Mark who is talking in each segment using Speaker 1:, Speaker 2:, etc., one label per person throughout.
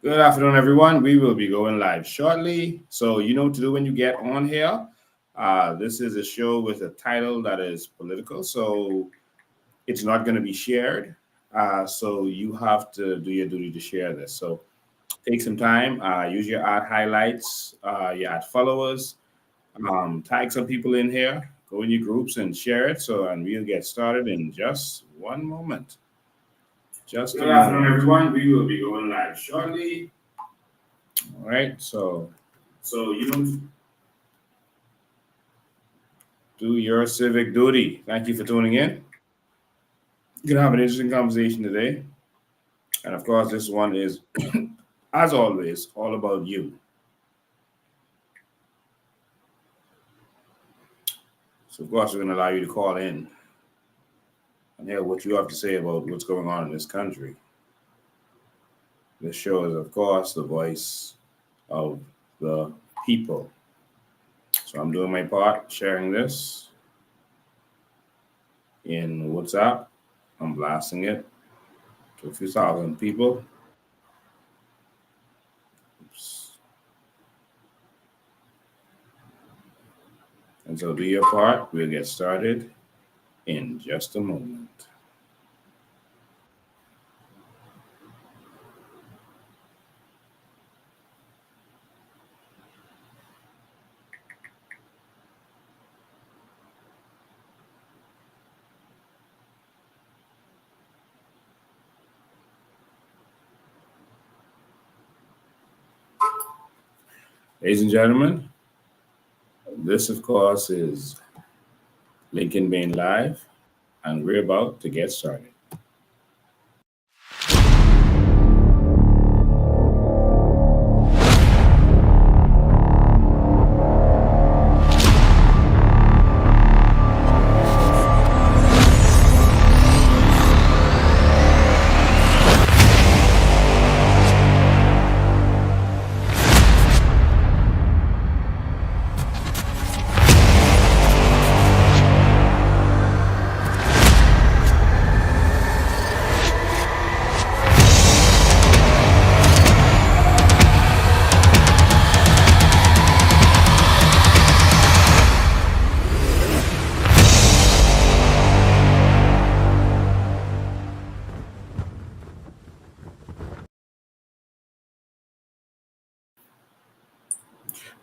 Speaker 1: Good afternoon, everyone. We will be going live shortly. So, you know what to do when you get on here. This is a show with a title that is political. So, it's not going to be shared. So, you have to do your duty to share this. So, take some time, use your ad highlights, your ad followers, tag some people in here, go in your groups and share it. So, and we'll get started in just one moment. Just a
Speaker 2: Good afternoon,
Speaker 1: moment.
Speaker 2: everyone. We will be going live shortly.
Speaker 1: All right. So,
Speaker 2: So, you know,
Speaker 1: do your civic duty. Thank you for tuning in. You're gonna have an interesting conversation today, and of course, this one is, as always, all about you. So, of course, we're gonna allow you to call in and hear what you have to say about what's going on in this country. This show is, of course, the voice of the people. So, I'm doing my part, sharing this in WhatsApp. I'm blasting it to a few thousand people. Oops. And so, do your part. We'll get started in just a moment. Ladies and gentlemen, this, of course, is Lincoln Bain Live, and we're about to get started.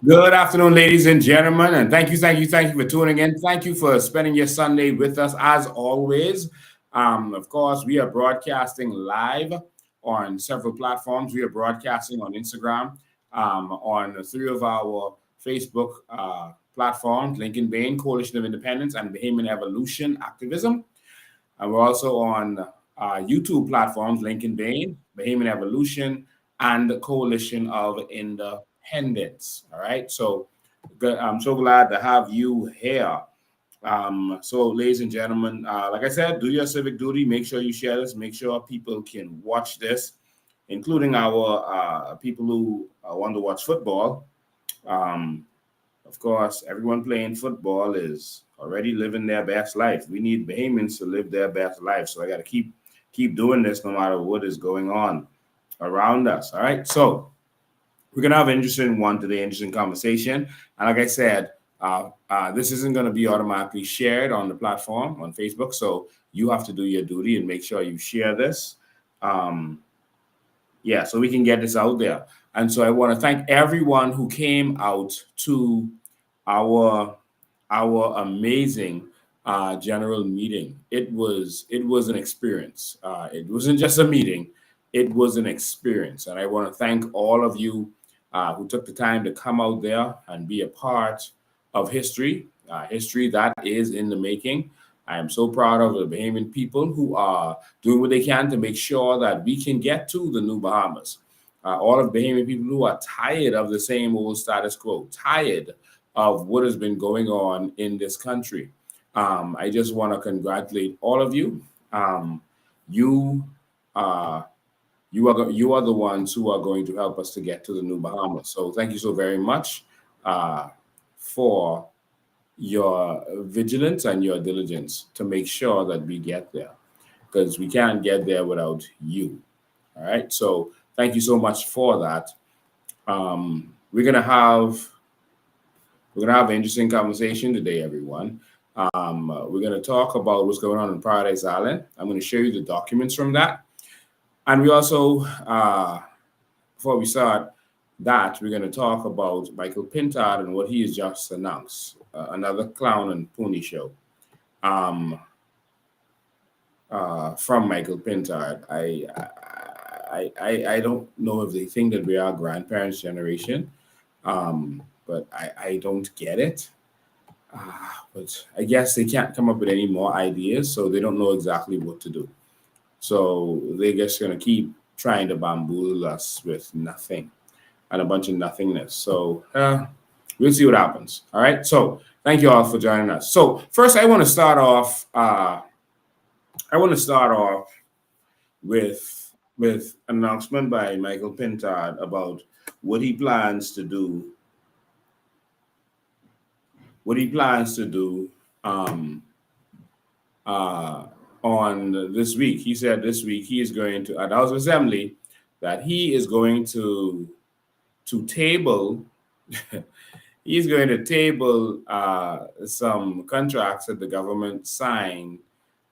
Speaker 1: Good afternoon, ladies and gentlemen, and thank you for tuning in. Thank you for spending your Sunday with us, as always. Of course, we are broadcasting live on several platforms. We are broadcasting on Instagram, on three of our Facebook platforms: Lincoln Bain, Coalition of Independence, and Bahamian Evolution Activism. And we're also on YouTube platforms: Lincoln Bain, Bahamian Evolution, and the Coalition of Independence. All right. So I'm so glad to have you here. So, ladies and gentlemen, like I said, do your civic duty. Make sure you share this. Make sure people can watch this, including our people who want to watch football. Um, of course, everyone playing football is already living their best life. We need Bahamians to live their best life. So I got to keep doing this no matter what is going on around us. All right. So we're gonna have an interesting one today, interesting conversation. And like I said, this isn't going to be automatically shared on the platform on Facebook. So you have to do your duty and make sure you share this. Um, yeah, so we can get this out there. And so I want to thank everyone who came out to our amazing general meeting. It was an experience. It wasn't just a meeting; it was an experience. And I want to thank all of you who took the time to come out there and be a part of history. History that is in the making. I am so proud of the Bahamian people who are doing what they can to make sure that we can get to the new Bahamas. All of Bahamian people who are tired of the same old status quo, tired of what has been going on in this country. I just want to congratulate all of you. You, uh, you are the ones who are going to help us to get to the new Bahamas. So thank you so very much uh, for your vigilance and your diligence to make sure that we get there, because we can't get there without you. All right. So Thank you so much for that. We're gonna have an interesting conversation today, everyone. We're gonna talk about what's going on in Paradise Island. I'm gonna show you the documents from that, and we also, before we start that, we're gonna talk about Michael Pintard and what he has just announced, another clown and pony show. Um, from Michael Pintard. I don't know if they think that we are grandparents' generation, but I don't get it. But I guess they can't come up with any more ideas, so they don't know exactly what to do. So they're just going to keep trying to bamboozle us with nothing and a bunch of nothingness. So we'll see what happens. All right. So thank you all for joining us. So first, I want to start off. I want to start off with an announcement by Michael Pintard about what he plans to do. What he plans to do um, uh, on this week. He said this week he is going to at House of Assembly that he is going to table. He's going to table some contracts that the government signed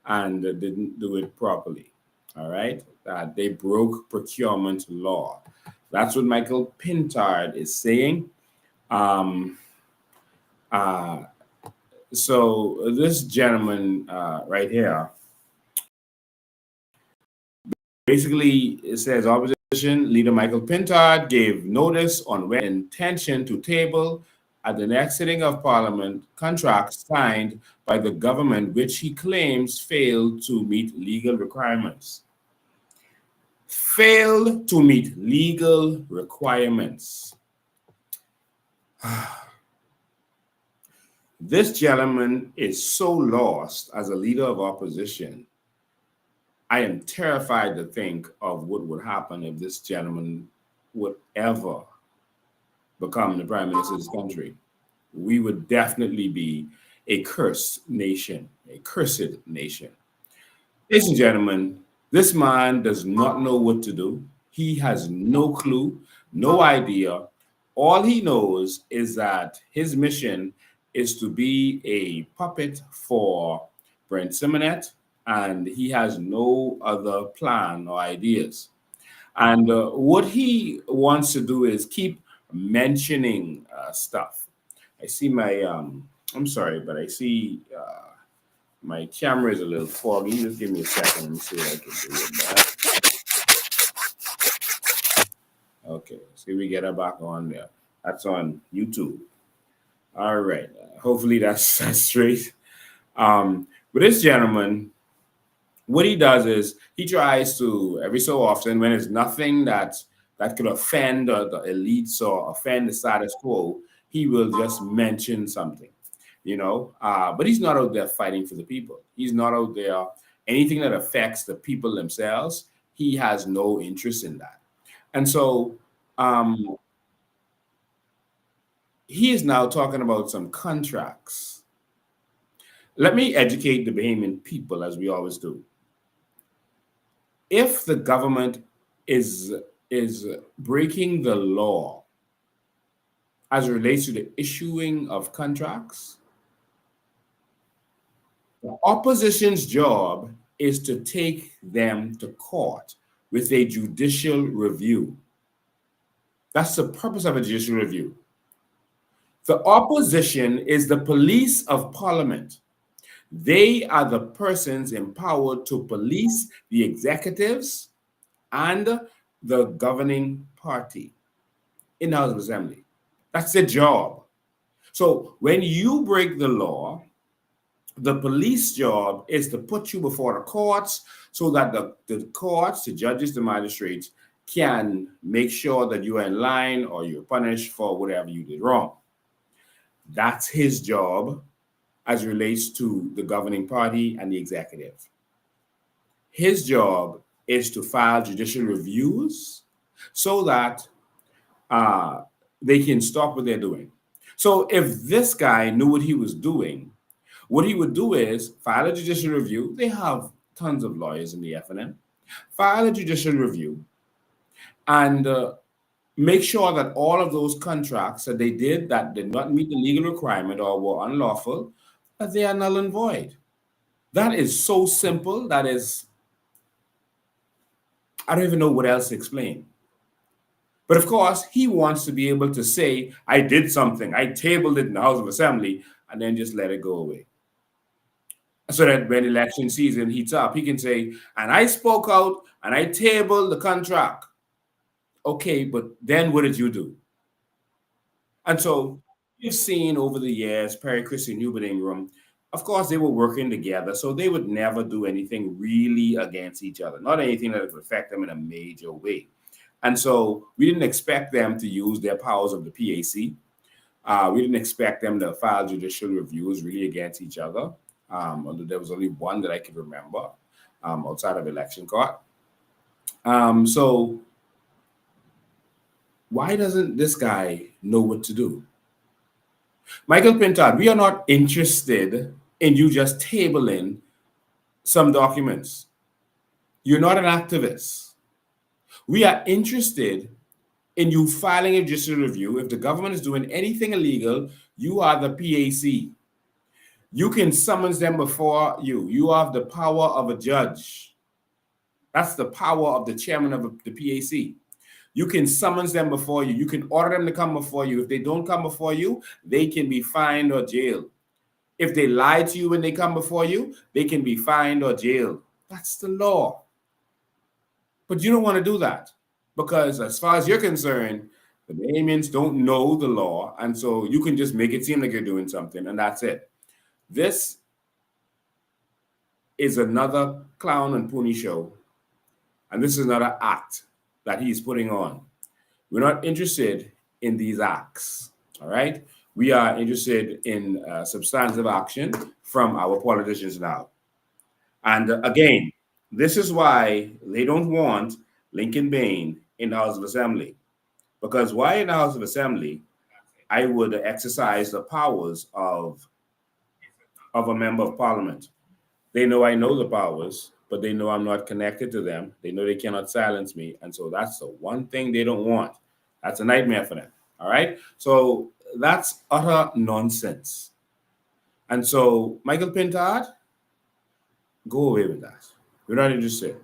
Speaker 1: and didn't do it properly. All right, that they broke procurement law. That's what Michael Pintard is saying. Um, uh, so this gentleman right here basically it says opposition leader Michael Pintard gave notice on when intention to table at the next sitting of Parliament contracts signed by the government, which he claims failed to meet legal requirements. Failed to meet legal requirements. This gentleman is so lost as a leader of opposition. I am terrified to think of what would happen if this gentleman would ever become the prime minister of this country. We would definitely be a cursed nation, a cursed nation. Ladies and gentlemen, this man does not know what to do. He has no clue, no idea. All he knows is that his mission is to be a puppet for Brent Simonet, and he has no other plan or ideas. And what he wants to do is keep mentioning stuff. I see my, I'm sorry, but I see my camera is a little foggy. Just give me a second. Let me see what I can do with that. Okay, see, we get her back on there. That's on YouTube. All right. Hopefully that's straight. But this gentleman, what he does is he tries to every so often when there's nothing that could offend the elites or offend the status quo, he will just mention something, you know. But he's not out there fighting for the people. He's not out there anything that affects the people themselves. He has no interest in that, and so um, he is now talking about some contracts. Let me educate the Bahamian people as we always do. If the government is breaking the law as it relates to the issuing of contracts, the opposition's job is to take them to court with a judicial review. That's the purpose of a judicial review. The opposition is the police of parliament. They are the persons empowered to police the executives and the governing party in the House of Assembly. That's their job. So when you break the law, the police job is to put you before the courts so that the courts, the judges, the magistrates can make sure that you are in line or you're punished for whatever you did wrong. That's his job as it relates to the governing party and the executive. His job is to file judicial reviews so that uh, they can stop what they're doing. So if this guy knew what he was doing, what he would do is file a judicial review. They have tons of lawyers in the FNM. File a judicial review. and make sure that all of those contracts that they did that did not meet the legal requirement or were unlawful, that they are null and void. That is so simple. That is, I don't even know what else to explain. But of course, he wants to be able to say, I did something, I tabled it in the House of Assembly, and then just let it go away. So that when election season heats up, he can say, and I spoke out and I tabled the contract. Okay, but then what did you do? And so you've seen over the years, Perry Christian, Hubert Ingram, of course, they were working together, so they would never do anything really against each other, not anything that would affect them in a major way. And so we didn't expect them to use their powers of the PAC. We didn't expect them to file judicial reviews really against each other, although there was only one that I could remember outside of election court. So why doesn't this guy know what to do? Michael Pintard, we are not interested in you just tabling some documents. You're not an activist. We are interested in you filing a judicial review. If the government is doing anything illegal, you are the PAC. You can summons them before you. You have the power of a judge. That's the power of the chairman of the PAC. You can summons them before you. You can order them to come before you. If they don't come before you, they can be fined or jailed. If they lie to you when they come before you, they can be fined or jailed. That's the law. But you don't want to do that because as far as you're concerned, the Bahamians don't know the law. And so you can just make it seem like you're doing something and that's it. This is another clown and pony show. And this is another act that he's putting on. We're not interested in these acts, all right? We are interested in substantive action from our politicians now. And again, this is why they don't want Lincoln Bain in the House of Assembly. Because why in the House of Assembly, I would exercise the powers of a member of parliament. They know I know the powers, but they know I'm not connected to them. They know they cannot silence me. And so that's the one thing they don't want. That's a nightmare for them. All right. So that's utter nonsense. And so, Michael Pintard, go away with that. We're not interested.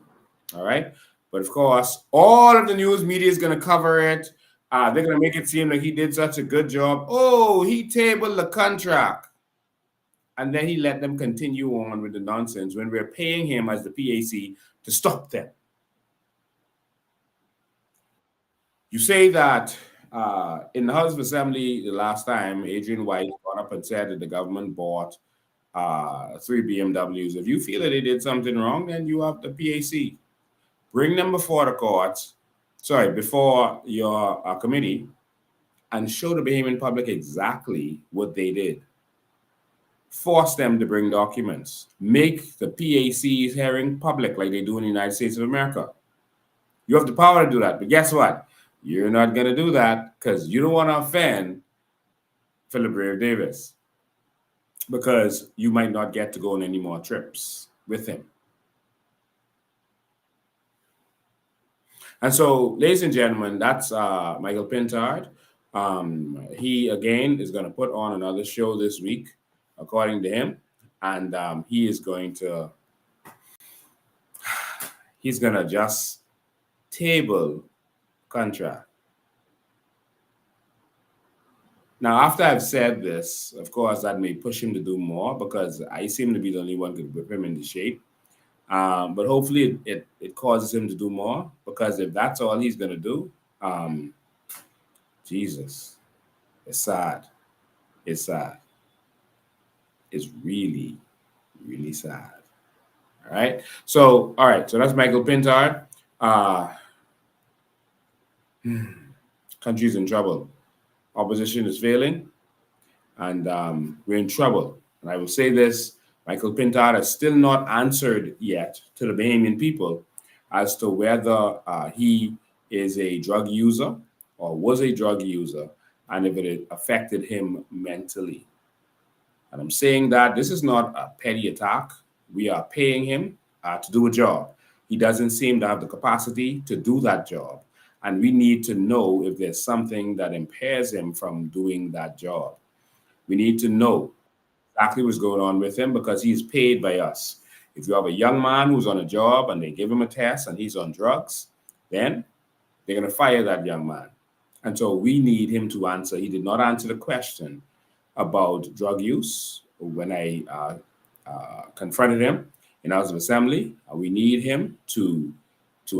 Speaker 1: All right. But of course, all of the news media is going to cover it. They're going to make it seem like he did such a good job. Oh, he tabled the contract. And then he let them continue on with the nonsense when we're paying him as the PAC to stop them. You say that in the House of Assembly the last time, Adrian White got up and said that the government bought 3 BMWs. If you feel that they did something wrong, then you have the PAC. Bring them before the courts, before your committee, and show the Bahamian public exactly what they did. Force them to bring documents. Make the PAC's hearing public like they do in the United States of America. You have the power to do that. But guess what? You're not going to do that because you don't want to offend Philip Brave Davis because you might not get to go on any more trips with him. And so, ladies and gentlemen, that's Michael Pintard. He, again, is going to put on another show this week, according to him. And he's going to just table contract. Now, after I've said this, of course, that may push him to do more because I seem to be the only one who could whip him into shape. But hopefully it causes him to do more because if that's all he's going to do, Jesus, it's sad. It's sad. It's really, really sad. All right. So that's Michael Pintard. Country's in trouble. Opposition is failing, and we're in trouble. And I will say this, Michael Pintard has still not answered yet to the Bahamian people as to whether he is a drug user or was a drug user and if it affected him mentally. And I'm saying that this is not a petty attack. We are paying him to do a job. He doesn't seem to have the capacity to do that job. And we need to know if there's something that impairs him from doing that job. We need to know exactly what's going on with him because he's paid by us. If you have a young man who's on a job and they give him a test and he's on drugs, then they're going to fire that young man. And so we need him to answer. He did not answer the question about drug use when I confronted him in House of Assembly. We need him to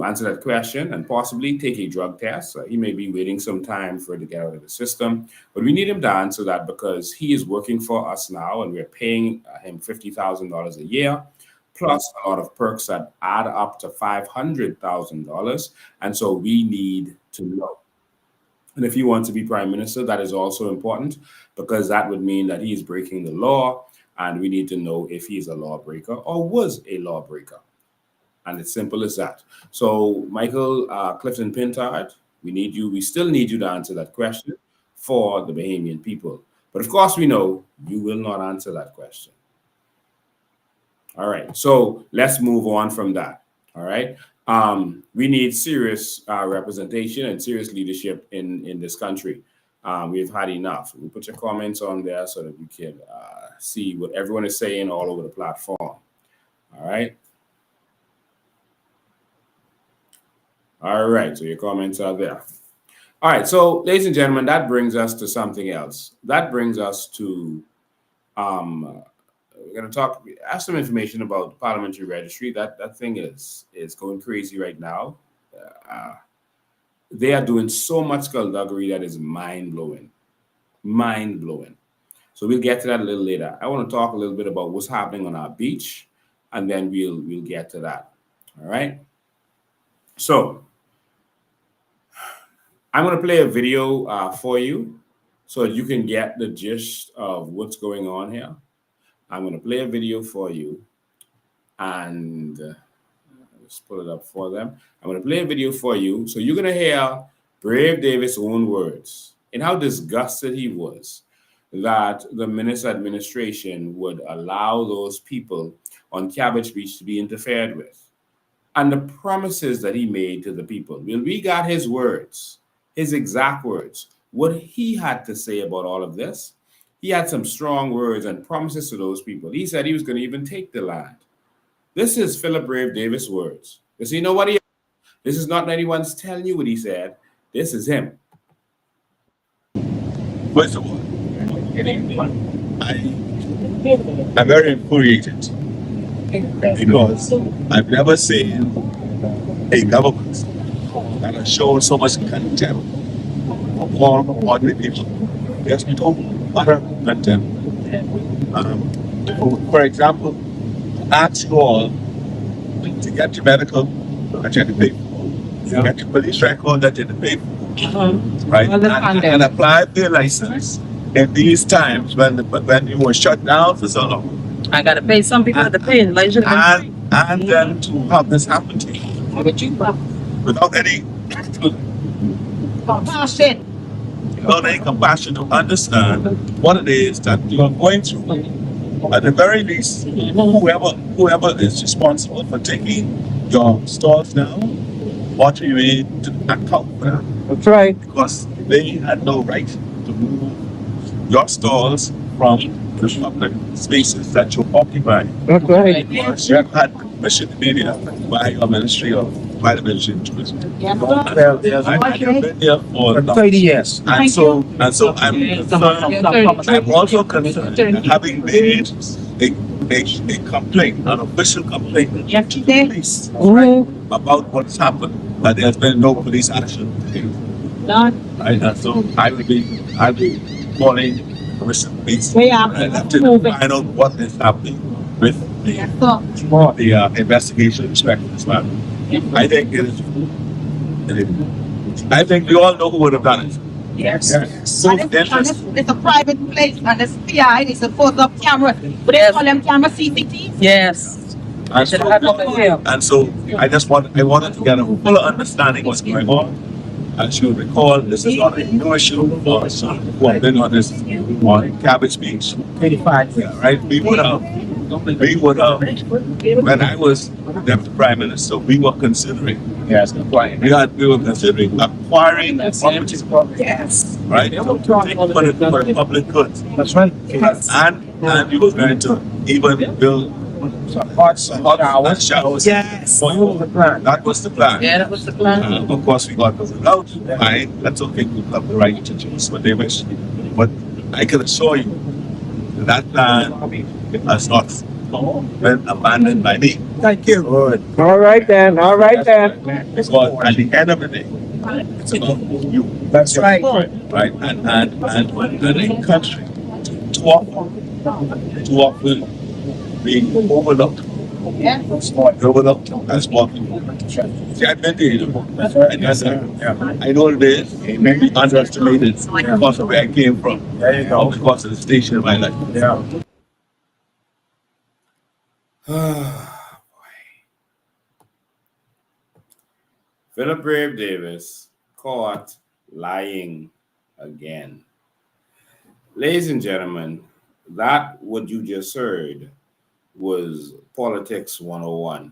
Speaker 1: answer that question and possibly take a drug test. He may be waiting some time for it to get out of the system, but we need him to answer that because he is working for us now and we're paying him $50,000 a year, plus a lot of perks that add up to $500,000. And so we need to know. And if he wants to be prime minister, that is also important because that would mean that he is breaking the law, and we need to know if he is a lawbreaker or was a lawbreaker. And it's simple as that. So, Michael Clifton Pintard, we still need you to answer that question for the Bahamian people. But of course, we know you will not answer that question. All right, so let's move on from that. All right. We need serious representation and serious leadership in this country. We've had enough. We put your comments on there so that we can see what everyone is saying all over the platform. All right. All right, so your comments are there. All right, so ladies and gentlemen, that brings us to something else. That brings us to, we're going to ask some information about the parliamentary registry. That thing is going crazy right now. They are doing so much skullduggery that is mind-blowing. Mind-blowing. So we'll get to that a little later. I want to talk a little bit about what's happening on our beach, and then we'll get to that. All right? So I'm going to play a video for you so you can get the gist of what's going on here. I'm going to play a video for you, and let's pull it up for them. I'm going to play a video for you, so you're going to hear Brave Davis' own words and how disgusted he was that the Minister administration would allow those people on Cabbage Beach to be interfered with, and the promises that he made to the people. Well, we got his words, his exact words, what he had to say about all of this. He had some strong words and promises to those people. He said he was going to even take the land. This is Philip Brave Davis' words. Because you know what this is not anyone's telling you what he said. This is him.
Speaker 3: First of all, I'm very infuriated because I've never seen a government that has shown so much contempt for ordinary people. There's no utter contempt. For example, ask you all to get your medical that you had to pay for, get your police record that you had to pay for, right? And apply for your license in these times when you were shut down for so long.
Speaker 4: I gotta pay some people to pay,
Speaker 3: and then to have this happen to you without any compassion to understand what it is that you are going through. At the very least, whoever is responsible for taking your stalls down, what you need to account for that.
Speaker 4: That's right.
Speaker 3: Because they had no right to move your stalls from the public spaces that you occupy.
Speaker 4: That's right.
Speaker 3: Because you have had permission by your ministry or by the Ministry of Tourism. I've been here for
Speaker 4: 30 years.
Speaker 3: And so I'm concerned. I'm also concerned that having made a complaint, an official complaint to the police about what's happened, that there's been no police action. And so I will be calling Commissioner Police and to find out what is happening with the investigation respect to this matter. I think I think we all know who would have done it.
Speaker 4: Yes.
Speaker 3: So
Speaker 5: it's a private place and the PI is a photo camera. But they call them camera CCTV.
Speaker 4: Yes.
Speaker 3: And so I wanted to get a fuller understanding what's going on. As you recall, this is not a new issue for us who have been on this on Cabbage Beach.
Speaker 4: 85.
Speaker 3: Yeah, right? We would have we would, when I was deputy prime minister, we were considering, we were considering acquiring property,
Speaker 5: Yes.
Speaker 3: right? For the public good.
Speaker 4: That's right.
Speaker 3: And we were going to even build hot showers.
Speaker 5: Yes.
Speaker 3: That was the plan.
Speaker 4: Yeah, that was the plan.
Speaker 3: Of course, we got without fine. That's okay. People have the right to choose what they wish. But I can assure you that plan has not been abandoned by me.
Speaker 5: Thank you.
Speaker 3: Good.
Speaker 4: All right then. All right then.
Speaker 3: Because at the end of the day, it's about you.
Speaker 5: That's right.
Speaker 3: Right? And a country too often being overlooked.
Speaker 5: Yeah.
Speaker 3: Overlooked as more people. See, I've been there, you know. And yes, I know it is. Maybe underestimated because of where I came from.
Speaker 1: There you go.
Speaker 3: Because of the station in my life.
Speaker 1: Yeah. Philip Brave Davis caught lying again. Ladies and gentlemen, that what you just heard was Politics 101.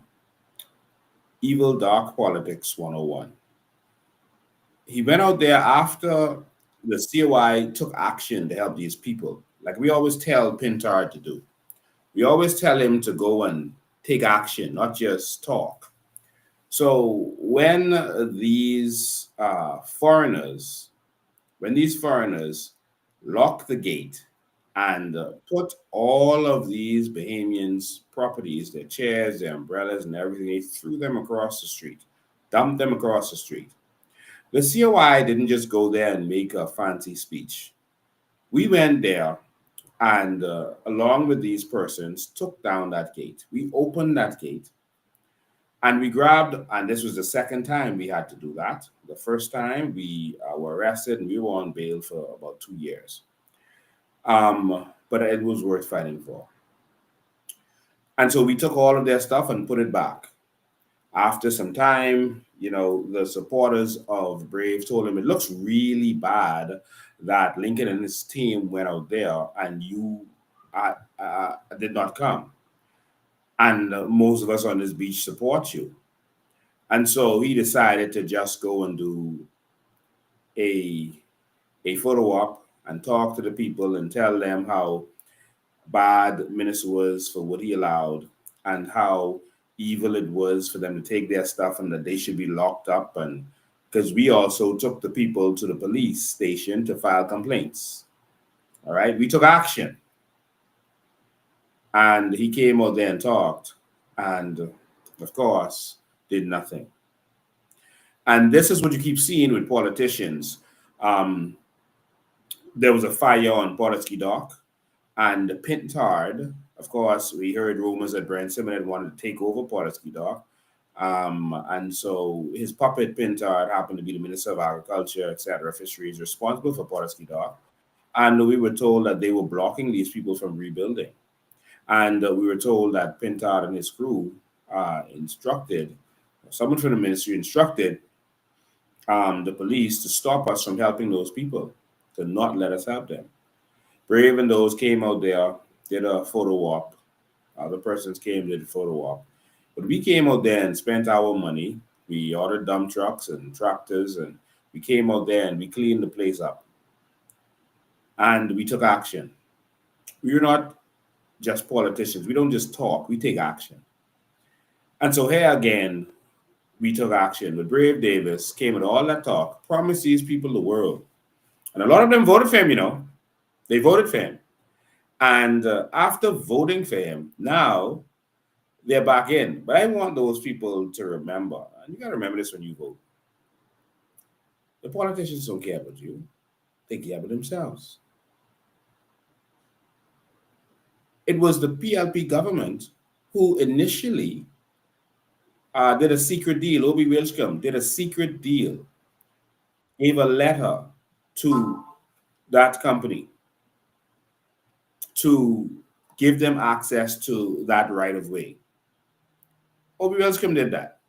Speaker 1: Evil Dark Politics 101. He went out there after the COI took action to help these people, like we always tell Pintard to do. We always tell him to go and take action, not just talk. So when these foreigners locked the gate and put all of these Bahamians' properties, their chairs, their umbrellas, and everything, they threw them across the street, dumped them across the street. The COI didn't just go there and make a fancy speech. We went there and, along with these persons, took down that gate. We opened that gate and we grabbed, and this was the second time we had to do that. The first time we were arrested and we were on bail for about 2 years. But it was worth fighting for. And so we took all of their stuff and put it back. After some time, you know, the supporters of Brave told him it looks really bad that Lincoln and his team went out there and you did not come. And most of us on this beach support you. And so he decided to just go and do a photo op and talk to the people and tell them how bad Minister was for what he allowed and how evil it was for them to take their stuff and that they should be locked up. And because we also took the people to the police station to file complaints. All right, we took action. And he came out there and talked and, of course, did nothing. And this is what you keep seeing with politicians. There was a fire on Portsky Dock, and Pintard, of course, we heard rumors that Brent Simon wanted to take over Portsky Dock. And so his puppet Pintard happened to be the Minister of Agriculture, etc., Fisheries, responsible for Portsky Dock. And we were told that they were blocking these people from rebuilding. And we were told that Pintard and his crew someone from the ministry instructed the police to stop us from helping those people, to not let us help them. Brave and those came out there, did a photo op. Other persons came, did a photo op. But we came out there and spent our money. We ordered dump trucks and tractors, and we came out there and we cleaned the place up. And we took action. We were not just politicians. We don't just talk, we take action. And so here again, we took action. But Brave Davis came with all that talk, promised these people the world. And a lot of them voted for him, you know. They voted for him. And after voting for him, now they're back in. But I want those people to remember, and you got to remember this when you vote. The politicians don't care about you. They care about themselves. It was the PLP government who initially did a secret deal. Obi Wilscombe did a secret deal, gave a letter to that company to give them access to that right of way. Obi Wilscombe did that.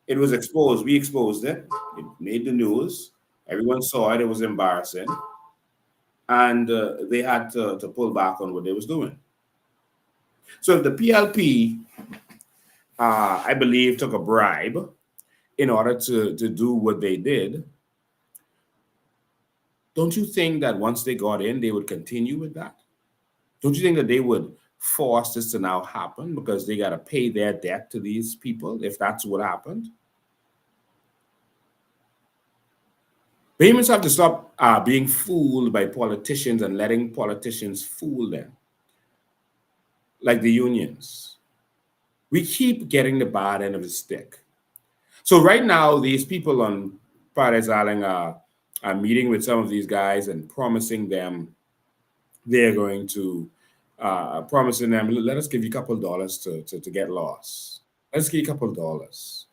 Speaker 1: It was exposed. We exposed it. It made the news. Everyone saw it. It was embarrassing. And they had to pull back on what they was doing. So the PLP, I believe, took a bribe in order to do what they did. Don't you think that once they got in, they would continue with that? Don't you think that they would force this to now happen because they got to pay their debt to these people if that's what happened? Bahamians have to stop being fooled by politicians and letting politicians fool them, like the unions. We keep getting the bad end of the stick. So right now, these people on Paradise Island are meeting with some of these guys and promising them they're going to promising them, let us give you a couple of dollars to get lost. Let's give you a couple of dollars.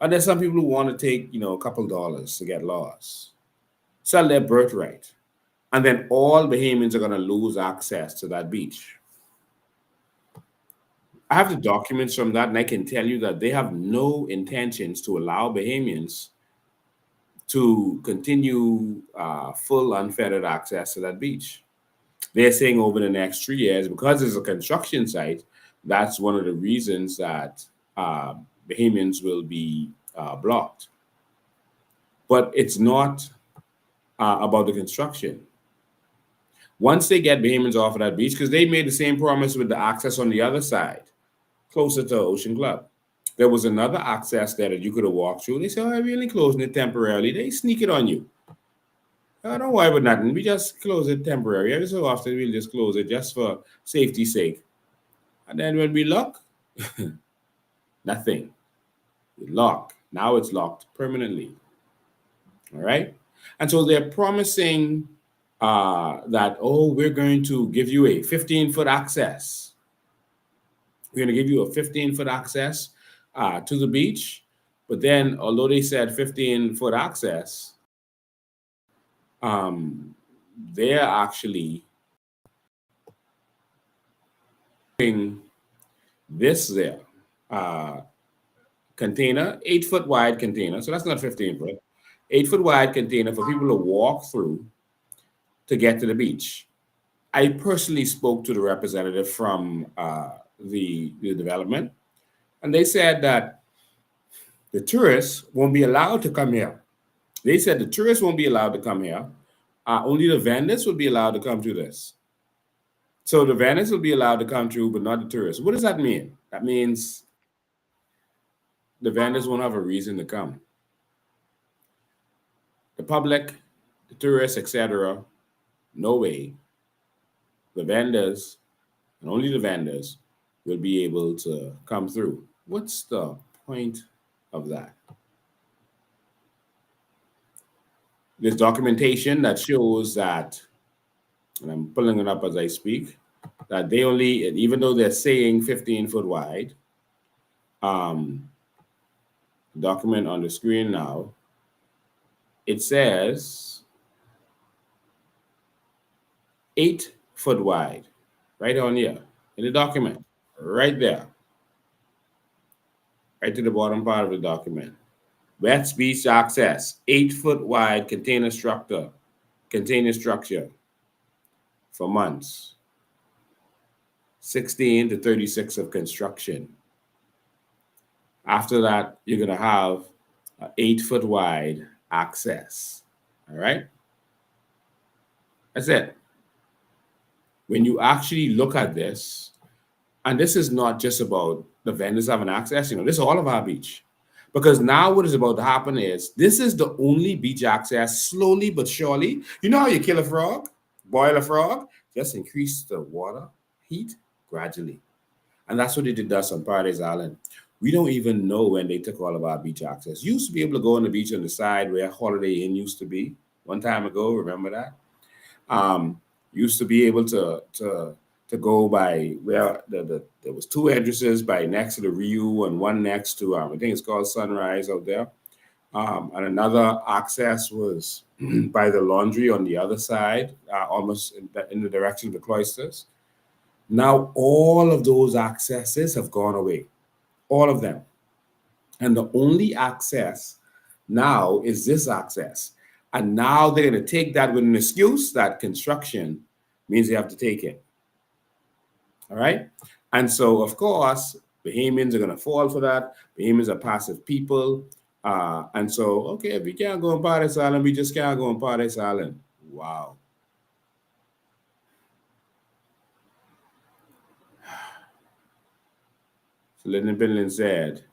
Speaker 1: And there's some people who want to take, a couple of dollars to get lost, sell their birthright. And then all Bahamians are going to lose access to that beach. I have the documents from that, and I can tell you that they have no intentions to allow Bahamians to continue full unfettered access to that beach. They're saying over the next 3 years, because it's a construction site, that's one of the reasons that Bahamians will be blocked. But it's not about the construction. Once they get Bahamians off of that beach, because they made the same promise with the access on the other side, closer to Ocean Club. There was another access there that you could have walked through. They said, oh, we're only closing it temporarily. They sneak it on you. Don't worry about nothing. We just close it temporary. Every so often, we'll just close it just for safety's sake. And then when we lock, nothing. We lock. Now it's locked permanently. All right? And so they're promising that, we're going to give you a 15-foot access. We're going to give you a 15-foot access to the beach. But then, although they said 15-foot access, they're actually doing this there container, 8-foot wide container. So that's not 15-foot. 8-foot wide container for people to walk through to get to the beach. I personally spoke to the representative from the development, and they said that the tourists won't be allowed to come here. They said the tourists won't be allowed to come here. Only the vendors will be allowed to come through this. So the vendors will be allowed to come through, but not the tourists. What does that mean? That means the vendors won't have a reason to come. The public, the tourists, etc., no way. The vendors, and only the vendors, will be able to come through. What's the point of that? There's documentation that shows that, and I'm pulling it up as I speak, that they only, even though they're saying 15-foot wide, document on the screen now, it says 8-foot wide, right on here in the document, right there, right to the bottom part of the document. Wet beach access, 8-foot wide container structure for months. 16 to 36 of construction. After that, you're going to have 8-foot wide access. All right? That's it. When you actually look at this, and this is not just about the vendors having access, this is all of our beach. Because now what is about to happen is this is the only beach access, slowly but surely. You know how you kill a frog, boil a frog? Just increase the water heat gradually. And that's what they did us on Paradise Island. We don't even know when they took all of our beach access. You used to be able to go on the beach on the side where Holiday Inn used to be one time ago. Remember that? Used to be able to go by where there was 2 entrances by next to the Rio and one next to I think it's called Sunrise out there, and another access was by the laundry on the other side, almost in the direction of the cloisters. Now all of those accesses have gone away, all of them, and the only access now is this access. And now they're going to take that with an excuse that construction means they have to take it. All right. And so, of course, Bahamians are going to fall for that. Bahamians are passive people. And so, okay, if we can't go on Paradise Island, we just can't go on Paradise Island. Wow. So Lyndon Bindlin said,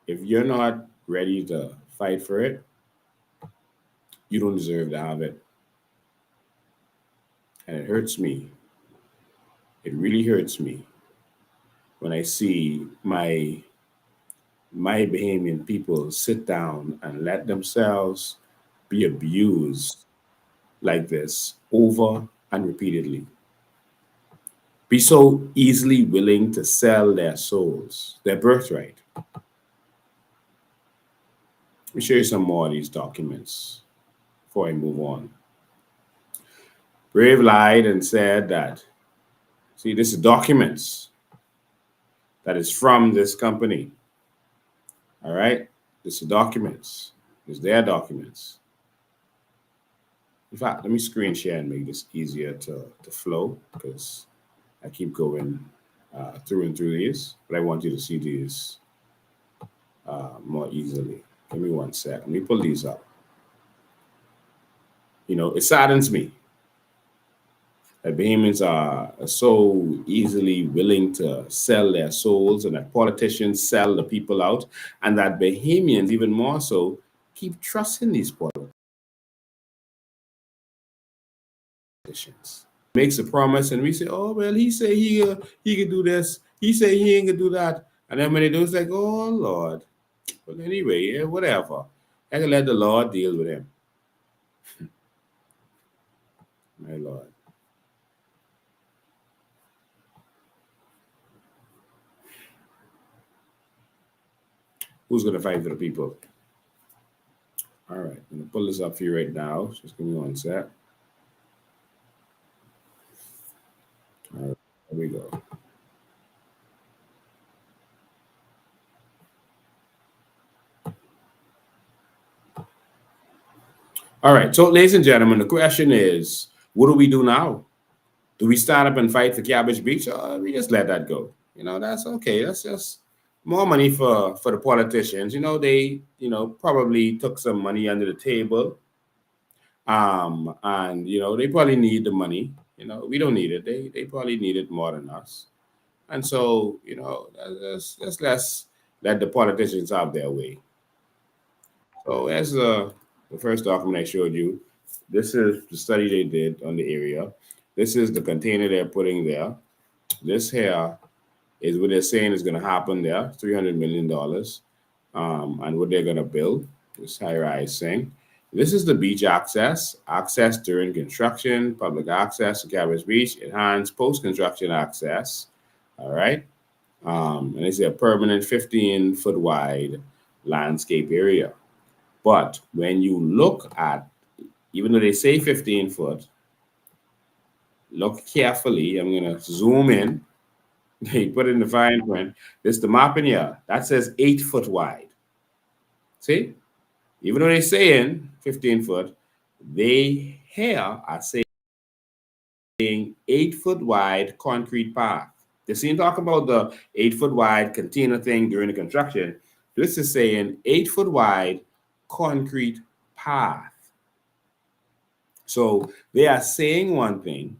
Speaker 1: if you're not ready to fight for it, you don't deserve to have it. And it hurts me. It really hurts me when I see my Bahamian people sit down and let themselves be abused like this over and repeatedly. Be so easily willing to sell their souls, their birthright. Let me show you some more of these documents before I move on. Brave lied and said that, see, this is documents that is from this company. All right? This is documents. It's their documents. In fact, let me screen share and make this easier to flow because I keep going through and through these, but I want you to see these more easily. Give me one sec. Let me pull these up. You know, it saddens me that Bahamians are so easily willing to sell their souls and that politicians sell the people out, and that Bahamians, even more so, keep trusting these politicians. Makes a promise, and we say, "Oh well, he say he could do this. He say he ain't gonna do that." And then when they do, it's like, "Oh Lord." Well, anyway, yeah, whatever. I can let the Lord deal with him. My Lord. Who's gonna fight for the people? All right, I'm gonna pull this up for you right now. Just give me one sec. All right, there we go. All right, so ladies and gentlemen, the question is, what do we do now? Do we stand up and fight for Cabbage Beach, or we just let that go? You know, that's okay. That's just more money for the politicians. You know, they probably took some money under the table, and they probably need the money. You know, we don't need it. They probably need it more than us. And so, let's let the politicians have their way. So as the first document I showed you, this is the study they did on the area. This is the container they're putting there. This here is what they're saying is going to happen there, $300 million, and what they're going to build, this high-rise thing. This is the beach access during construction, public access to Cabbage Beach, enhanced post-construction access. All right. And it's a permanent 15-foot wide landscape area. But when you look at, even though they say 15 foot, look carefully. I'm going to zoom in. They put in the fine print. This the map in here. That says 8 foot wide. See? Even though they're saying 15 foot, they here are saying 8 foot wide concrete path. They seem to talk about the 8 foot wide container thing during the construction. This is saying 8 foot wide concrete path. So they are saying one thing,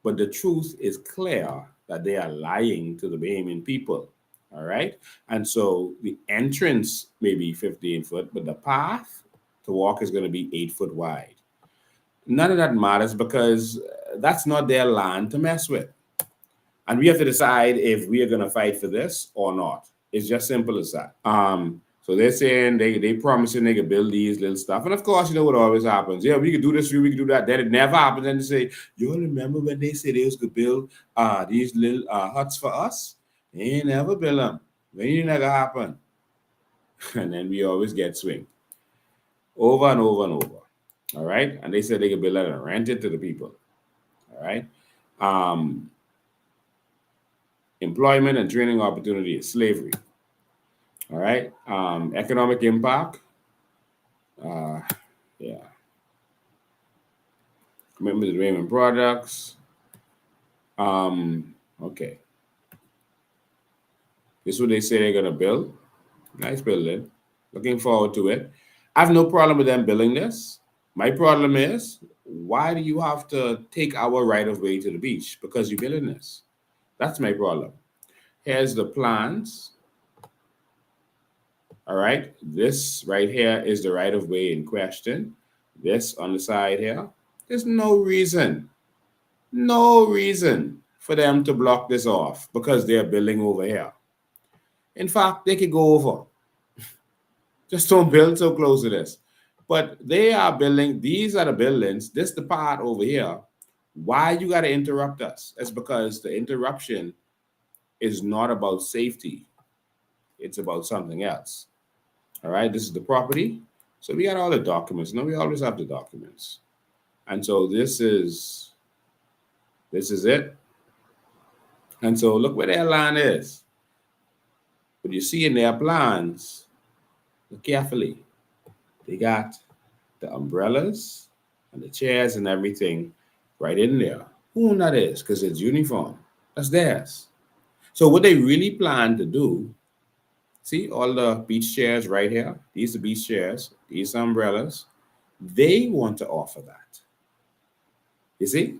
Speaker 1: but the truth is clear that they are lying to the Bahamian people. All right. And so the entrance may be 15 foot, but the path to walk is going to be 8 foot wide. None of that matters because that's not their land to mess with. And we have to decide if we are going to fight for this or not. It's just simple as that. So they're saying they promising they could build these little stuff. And of course, you know what always happens. Yeah, we could do this, we could do that. Then it never happens. And they say, you all remember when they said they was going to build these little huts for us? They ain't never build them. They ain't never happen. And then we always get swing. Over and over and over. All right. And they said they could build it and rent it to the people. All right. Employment and training opportunity is slavery. All right. Economic impact. Yeah. Commitment to Raymond products. Okay. This is what they say they're gonna build. Nice building. Looking forward to it. I have no problem with them building this. My problem is, why do you have to take our right of way to the beach? Because you're building this. That's my problem. Here's the plans. All right. This right here is the right of way in question. This on the side here. There's no reason for them to block this off because they're building over here. In fact, they could go over. Just don't build so close to this. But they are building, these are the buildings, this the part over here. Why you got to interrupt us? It's because the interruption is not about safety. It's about something else. All right, this is the property. So we got all the documents. Now we always have the documents. And so this is it. And so look where their land is. What you see in their plans, look carefully. They got the umbrellas and the chairs and everything right in there. Who that is? Because it's uniform. That's theirs. So what they really plan to do, see all the beach chairs right here? These are beach chairs. These are umbrellas. They want to offer that. You see?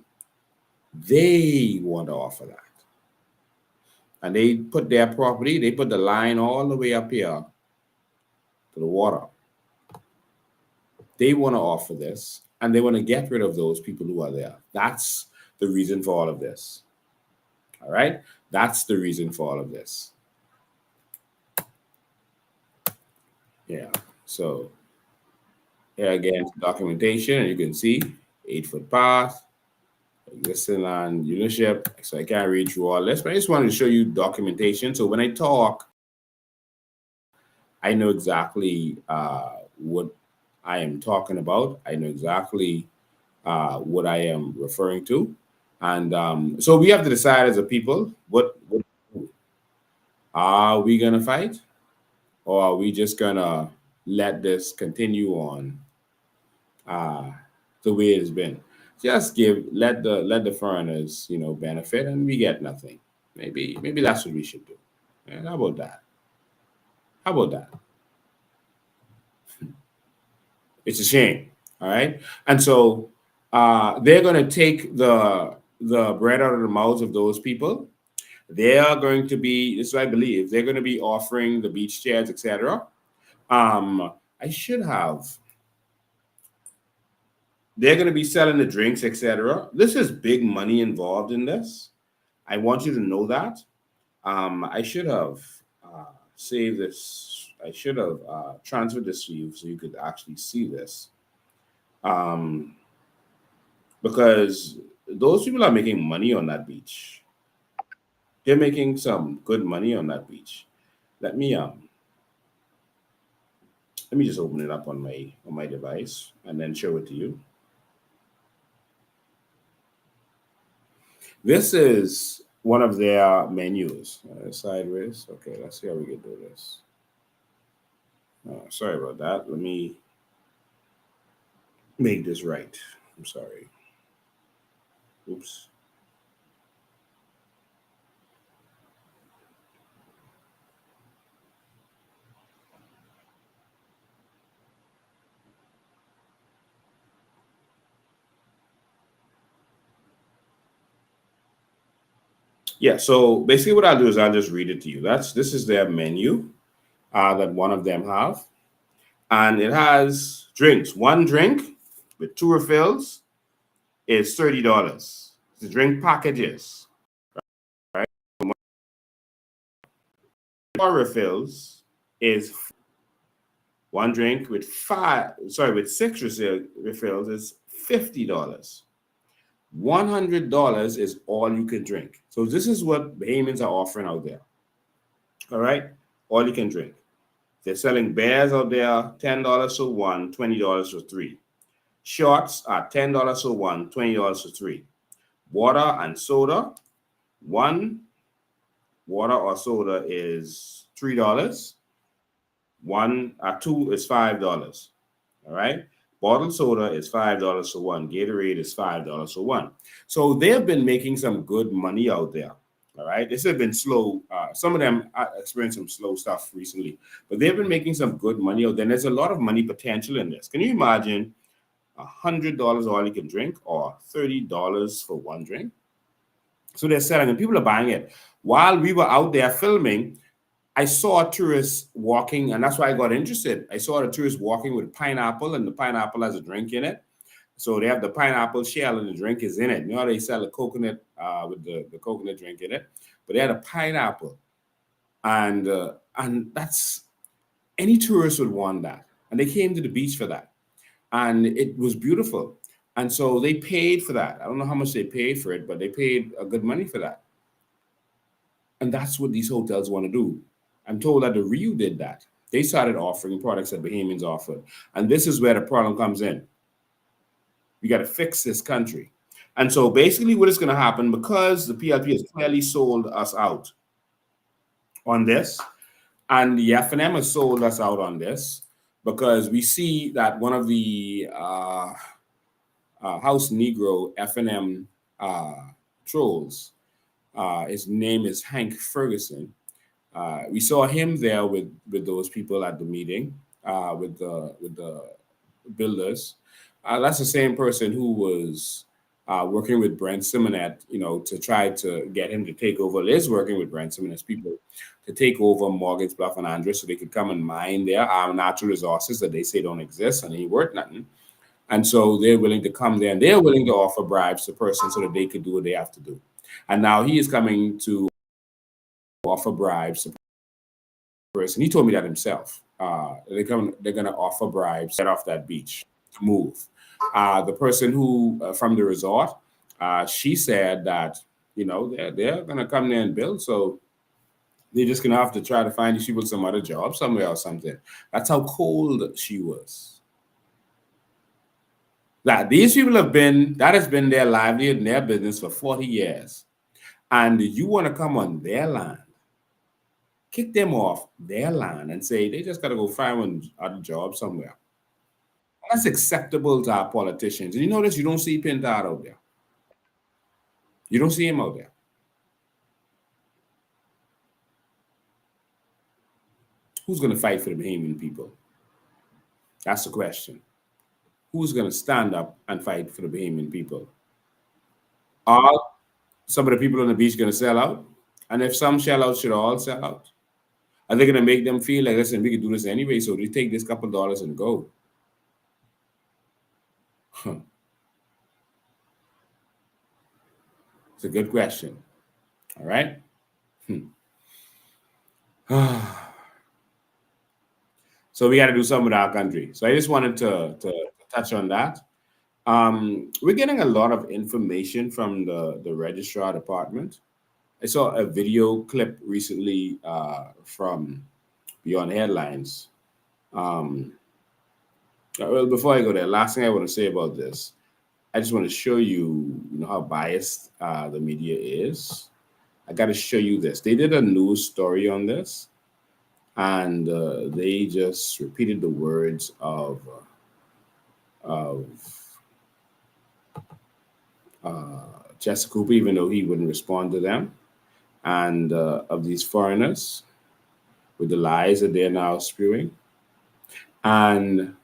Speaker 1: They want to offer that. And they put their property, they put the line all the way up here to the water. They want to offer this, and they want to get rid of those people who are there. That's the reason for all of this. All right? That's the reason for all of this. Yeah. So here again, documentation, and you can see 8-foot path, existing land ownership. So I can't read through all this, but I just wanted to show you documentation. So when I talk, I know exactly what I am talking about. I know exactly what I am referring to. And so we have to decide as a people, what are we going to fight? Or are we just going to let this continue on the way it's been? Just let the foreigners, benefit, and we get nothing. Maybe that's what we should do. And how about that? How about that? It's a shame. All right. And so they're going to take the bread out of the mouths of those people. They are going to be, this is what I believe, they're going to be offering the beach chairs, etc. I should have. They're going to be selling the drinks, etc. This is big money involved in this. I want you to know that. I should have saved this. I should have transferred this to you so you could actually see this. Because those people are making money on that beach. They're making some good money on that beach. Let me just open it up on my device and then show it to you. This is one of their menus. Sideways. Okay, let's see how we can do this. Sorry about that. Let me make this right. I'm sorry. Oops. Yeah, so basically what I'll do is I'll just read it to you. This is their menu that one of them have. And it has drinks. One drink with 2 refills is $30. The drink packages, right? 4 refills is one drink with 6 refills is $50. $100 is all you can drink. So this is what Bahamians are offering out there. All right, all you can drink. They're selling beers out there, $10 for 1, $20 for 3. Shots are $10 for 1, $20 for 3. Water and soda, 1 water or soda is $3. 2 is $5. All right. Bottled soda is $5 for 1. Gatorade is $5 for 1. So they have been making some good money out there. All right, this has been slow. Some of them experienced some slow stuff recently, but they've been making some good money out there. And there's a lot of money potential in this. Can you imagine $100 all you can drink, or $30 for one drink? So they're selling, and people are buying it. While we were out there filming, I saw tourists walking, and that's why I got interested. I saw the tourists walking with pineapple, and the pineapple has a drink in it. So they have the pineapple shell, and the drink is in it. You know, they sell a coconut with the coconut drink in it, but they had a pineapple, and that's, any tourist would want that, and they came to the beach for that, and it was beautiful, and so they paid for that. I don't know how much they paid for it, but they paid a good money for that, and that's what these hotels want to do. I'm told that the Rio did that. They started offering products that Bahamians offered, and this is where the problem comes in. We got to fix this country. And so basically what is going to happen, because the PLP has clearly sold us out on this, and the FNM has sold us out on this, because we see that one of the House Negro FNM trolls, his name is Hank Ferguson. We saw him there with those people at the meeting, with the builders. That's the same person who was working with Brent Simonet, to try to get him to take over. Is working with Brent Simonet's people to take over Morgan's Bluff and Andres, so they could come and mine their natural resources that they say don't exist and ain't worth nothing. And so they're willing to come there, and they're willing to offer bribes to person so that they could do what they have to do. And now he is coming to offer bribes to person. He told me that himself. They're going to offer bribes to get off that beach to move. The person who from the resort, she said that they're going to come there and build, so they're just going to have to try to find these people some other job somewhere or something. That's how cold she was. That these people that has been their livelihood and their business for 40 years, and you want to come on their land, kick them off their land, and say they just got to go find one other job somewhere. That's acceptable to our politicians. And you notice you don't see Pintard out there. You don't see him out there. Who's going to fight for the Bahamian people? That's the question. Who's going to stand up and fight for the Bahamian people? Are some of the people on the beach going to sell out? And if some sell out, should all sell out? Are they going to make them feel like, listen, we can do this anyway, so they take this couple dollars and go? It's a good question. All right. So we got to do something with our country. So I just wanted to touch on that. We're getting a lot of information from the registrar department. I saw a video clip recently from Beyond Headlines. Well, before I go there, last thing I want to say about this, I just want to show you, how biased the media is. I got to show you this. They did a news story on this, and they just repeated the words of Jessica Cooper, even though he wouldn't respond to them, and of these foreigners with the lies that they're now spewing. And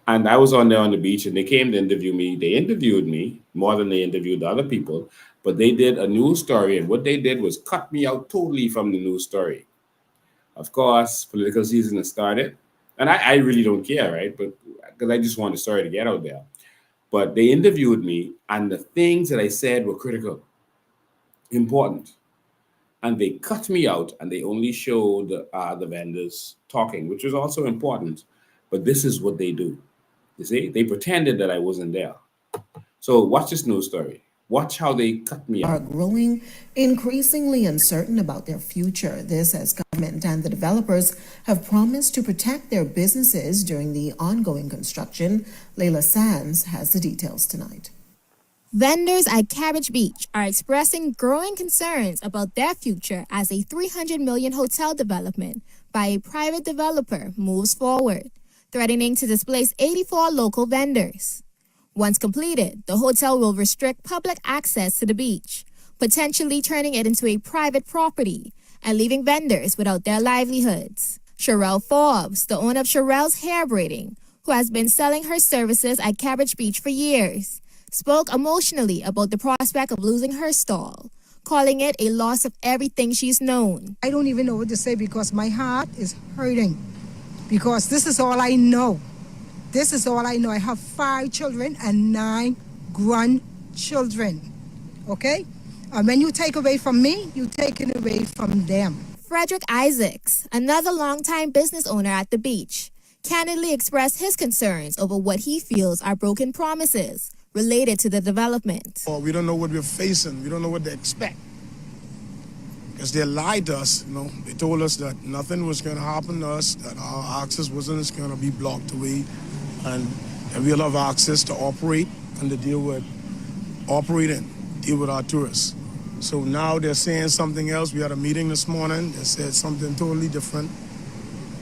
Speaker 1: and I was on there on the beach, and they came to interview me. They interviewed me more than they interviewed the other people, but they did a news story, and what they did was cut me out totally from the news story. Of course, political season has started, and I really don't care, right? But because I just want the story to get out there. But they interviewed me, and the things that I said were critical, important. And they cut me out, and they only showed the vendors talking, which was also important. But this is what they do. You see, they pretended that I wasn't there. So watch this news story. Watch how they cut me
Speaker 6: Are
Speaker 1: out.
Speaker 6: growing increasingly uncertain about their future. This as government and the developers have promised to protect their businesses during the ongoing construction. Layla Sands has the details tonight.
Speaker 7: Vendors at Cabbage Beach are expressing growing concerns about their future as a $300 million hotel development by a private developer moves forward, threatening to displace 84 local vendors. Once completed, the hotel will restrict public access to the beach, potentially turning it into a private property and leaving vendors without their livelihoods. Sherelle Forbes, the owner of Sherelle's Hair Braiding, who has been selling her services at Cabbage Beach for years, spoke emotionally about the prospect of losing her stall, calling it a loss of everything she's known.
Speaker 8: I don't even know what to say because my heart is hurting because this is all I know. This is all I know. I have 5 children and 9 grandchildren, okay? And when you take away from me, you take it away from them.
Speaker 7: Frederick Isaacs, another longtime business owner at the beach, candidly expressed his concerns over what he feels are broken promises related to the development.
Speaker 9: We don't know what we're facing. We don't know what to expect. Because they lied to us, you know. They told us that nothing was going to happen to us, that our access wasn't going to be blocked away, and that we'll have access to operate and to deal with our tourists. So now they're saying something else. We had a meeting this morning. They said something totally different.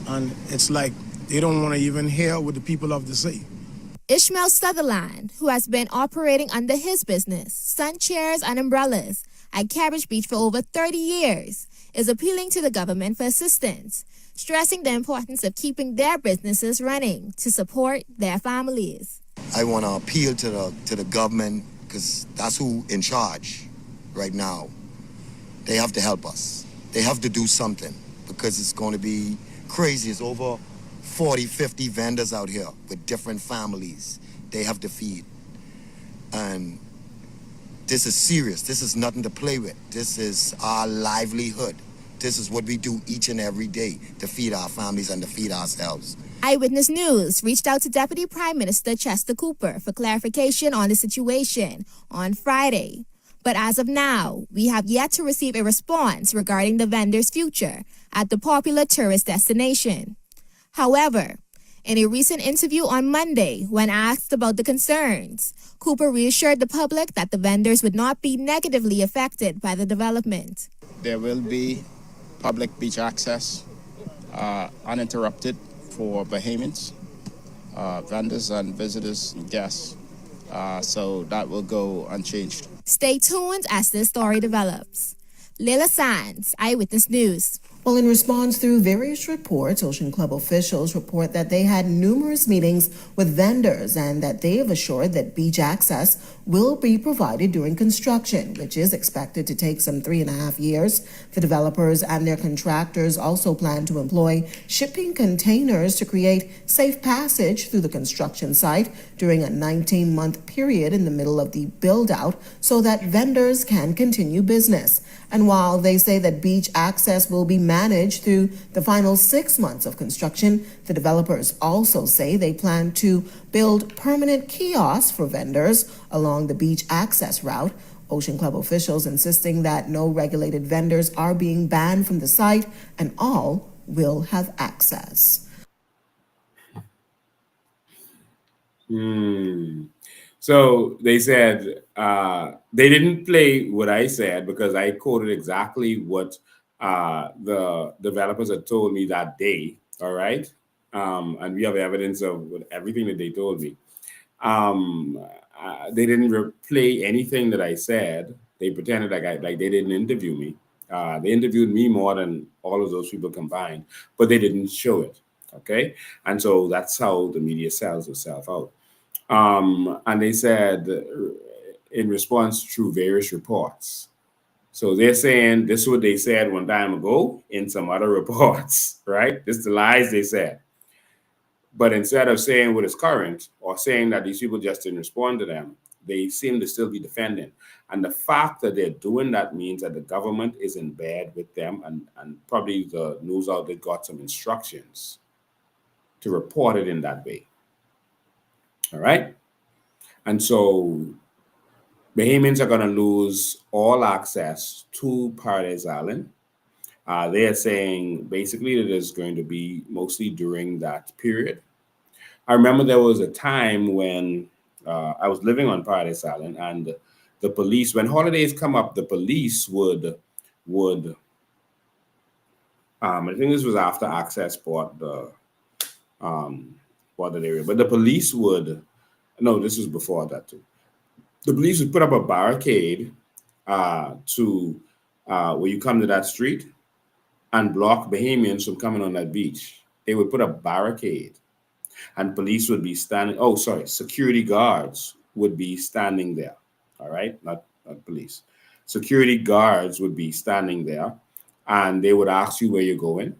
Speaker 9: And it's like they don't want to even hear what the people have to say.
Speaker 7: Ishmael Sutherland, who has been operating under his business, Sun Chairs and Umbrellas, at Cabbage Beach for over 30 years, is appealing to the government for assistance, stressing the importance of keeping their businesses running to support their families.
Speaker 10: I want to appeal to the government because that's who in charge right now. They have to help us. They have to do something because it's going to be crazy. It's over 40, 50 vendors out here with different families they have to feed. And this is serious. This is nothing to play with. This is our livelihood. This is what we do each and every day to feed our families and to feed ourselves.
Speaker 7: Eyewitness News reached out to Deputy Prime Minister Chester Cooper for clarification on the situation on Friday. But as of now, we have yet to receive a response regarding the vendor's future at the popular tourist destination. However, in a recent interview on Monday, when asked about the concerns, Cooper reassured the public that the vendors would not be negatively affected by the development.
Speaker 11: There will be public beach access uninterrupted for Bahamians, vendors and visitors and guests. So that will go unchanged.
Speaker 7: Stay tuned as this story develops. Leila Sands, Eyewitness News.
Speaker 6: Well, in response through various reports, Ocean Club officials report that they had numerous meetings with vendors and that they have assured that beach access will be provided during construction, which is expected to take some 3.5 years. The developers and their contractors also plan to employ shipping containers to create safe passage through the construction site during a 19-month period in the middle of the build-out so that vendors can continue business. And while they say that beach access will be managed through the final 6 months of construction, the developers also say they plan to build permanent kiosks for vendors along the beach access route. Ocean Club officials insisting that no regulated vendors are being banned from the site and all will have access.
Speaker 1: So they said they didn't play what I said because I quoted exactly what the developers had told me that day. All right. And we have evidence of everything that they told me. They didn't replay anything that I said. They pretended like they didn't interview me. They interviewed me more than all of those people combined, but they didn't show it. Okay. And so that's how the media sells itself out. And they said in response to various reports. So they're saying this is what they said one time ago in some other reports, right? This is the lies they said. But instead of saying what is current or saying that these people just didn't respond to them, they seem to still be defending. And the fact that they're doing that means that the government is in bed with them and probably the news outlet got some instructions to report it in that way. All right. And so Bahamians are going to lose all access to Paradise Island. They are saying basically that it's going to be mostly during that period. I remember there was a time when I was living on Paradise Island and the police, when holidays come up, the police would I think this was after Access bought the area, but the police would No, this was before that too. The police would put up a barricade to where you come to that street and block Bahamians from coming on that beach. They would put a barricade, and police would be standing. Oh, sorry, security guards would be standing there. All right, not police. Security guards would be standing there, and they would ask you where you're going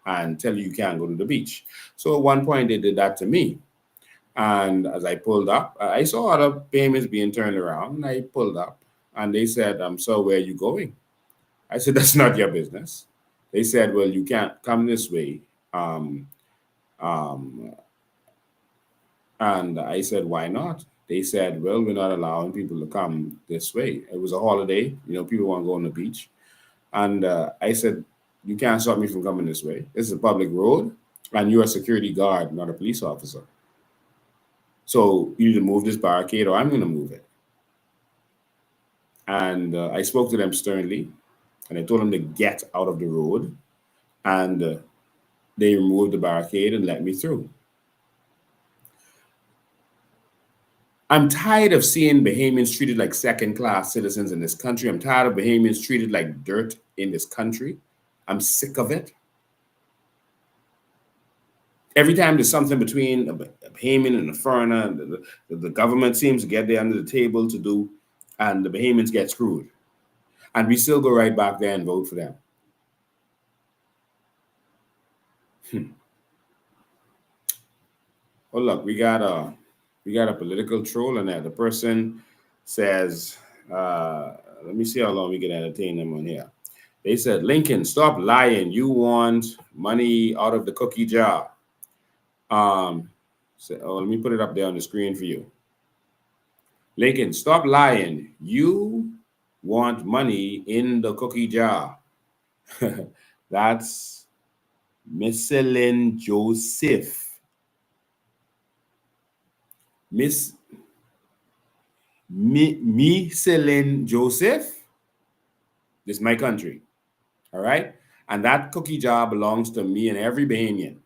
Speaker 1: and tell you can't go to the beach. So at one point they did that to me. And as I pulled up, I saw other payments being turned around, and I pulled up, and they said, so where are you going? I said, that's not your business. They said, well, you can't come this way. And I said, why not? They said, well, we're not allowing people to come this way. It was a holiday. People want to go on the beach. And I said, you can't stop me from coming this way. This is a public road, and you're a security guard, not a police officer. So you need to move this barricade or I'm going to move it. And I spoke to them sternly, and I told them to get out of the road. And they removed the barricade and let me through. I'm tired of seeing Bahamians treated like second-class citizens in this country. I'm tired of Bahamians treated like dirt in this country. I'm sick of it. Every time there's something between a Bahamian and a foreigner, the government seems to get there under the table to do, and the Bahamians get screwed. And we still go right back there and vote for them. Well, look, we got a political troll in there. The person says, let me see how long we can entertain them on here. They said, Lincoln, stop lying. You want money out of the cookie jar. Let me put it up there on the screen for you. Lincoln, stop lying. You want money in the cookie jar. That's Misselin Joseph. Misselin Joseph. This is my country. All right? And that cookie jar belongs to me and every Bahamian.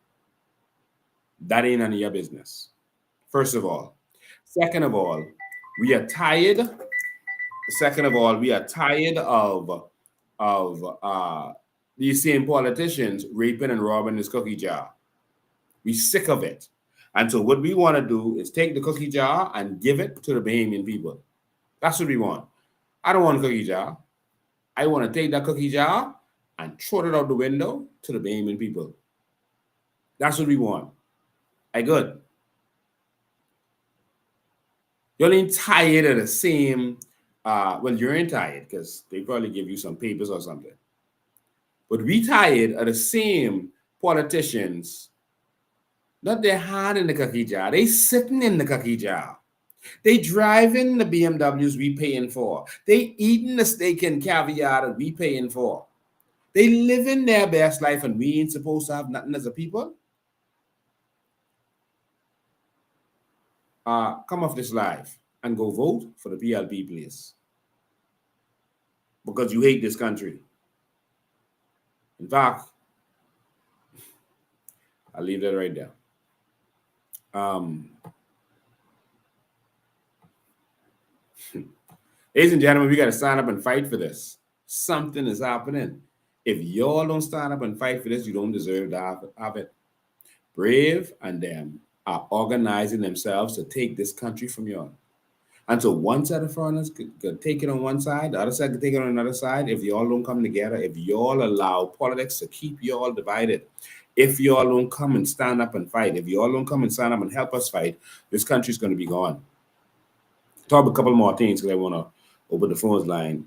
Speaker 1: That ain't none of your business. First of all. Second of all, we are tired. Of these same politicians raping and robbing this cookie jar. We're sick of it. And so what we want to do is take the cookie jar and give it to the Bahamian people. That's what we want. I don't want a cookie jar. I want to take that cookie jar and throw it out the window to the Bahamian people. That's what we want. I good. You're ain't tired of the same, well, you ain't tired because they probably give you some papers or something. But we tired of the same politicians, not their hand in the cookie jar. They sitting in the cookie jar. They driving the BMWs we paying for. They eating the steak and caviar that we paying for. They living their best life and we ain't supposed to have nothing as a people. Come off this live and go vote for the PLP, please. Because you hate this country. In fact, I'll leave that right there. Ladies and gentlemen, we got to stand up and fight for this. Something is happening. If y'all don't stand up and fight for this, you don't deserve to have it. Brave and them are organizing themselves to take this country from y'all. And so one set of foreigners could take it on one side, the other side could take it on another side. If y'all don't come together, if y'all allow politics to keep y'all divided, if y'all don't come and stand up and fight, if y'all don't come and stand up and help us fight, this country's going to be gone. Talk about a couple more things because I want to open the phone line.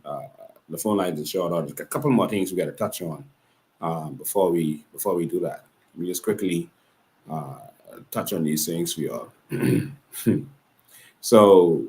Speaker 1: The phone lines in short order. A couple more things we got to touch on before we do that. Let me just quickly touch on these things for y'all. So,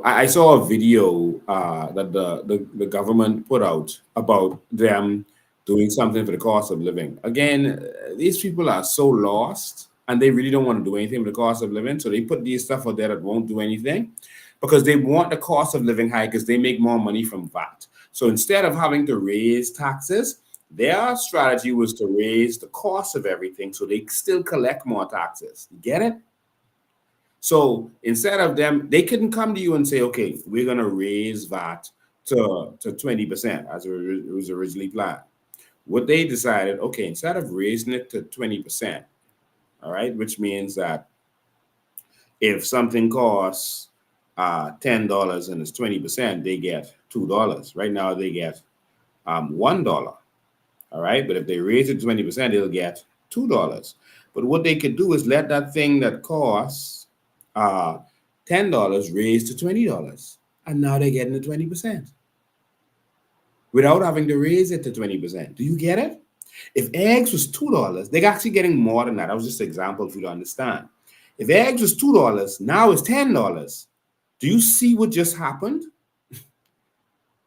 Speaker 1: I saw a video that the government put out about them doing something for the cost of living. Again, these people are so lost and they really don't want to do anything with the cost of living. So they put these stuff out there that won't do anything because they want the cost of living high because they make more money from VAT. So instead of having to raise taxes, their strategy was to raise the cost of everything so they still collect more taxes. You get it? So instead of them, they couldn't come to you and say, okay, we're going to raise VAT to 20% as it was originally planned. What they decided, okay, instead of raising it to 20%, all right, which means that if something costs $10 and it's 20%, they get $2. Right now they get $1. All right, but if they raise it 20%, they'll get $2. But what they could do is let that thing that costs $10 raise to $20, and now they're getting the 20% without having to raise it to 20%. Do you get it? If eggs was $2, they're actually getting more than that. That was just an example for you to understand. If eggs was $2, now it's $10. Do you see what just happened?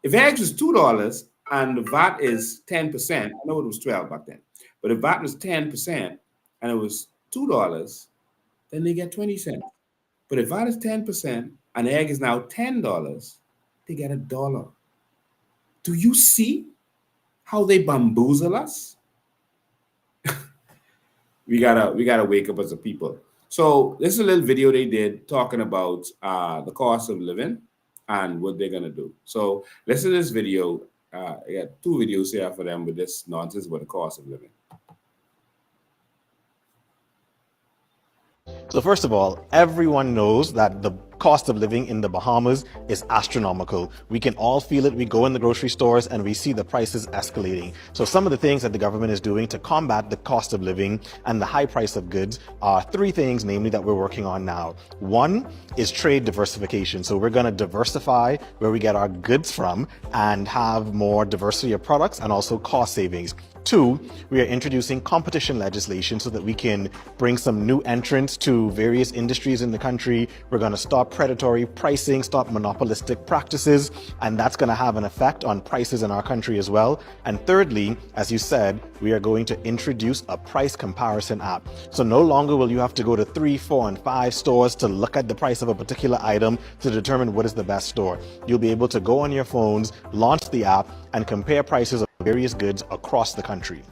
Speaker 1: If eggs was $2 and the VAT is 10%, I know it was 12 back then, but if VAT was 10% and it was $2, then they get 20 cents. But if VAT is 10% and the egg is now $10, they get $1. Do you see how they bamboozle us? we gotta wake up as a people. So this is a little video they did talking about the cost of living and what they're gonna do. So listen to this video. I got 2 videos here for them with this nonsense about the cost of living.
Speaker 12: So first of all, everyone knows that the cost of living in the Bahamas is astronomical. We can all feel it. We go in the grocery stores and we see the prices escalating. So some of the things that the government is doing to combat the cost of living and the high price of goods are 3 things, namely, that we're working on now. 1 is trade diversification. So we're going to diversify where we get our goods from and have more diversity of products and also cost savings. 2, we are introducing competition legislation so that we can bring some new entrants to various industries in the country. We're going to stop predatory pricing, stop monopolistic practices, and that's going to have an effect on prices in our country as well. And thirdly, as you said, we are going to introduce a price comparison app. So no longer will you have to go to 3, 4, and 5 stores to look at the price of a particular item to determine what is the best store. You'll be able to go on your phones, launch the app, and compare prices of various goods across the country.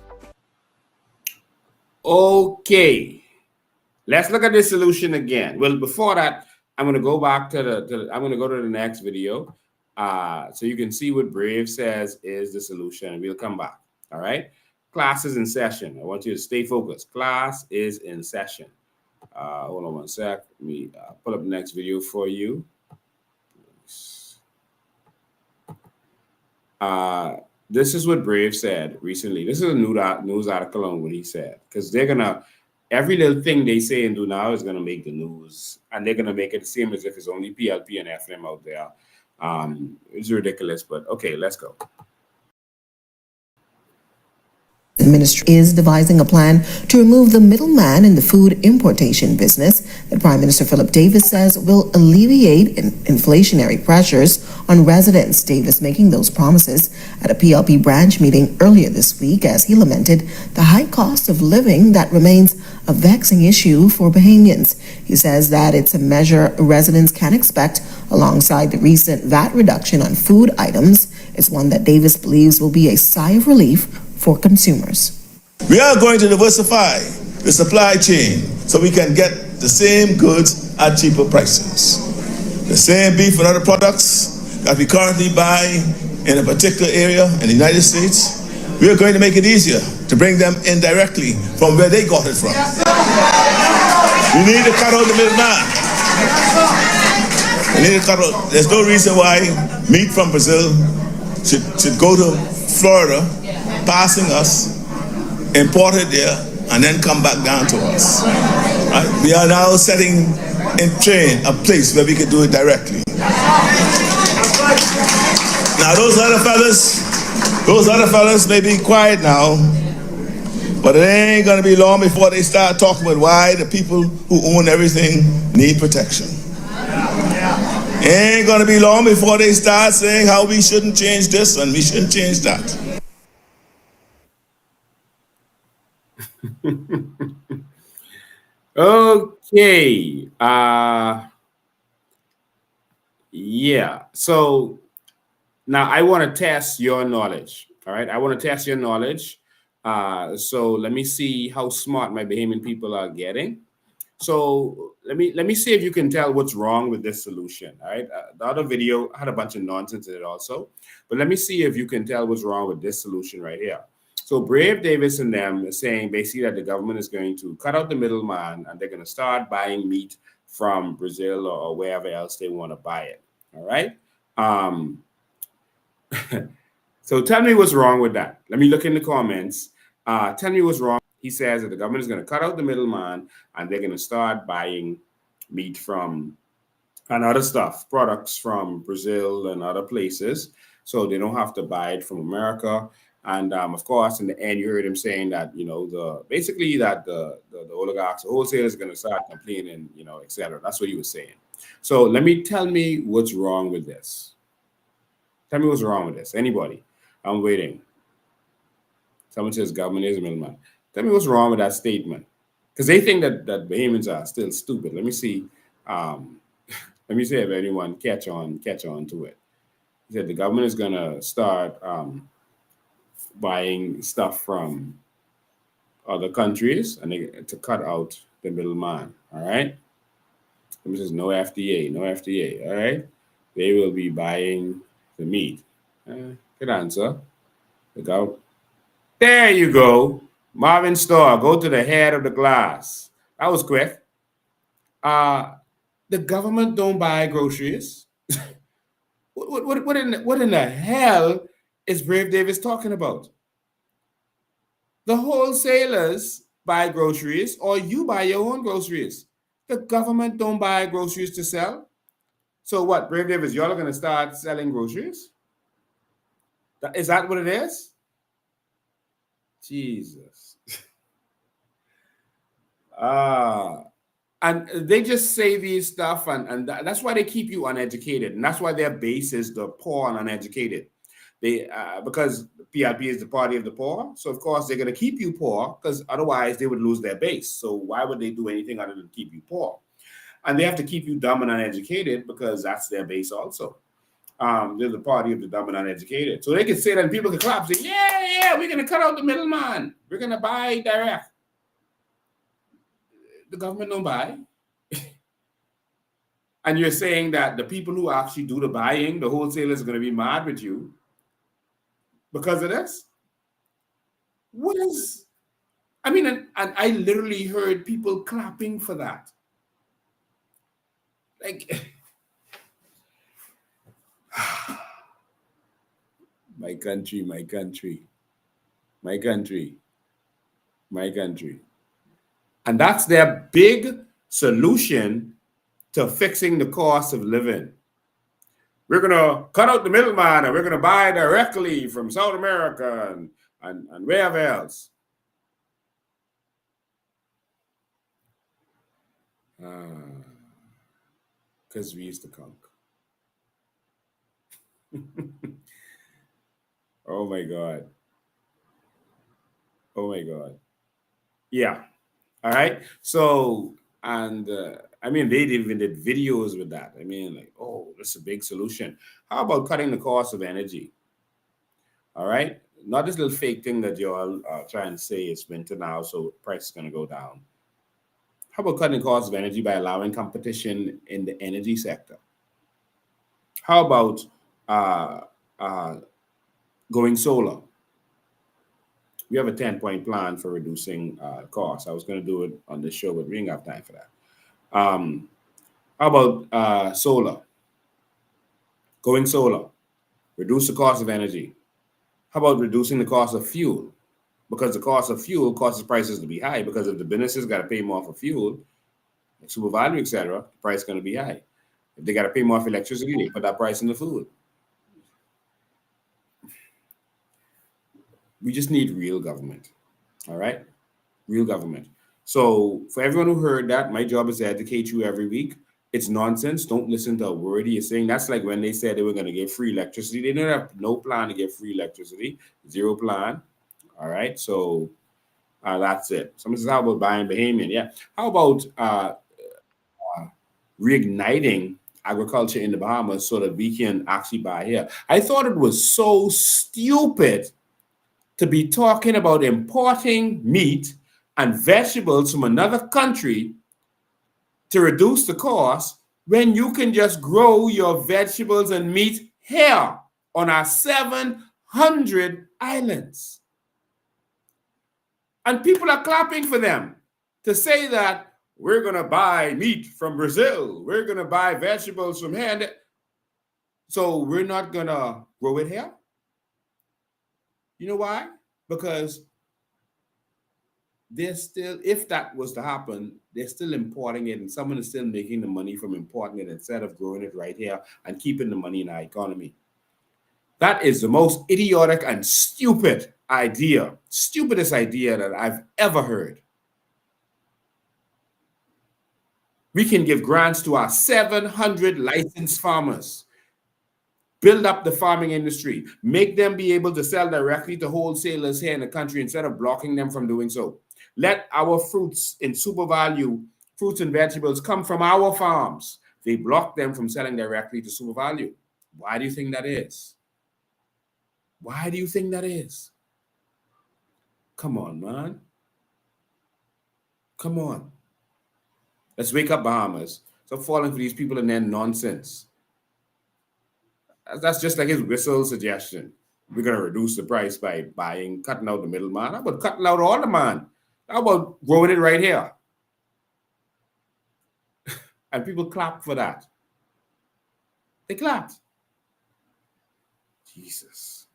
Speaker 1: Okay, let's look at this solution again. Well, before that, I'm going to go back to I'm going to go to the next video so you can see what Brave says is the solution, and we'll come back. All right, class is in session. I want you to stay focused. Class is in session. Hold on one sec. Let me pull up the next video for you. This is what Brave said recently. This is a news article on what he said, because they're gonna, every little thing they say and do now is gonna make the news, and they're gonna make it the same as if it's only PLP and FM out there. It's ridiculous, but okay, let's go.
Speaker 6: The ministry is devising a plan to remove the middleman in the food importation business that Prime Minister Philip Davis says will alleviate inflationary pressures on residents. Davis making those promises at a PLP branch meeting earlier this week as he lamented the high cost of living that remains a vexing issue for Bahamians. He says that it's a measure residents can expect alongside the recent VAT reduction on food items. It's one that Davis believes will be a sigh of relief for consumers.
Speaker 3: We are going to diversify the supply chain so we can get the same goods at cheaper prices. The same beef and other products that we currently buy in a particular area in the United States, we are going to make it easier to bring them in directly from where they got it from. We need to cut out the middleman. We need to cut out. There's no reason why meat from Brazil should go to Florida, passing us, imported there, and then come back down to us. Right? We are now setting in train a place where we can do it directly. Now those other fellas may be quiet now, but it ain't gonna be long before they start talking about why the people who own everything need protection. It ain't gonna be long before they start saying how we shouldn't change this and we shouldn't change that.
Speaker 1: Okay. Yeah. So now I want to test your knowledge. All right. I want to test your knowledge. So let me see how smart my Bahamian people are getting. So let me see if you can tell what's wrong with this solution. All right. The other video had a bunch of nonsense in it also, but let me see if you can tell what's wrong with this solution right here. So Brave Davis and them are saying basically that the government is going to cut out the middleman and they're going to start buying meat from Brazil or wherever else they want to buy it. All right. So tell me what's wrong with that. Let me look in the comments. Tell me what's wrong. He says that the government is going to cut out the middleman and they're going to start buying meat from and other stuff, products from Brazil and other places, so they don't have to buy it from America. And of course, in the end, you heard him saying that the oligarchs, the wholesalers, are going to start complaining, etc. That's what he was saying. So tell me what's wrong with this. Tell me what's wrong with this. Anybody? I'm waiting. Someone says government is a middleman. Tell me what's wrong with that statement. Because they think that Bahamians are still stupid. Let me see. Let me see if anyone catch on to it. He said the government is gonna start buying stuff from other countries and to cut out the middleman. All right. Let me just no FDA. All right. They will be buying the meat. Good answer. Look out. There you go. Marvin Starr, go to the head of the glass. That was quick. The government don't buy groceries. What in the hell is Brave Davis talking about? The wholesalers buy groceries or you buy your own groceries. The government don't buy groceries to sell. So what, Brave Davis, y'all are going to start selling groceries? Is that what it is? Jesus. And they just say these stuff, and that's why they keep you uneducated, and that's why their base is the poor and uneducated. They because PRP is the party of the poor, so of course they're going to keep you poor because otherwise they would lose their base. So why would they do anything other than keep you poor? And they have to keep you dumb and uneducated because that's their base also. They're the party of the dumb and uneducated. So they can say that and people can clap, say, yeah, we're going to cut out the middleman. We're going to buy direct. The government don't buy. And you're saying that the people who actually do the buying, the wholesalers, are going to be mad with you because of this? What is... I mean, and I literally heard people clapping for that. Like... My country. And that's their big solution to fixing the cost of living. We're going to cut out the middleman and we're going to buy directly from South America and wherever else. Because we used to conquer. Oh my God. Yeah. All right. So, and I mean, they even did videos with that. I mean, like, oh, that's a big solution. How about cutting the cost of energy? All right. Not this little fake thing that you're all trying to say it's winter now, so price is going to go down. How about cutting the cost of energy by allowing competition in the energy sector? How about going solar? We have a 10-point plan for reducing costs. I was going to do it on this show, but we didn't have time for that. How about solar? Going solar. Reduce the cost of energy. How about reducing the cost of fuel? Because the cost of fuel causes prices to be high, because if the businesses got to pay more for fuel, like super value, etc., the price is going to be high. If they got to pay more for electricity, they put that price in the food. We just need real government. All right? Real government. So for everyone who heard that, my job is to educate you every week. It's nonsense. Don't listen to a word he is saying. That's like when they said they were going to give free electricity. They didn't have no plan to give free electricity. Zero plan. All right? So that's it. Someone says, how about buying Bahamian? Yeah. How about reigniting agriculture in the Bahamas so that we can actually buy here? I thought it was so stupid to be talking about importing meat and vegetables from another country to reduce the cost when you can just grow your vegetables and meat here on our 700 islands? And people are clapping for them to say that we're going to buy meat from Brazil. We're going to buy vegetables from here. So we're not going to grow it here. You know why? Because they're still, if that was to happen, they're still importing it, and someone is still making the money from importing it instead of growing it right here and keeping the money in our economy. That is the most idiotic and stupid idea, stupidest idea that I've ever heard. We can give grants to our 700 licensed farmers, build up the farming industry, make them be able to sell directly to wholesalers here in the country instead of blocking them from doing so. Let our fruits in super value, fruits and vegetables come from our farms. They block them from selling directly to super value. Why do you think that is? Why do you think that is? Come on, man. Come on. Let's wake up, Bahamas. Stop falling for these people and their nonsense. That's just like his whistle suggestion. We're going to reduce the price by cutting out the middleman. How about cutting out all the man? How about growing it right here? And people clap for that. They clapped. Jesus.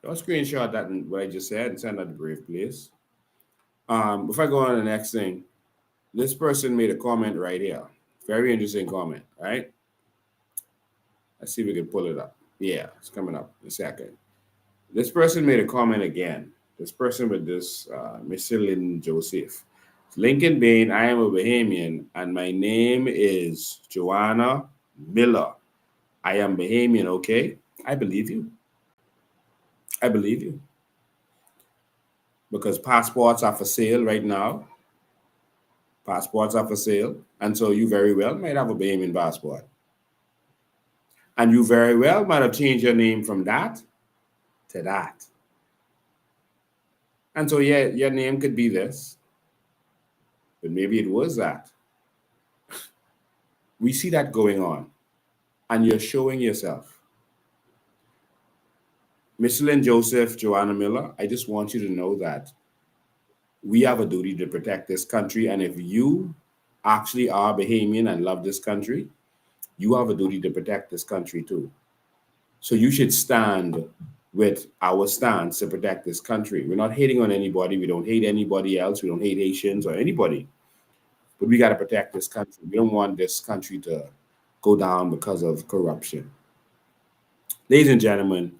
Speaker 1: Don't screenshot that and what I just said and send that to Brave, please. Before I go on to the next thing, this person made a comment right here. Very interesting comment, right? Let's see if we can pull it up. Yeah, it's coming up in a second. This person made a comment again. This person with this, Mr. Lynn Joseph. Lincoln Bain, I am a Bahamian, and my name is Joanna Miller. I am Bahamian, okay? I believe you. I believe you. Because passports are for sale right now. Passports are for sale. And so you very well might have a Bahamian passport. And you very well might have changed your name from that to that. And so, yeah, your name could be this, but maybe it was that. We see that going on, and you're showing yourself. Mr. Lynn Joseph, Joanna Miller, I just want you to know that we have a duty to protect this country, and if you actually are Bahamian and love this country, you have a duty to protect this country too. So you should stand with our stance to protect this country. We're not hating on anybody. We don't hate anybody else. We don't hate Haitians or anybody. But we got to protect this country. We don't want this country to go down because of corruption. Ladies and gentlemen,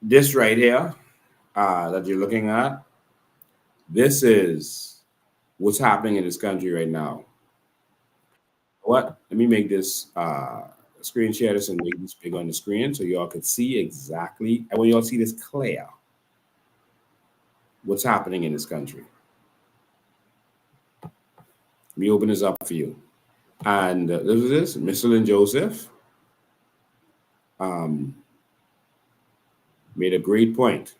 Speaker 1: this right here that you're looking at, this is what's happening in this country right now. What? Let me make this screen share this and make this big on the screen so y'all can see exactly. I want y'all to see this clear. What's happening in this country? Let me open this up for you. And this is this, Mr. Lynn Joseph made a great point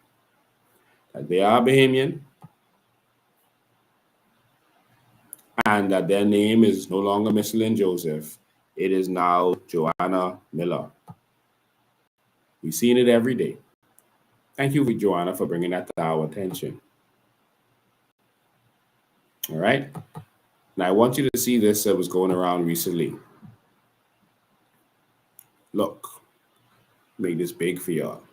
Speaker 1: that they are Bahamian and that their name is no longer Mr. Lynn Joseph. It is now Joanna Miller. We've seen it every day. Thank you, Joanna, for bringing that to our attention. All right. Now, I want you to see this that was going around recently. Look, make this big for y'all.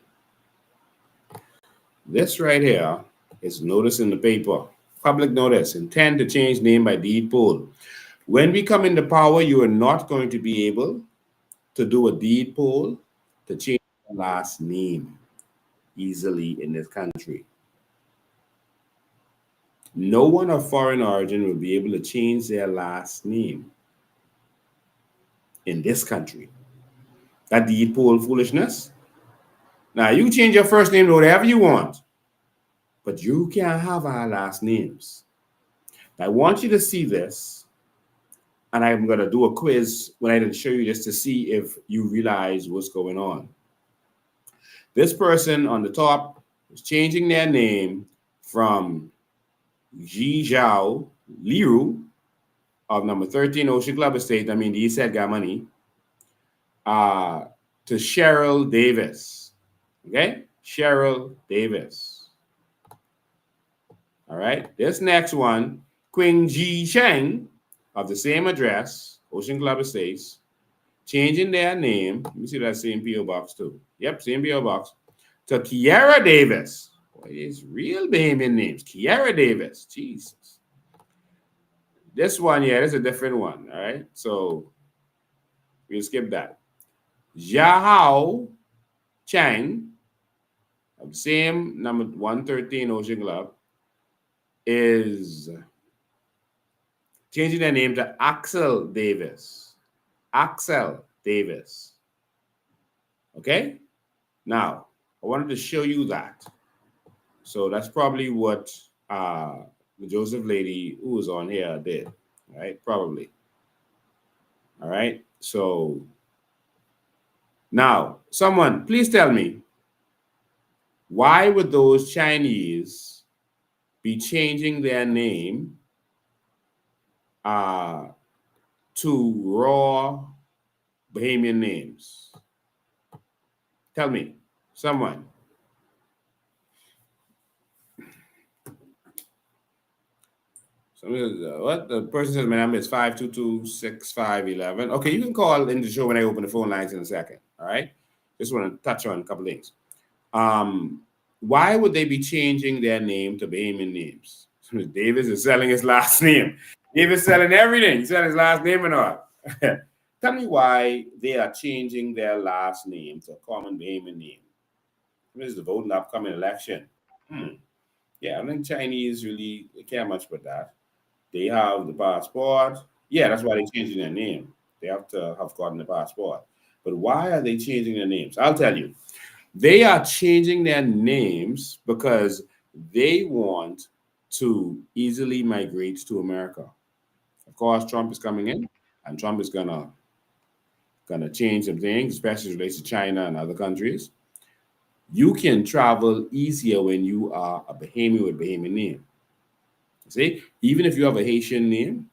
Speaker 1: This right here is notice in the paper. Public notice, intend to change name by deed poll. When we come into power, you are not going to be able to do a deed poll to change your last name easily in this country. No one of foreign origin will be able to change their last name in this country. That deed poll foolishness. Now, you can change your first name to whatever you want, but you can't have our last names. I want you to see this. And I'm going to do a quiz when I didn't show you just to see if you realize what's going on. This person on the top is changing their name from Ji Zhao Liu of number 13 Ocean Club Estate, I mean, the East Side got money, to Cheryl Davis. Okay? Cheryl Davis. All right. This next one, Queen Ji Cheng of the same address, Ocean Club Estates, changing their name. Let me see that same P.O. box too. Yep, same P.O. box. To Kiara Davis. Boy, these real Bahamian names. Kiara Davis. Jesus. This one, yeah, this is a different one. All right. So we'll skip that. Zhao Chang of the same number 113 Ocean Club is changing their name to Axel Davis. Axel Davis. Okay? Now, I wanted to show you that. So that's probably what the Joseph lady who was on here did. Right? Probably. All right? So now, someone, please tell me, why would those Chinese be changing their name to raw Bahamian names? Tell me, someone. What? The person says my number is 522-6511. Okay, you can call in the show when I open the phone lines in a second. All right. Just want to touch on a couple things. Why would they be changing their name to Bahamian names? Davis is selling his last name. Davis selling everything. He's selling his last name and all. Tell me why they are changing their last name to a common Bahamian name. This is the vote in the upcoming election. Yeah, I think Chinese really care much about that. They have the passport. Yeah, that's why they're changing their name. They have to have gotten the passport. But why are they changing their names? I'll tell you. They are changing their names because they want to easily migrate to America. Of course, Trump is coming in, and Trump is gonna change some things, especially related to China and other countries. You can travel easier when you are a Bahamian with Bahamian name. See, even if you have a Haitian name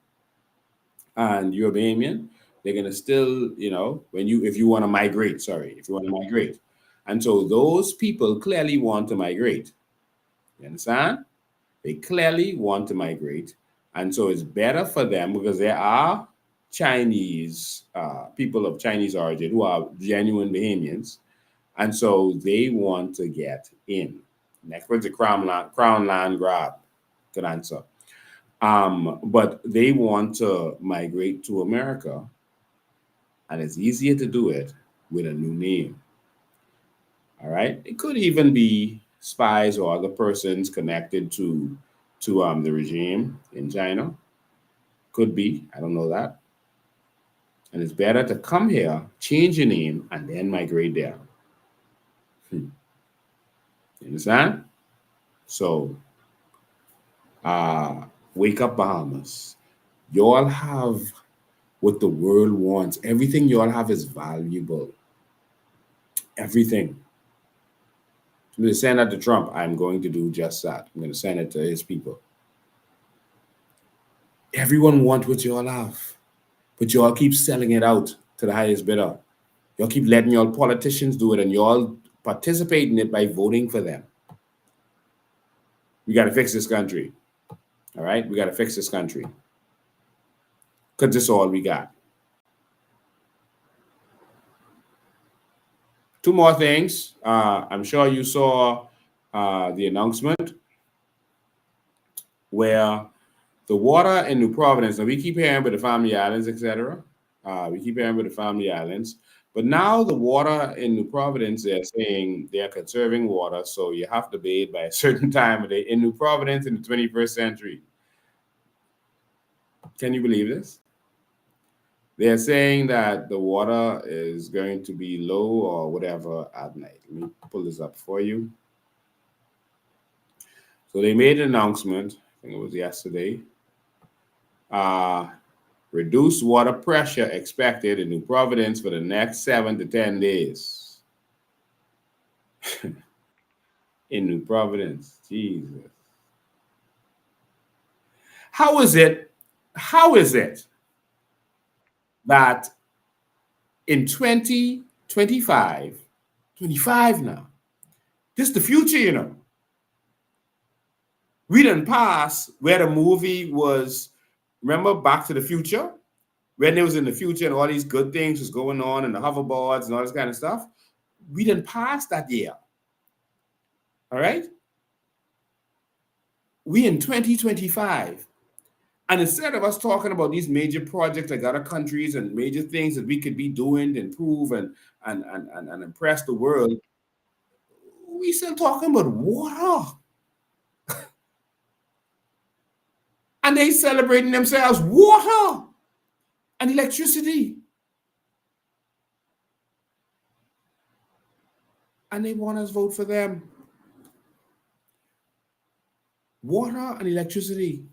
Speaker 1: and you're a Bahamian, they're gonna still, if you want to migrate, if you want to migrate. And so those people clearly want to migrate. You understand? They clearly want to migrate. And so it's better for them because there are Chinese, people of Chinese origin who are genuine Bahamians. And so they want to get in. Next one's a crown land grab. Good answer. But they want to migrate to America. And it's easier to do it with a new name. All right. It could even be spies or other persons connected to the regime in China. Could be. I don't know that. And it's better to come here, change your name, and then migrate there. You understand? So, wake up, Bahamas. Y'all have what the world wants. Everything y'all have is valuable. Everything. I'm going to send that to Trump. I'm going to do just that. I'm going to send it to his people. Everyone wants what y'all have, but y'all keep selling it out to the highest bidder. Y'all keep letting y'all politicians do it, and y'all participate in it by voting for them. We got to fix this country. All right? We got to fix this country. Because this is all we got. Two more things. I'm sure you saw the announcement where the water in New Providence, now we keep hearing about the Family Islands, etc. We keep hearing about the Family Islands. But now the water in New Providence, they're saying they're conserving water, so you have to bathe by a certain time of day in New Providence in the 21st century. Can you believe this? They're saying that the water is going to be low or whatever at night. Let me pull this up for you. So they made an announcement, I think it was yesterday. Reduced water pressure expected in New Providence for the next 7 to 10 days. In New Providence, Jesus. How is it how is it that in 2025, 25 now, this is the future, you know. We didn't pass where the movie was, remember Back to the Future? When it was in the future and all these good things was going on and the hoverboards and all this kind of stuff. We didn't pass that year. All right? We in 2025. And instead of us talking about these major projects like other countries and major things that we could be doing to improve and impress the world, we still talking about water. And they celebrating themselves water and electricity. And they want us to vote for them. Water and electricity.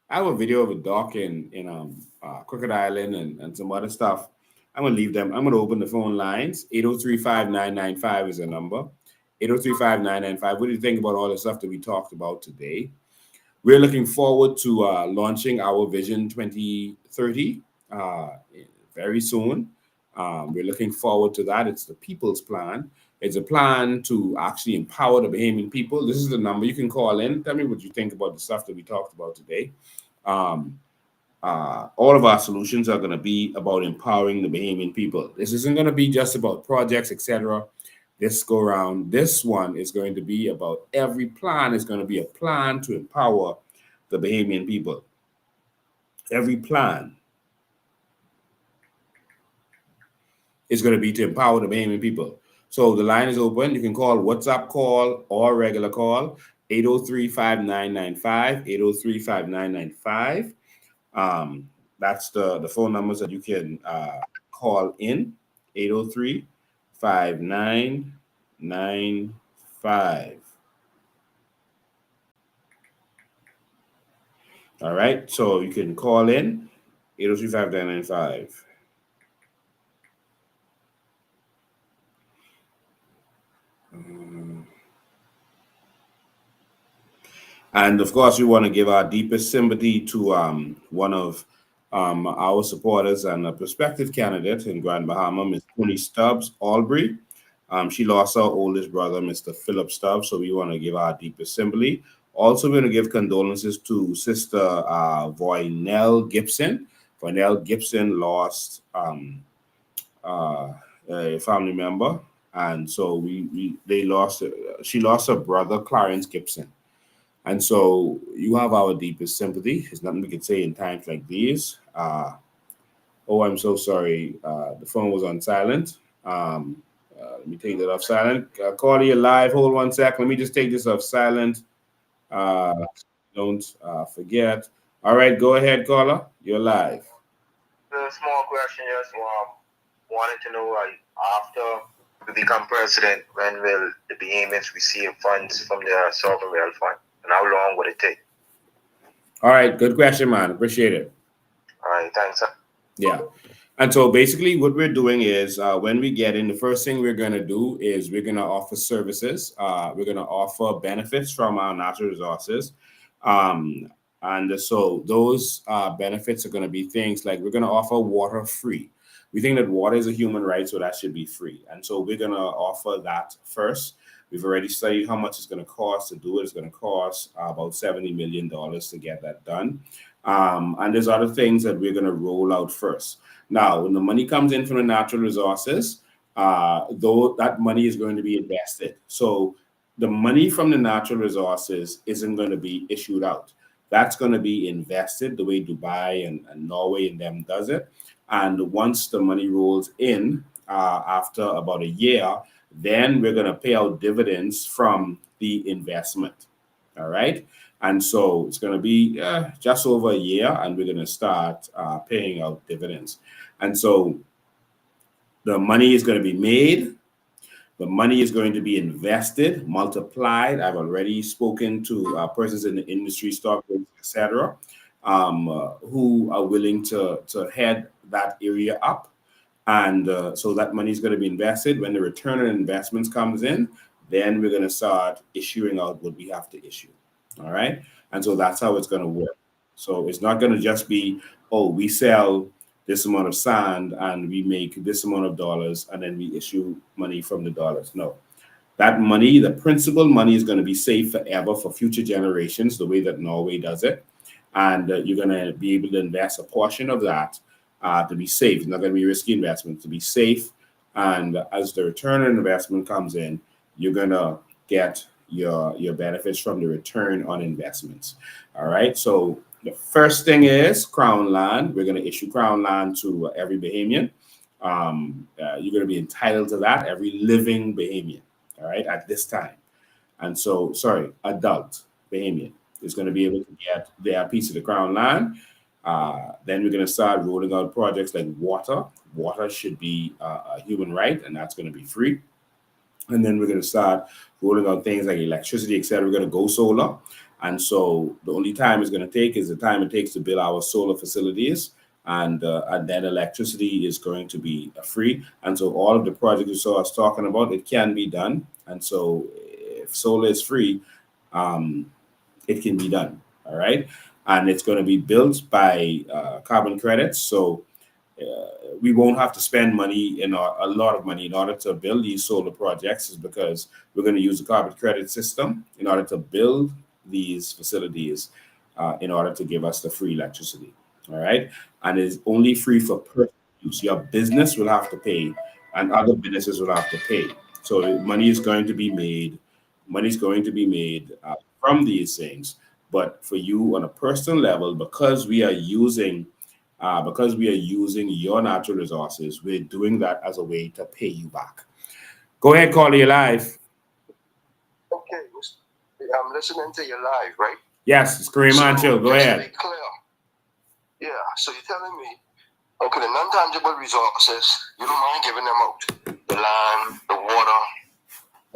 Speaker 1: I have a video of a dock in Crooked Island and some other stuff. I'm going to leave them. I'm going to open the phone lines. 803-5995 is the number. 803-5995. What do you think about all the stuff that we talked about today? We're looking forward to launching our Vision 2030 very soon. We're looking forward to that. It's the People's Plan. It's a plan to actually empower the Bahamian people. This is the number you can call in. Tell me what you think about the stuff that we talked about today. All of our solutions are going to be about empowering the Bahamian people. This isn't going to be just about projects, etc. This go around, this one is going to be about every plan is going to be a plan to empower the Bahamian people. Every plan is going to be to empower the Bahamian people. So the line is open. You can call WhatsApp call or regular call, 803-5995, 803-5995. That's the phone numbers that you can call in, 803-5995. All right, so you can call in, 803-5995. And of course, we want to give our deepest sympathy to one of our supporters and a prospective candidate in Grand Bahama, Ms. Tony Stubbs Albury. She lost her oldest brother, Mr. Philip Stubbs, so we want to give our deepest sympathy. Also, we're going to give condolences to Sister Voynell Gibson. Voynell Gibson lost a family member, and so she lost her brother, Clarence Gibson. And so you have our deepest sympathy. There's nothing we can say in times like these. Oh, I'm so sorry. The phone was on silent. Let me take that off silent. Caller, you're live. Hold 1 sec. Let me just take this off silent. Don't forget. All right, go ahead, caller. You're live.
Speaker 13: A small question, just wanted to know, after we become president, when will the Bahamians receive funds from their sovereign wealth fund? And how long would it take?
Speaker 1: All right, good question, man. Appreciate it.
Speaker 13: All right, thanks, sir.
Speaker 1: Yeah. And so basically what we're doing is when we get in, the first thing we're going to do is we're going to offer services. We're going to offer benefits from our natural resources. And so those benefits are going to be things like we're going to offer water free. We think that water is a human right, so that should be free. And so we're going to offer that first. We've already studied how much it's going to cost to do it. It's going to cost about $70 million to get that done. And there's other things that we're going to roll out first. Now, when the money comes in from the natural resources, though that money is going to be invested. So the money from the natural resources isn't going to be issued out. That's going to be invested the way Dubai and Norway and them does it. And once the money rolls in after about a year, then we're going to pay out dividends from the investment. All right. And so it's going to be just over a year, and we're going to start paying out dividends. And so the money is going to be made. The money is going to be invested, multiplied. I've already spoken to persons in the industry, stockbrokers, etc., who are willing to head that area up. And so that money is going to be invested. When the return on investments comes in, then we're going to start issuing out what we have to issue. All right. And so that's how it's going to work. So it's not going to just be, oh, we sell this amount of sand and we make this amount of dollars and then we issue money from the dollars. No, that money, the principal money, is going to be safe forever for future generations, the way that Norway does it. And you're going to be able to invest a portion of that to be safe. It's not going to be risky investment, to be safe. And as the return on investment comes in, you're going to get your benefits from the return on investments. All right. So the first thing is Crown land. We're going to issue Crown land to every Bahamian. You're going to be entitled to that, every living Bahamian. All right, at this time. And so, sorry, adult Bahamian is going to be able to get their piece of the Crown land. Then we're going to start rolling out projects like water. Water should be a human right, and that's going to be free. And then we're going to start rolling out things like electricity, etc. We're going to go solar. And so the only time it's going to take is the time it takes to build our solar facilities. And then electricity is going to be free. And so all of the projects you saw us talking about, it can be done. And so if solar is free, it can be done. All right. And it's going to be built by carbon credits. So we won't have to spend money a lot of money in order to build these solar projects, is because we're going to use the carbon credit system in order to build these facilities in order to give us the free electricity. All right. And it's only free for personal use. Your business will have to pay and other businesses will have to pay. So money is going to be made. Money is going to be made from these things. But for you on a personal level, because we are using your natural resources, we're doing that as a way to pay you back. Go ahead, Carly, you're live.
Speaker 14: Okay, I'm listening to you live, right?
Speaker 1: Yes, it's Kareem Anchil. Go ahead.
Speaker 14: To be clear, yeah, so you're telling me, okay, the non-tangible resources, you don't mind giving them out. The land, the water,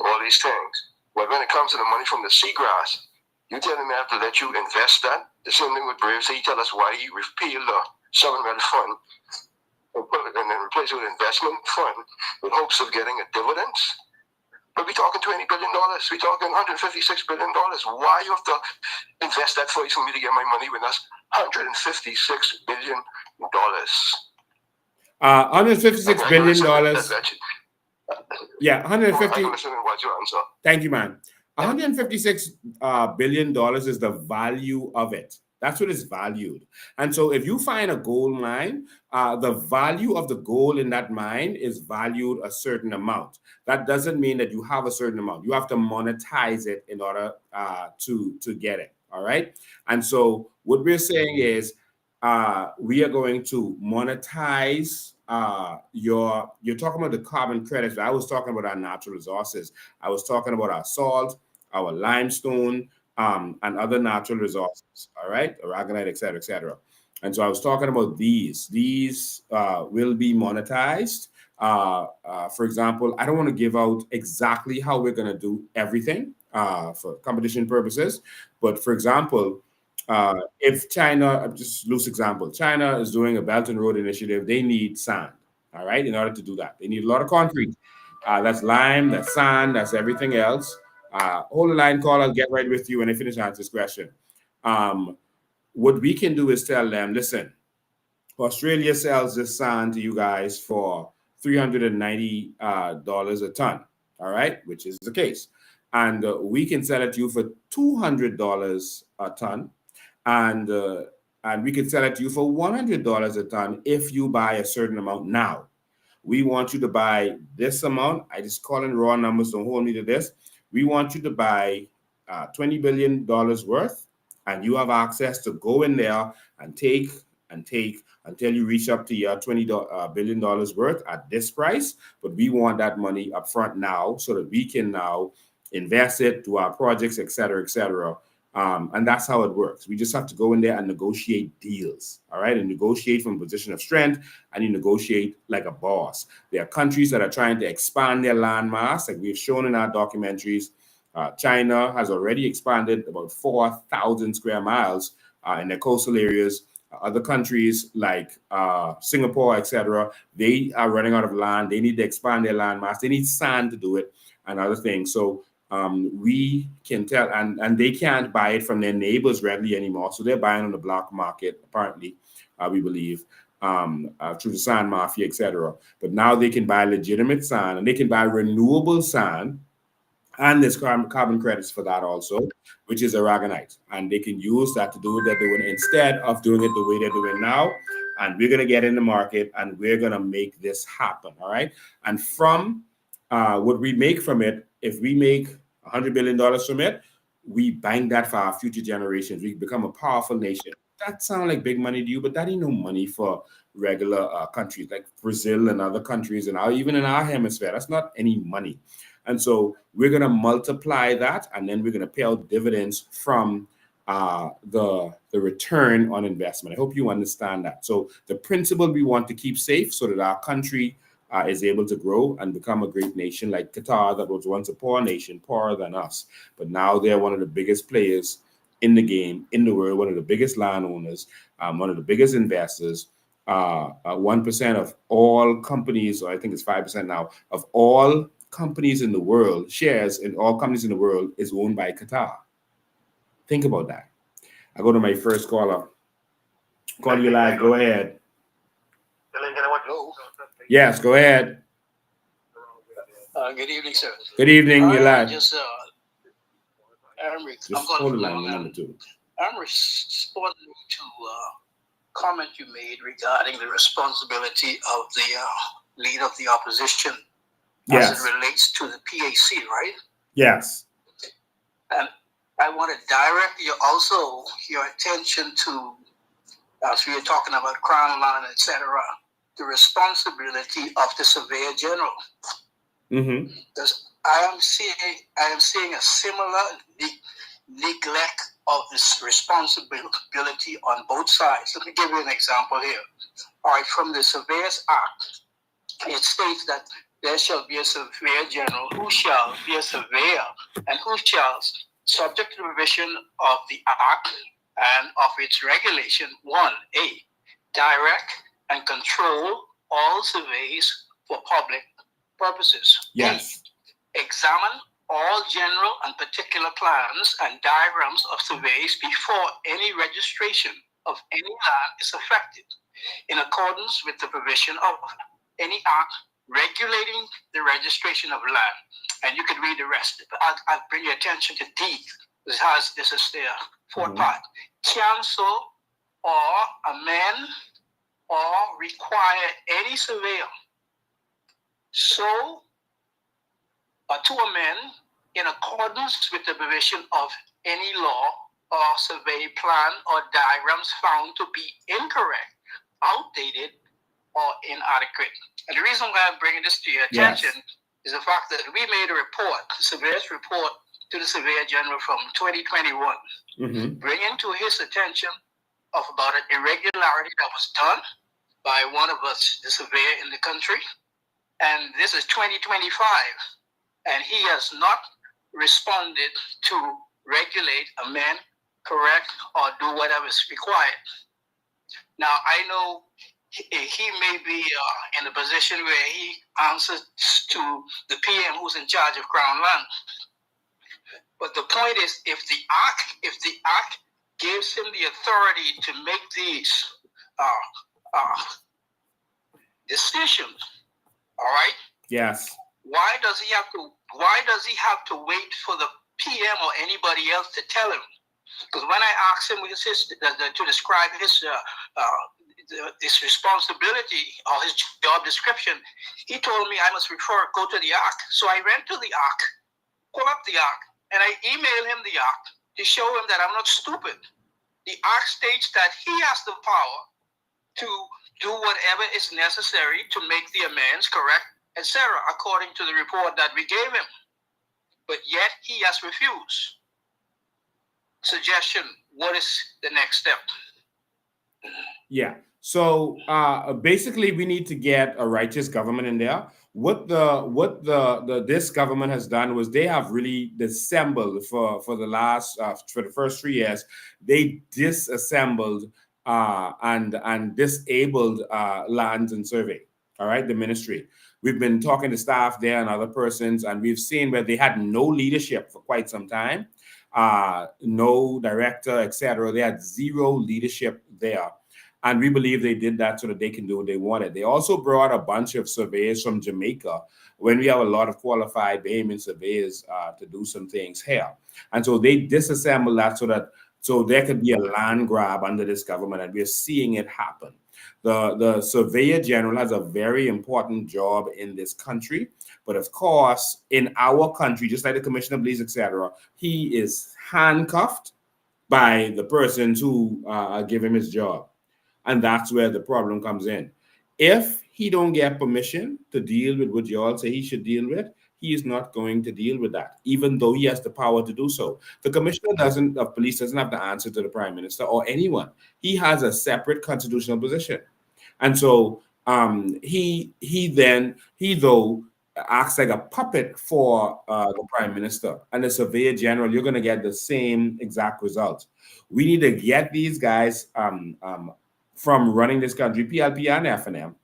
Speaker 14: all these things. But when it comes to the money from the seagrass, you're telling me I have to let you invest that? The same thing with Brave. So you tell us why you repealed the sovereign wealth fund and put it and then replace it with investment fund with hopes of getting a dividends. But we're talking $20 billion. We're talking $156 billion. Why you have to invest that for me to get my money when that's $156 billion?
Speaker 1: $156 billion. Yeah, 150.
Speaker 14: What's your answer?
Speaker 1: Thank you, man. $156 billion is the value of it. That's what is valued. And so if you find a gold mine, the value of the gold in that mine is valued a certain amount. That doesn't mean that you have a certain amount. You have to monetize it in order to get it. All right. And so what we're saying is we are going to monetize you're talking about the carbon credits. I was talking about our natural resources. I was talking about our salt, our limestone, and other natural resources, all right, aragonite, et cetera, et cetera. And so I was talking about these. These will be monetized. For example, I don't want to give out exactly how we're going to do everything for competition purposes. But for example, if China, just loose example, China is doing a Belt and Road Initiative, they need sand, all right, in order to do that. They need a lot of concrete. That's lime, that's sand, that's everything else. Hold the line, call. I'll get right with you when I finish answering this question. What we can do is tell them, listen, Australia sells this sand to you guys for $390 a ton, all right, which is the case. And we can sell it to you for $200 a ton. And we can sell it to you for $100 a ton if you buy a certain amount now. We want you to buy this amount. I just call in raw numbers, don't hold me to this. We want you to buy $20 billion worth, and you have access to go in there and take until you reach up to your $20 billion worth at this price. But we want that money up front now so that we can now invest it to our projects, et cetera, et cetera. And that's how it works. We just have to go in there and negotiate deals, all right? And negotiate from a position of strength, and you negotiate like a boss. There are countries that are trying to expand their landmass, like we've shown in our documentaries. China has already expanded about 4,000 square miles in their coastal areas. Other countries like Singapore, et cetera, they are running out of land. They need to expand their landmass. They need sand to do it and other things. So we can tell, and they can't buy it from their neighbors readily anymore. So they're buying on the black market, apparently, we believe, through the sand mafia, etc. But now they can buy legitimate sand, and they can buy renewable sand, and there's carbon credits for that also, which is aragonite. And they can use that to do what they're doing instead of doing it the way they're doing now. And we're going to get in the market, and we're going to make this happen, all right? And from what we make from it, if we make $100 billion from it, we bank that for our future generations. We become a powerful nation. That sounds like big money to you, but that ain't no money for regular countries like Brazil and other countries, and even in our hemisphere. That's not any money. And so we're going to multiply that, and then we're going to pay out dividends from the return on investment. I hope you understand that. So the principle we want to keep safe so that our country is able to grow and become a great nation like Qatar, that was once a poor nation, poorer than us. But now they're one of the biggest players in the game, in the world, one of the biggest landowners, one of the biggest investors. 1% of all companies, or I think it's 5% now, of all companies in the world, shares in all companies in the world is owned by Qatar. Think about that. I go to my first caller. Call you live. Go ahead. Yes, go ahead.
Speaker 15: Good evening, sir.
Speaker 1: Good evening. You're live.
Speaker 15: Just
Speaker 1: hold the line.
Speaker 15: I'm responding to comment you made regarding the responsibility of the leader of the opposition as it relates to the PAC, right?
Speaker 1: Yes.
Speaker 15: And I want to direct your attention to, as we were talking about Crown Land, etc., the responsibility of the Surveyor General.
Speaker 1: Mm-hmm.
Speaker 15: Because I am seeing a similar neglect of this responsibility on both sides. Let me give you an example here. All right, from the Surveyors Act, it states that there shall be a Surveyor General who shall be a surveyor and who shall, subject to the provision of the Act and of its regulation, 1A, direct and control all surveys for public purposes.
Speaker 1: Yes.
Speaker 15: Examine all general and particular plans and diagrams of surveys before any registration of any land is effected, in accordance with the provision of any act regulating the registration of land. And you can read the rest. I'll bring your attention to D. This is the fourth part. Cancel or amend or require any surveyor to amend in accordance with the provision of any law or survey plan or diagrams found to be incorrect, outdated, or inadequate. And the reason why I'm bringing this to your attention is the fact that we made a report, the surveyor's report to the Surveyor General from 2021, bringing to his attention of about an irregularity that was done by one of us, the surveyor in the country. And this is 2025. And he has not responded to regulate, amend, correct, or do whatever is required. Now, I know he may be in a position where he answers to the PM who's in charge of Crown Land. But the point is, if the act gives him the authority to make these decisions, all right?
Speaker 1: Yes.
Speaker 15: Why does he have to wait for the PM or anybody else to tell him? Because when I asked him to describe his responsibility or his job description, he told me I must go to the act. So I went to the act, pull up the act, and I emailed him the act to show him that I'm not stupid. The act states that he has the power to do whatever is necessary to make the amends correct, etc., according to the report that we gave him. But yet he has refused. Suggestion, what is the next step?
Speaker 1: Yeah. So basically, we need to get a righteous government in there. What this government has done was they have really disassembled for the first 3 years. They disassembled and disabled lands and survey. All right, the ministry. We've been talking to staff there and other persons, and we've seen where they had no leadership for quite some time, no director, etc. They had zero leadership there. And we believe they did that so that they can do what they wanted. They also brought a bunch of surveyors from Jamaica when we have a lot of qualified Bahamian surveyors to do some things here. And so they disassembled that so there could be a land grab under this government, and we're seeing it happen. The Surveyor General has a very important job in this country, but of course, in our country, just like the Commissioner of Police, etc., he is handcuffed by the persons who give him his job. And that's where the problem comes in. If he don't get permission to deal with what you all say he should deal with, he is not going to deal with that, even though he has the power to do so. The commissioner of police doesn't have the answer to the prime minister or anyone. He has a separate constitutional position. And so he acts like a puppet for the prime minister and the surveyor general. You're going to get the same exact result. We need to get these guys from running this country, PLP and FNM,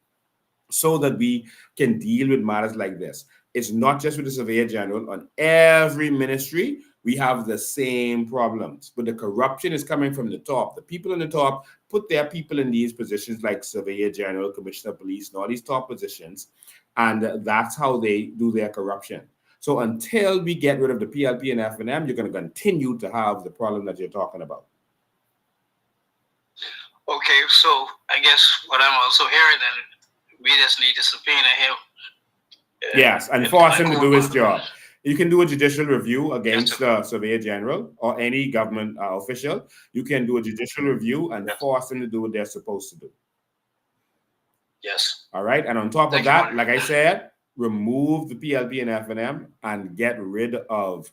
Speaker 1: so that we can deal with matters like this. It's not just with the Surveyor General. On every ministry, we have the same problems. But the corruption is coming from the top. The people on the top put their people in these positions like Surveyor General, Commissioner of Police, and all these top positions. And that's how they do their corruption. So until we get rid of the PLP and FNM, you're going to continue to have the problem that you're talking about.
Speaker 15: Okay, so I guess what I'm also hearing then, we just need to subpoena him.
Speaker 1: Yes, and force him to do his job. You can do a judicial review against the Surveyor General or any government official. You can do a judicial review and force them to do what they're supposed to do.
Speaker 15: Yes.
Speaker 1: All right. And on top of that, like I said, remove the PLP and FNM and get rid of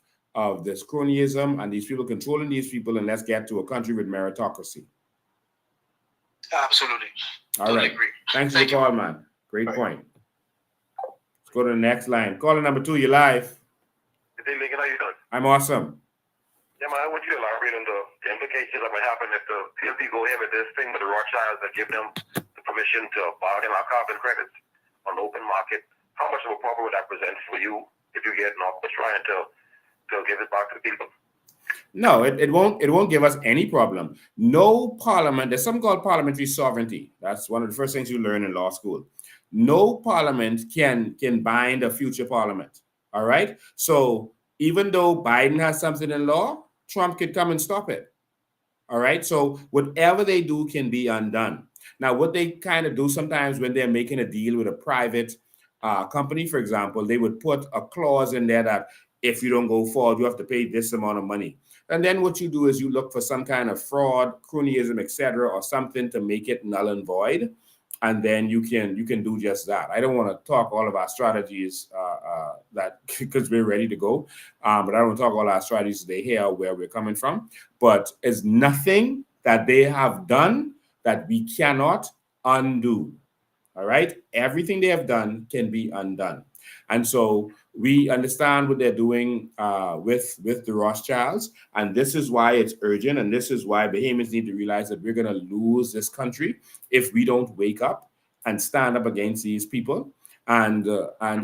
Speaker 1: this cronyism and these people controlling these people, and let's get to a country with meritocracy.
Speaker 15: Absolutely.
Speaker 1: All
Speaker 15: totally
Speaker 1: right.
Speaker 15: Agree.
Speaker 1: Thanks for the call, man. Great point. Let's go to the next line. Caller number 2, you're live.
Speaker 16: Hey, Lincoln, how you doing?
Speaker 1: I'm awesome.
Speaker 16: Yeah, man, I want you to elaborate on the implications that might happen if the PLP go ahead with this thing with the Rothschilds that give them the permission to bargain our carbon credits on the open market. How much of a problem would that present for you if you get an offer trying to give it back to the people?
Speaker 1: No, it won't give us any problem. No parliament, there's something called parliamentary sovereignty. That's one of the first things you learn in law school. No parliament can bind a future parliament. All right. So even though Biden has something in law, Trump could come and stop it. All right. So whatever they do can be undone. Now, what they kind of do sometimes when they're making a deal with a private company, for example, they would put a clause in there that if you don't go forward, you have to pay this amount of money. And then what you do is you look for some kind of fraud, cronyism, etc., or something to make it null and void. And then you can do just that. I don't want to talk all of our strategies that because we're ready to go, but I don't want to talk all our strategies today here where we're coming from. But it's nothing that they have done that we cannot undo. All right, everything they have done can be undone, and so we understand what they're doing with the Rothschilds, and this is why it's urgent, and this is why Bahamians need to realize that we're going to lose this country if we don't wake up and stand up against these people. And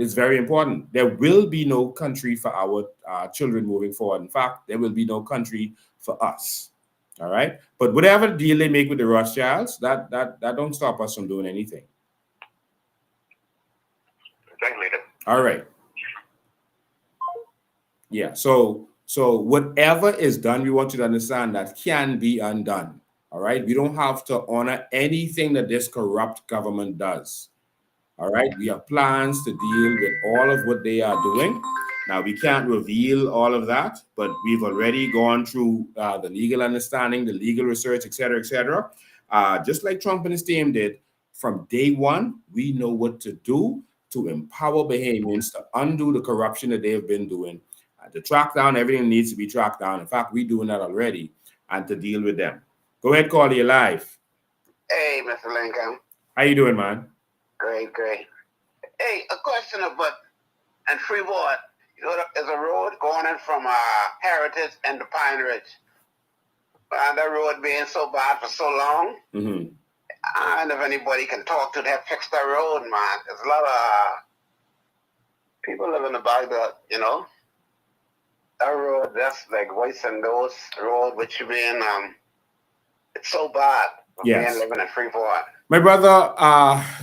Speaker 1: it's very important. There will be no country for our children moving forward. In fact, there will be no country for us. All right, but whatever deal they make with the Rothschilds, that don't stop us from doing anything. All right. Yeah. So whatever is done, we want you to understand that can be undone. All right. We don't have to honor anything that this corrupt government does. All right. We have plans to deal with all of what they are doing. Now, we can't reveal all of that, but we've already gone through the legal understanding, the legal research, et cetera, et cetera. Just like Trump and his team did from day one, we know what to do to empower Bahamians to undo the corruption that they have been doing, to track down everything that needs to be tracked down. In fact, we're doing that already, and to deal with them. Go ahead, Carly, you're live.
Speaker 17: Hey, Mr. Lincoln.
Speaker 1: How you doing, man?
Speaker 17: Great. Hey, a question about and Freeport. You know, there's a road going in from Heritage and the Pine Ridge. And that road being so bad for so long. Mm-hmm. I don't know if anybody can talk to that, fix that road, man. There's a lot of people live in the Baghdad, you know. That road, that's like Voice and Those road, which you mean, it's so bad for being
Speaker 1: Yes.
Speaker 17: living in Freeport.
Speaker 1: My brother,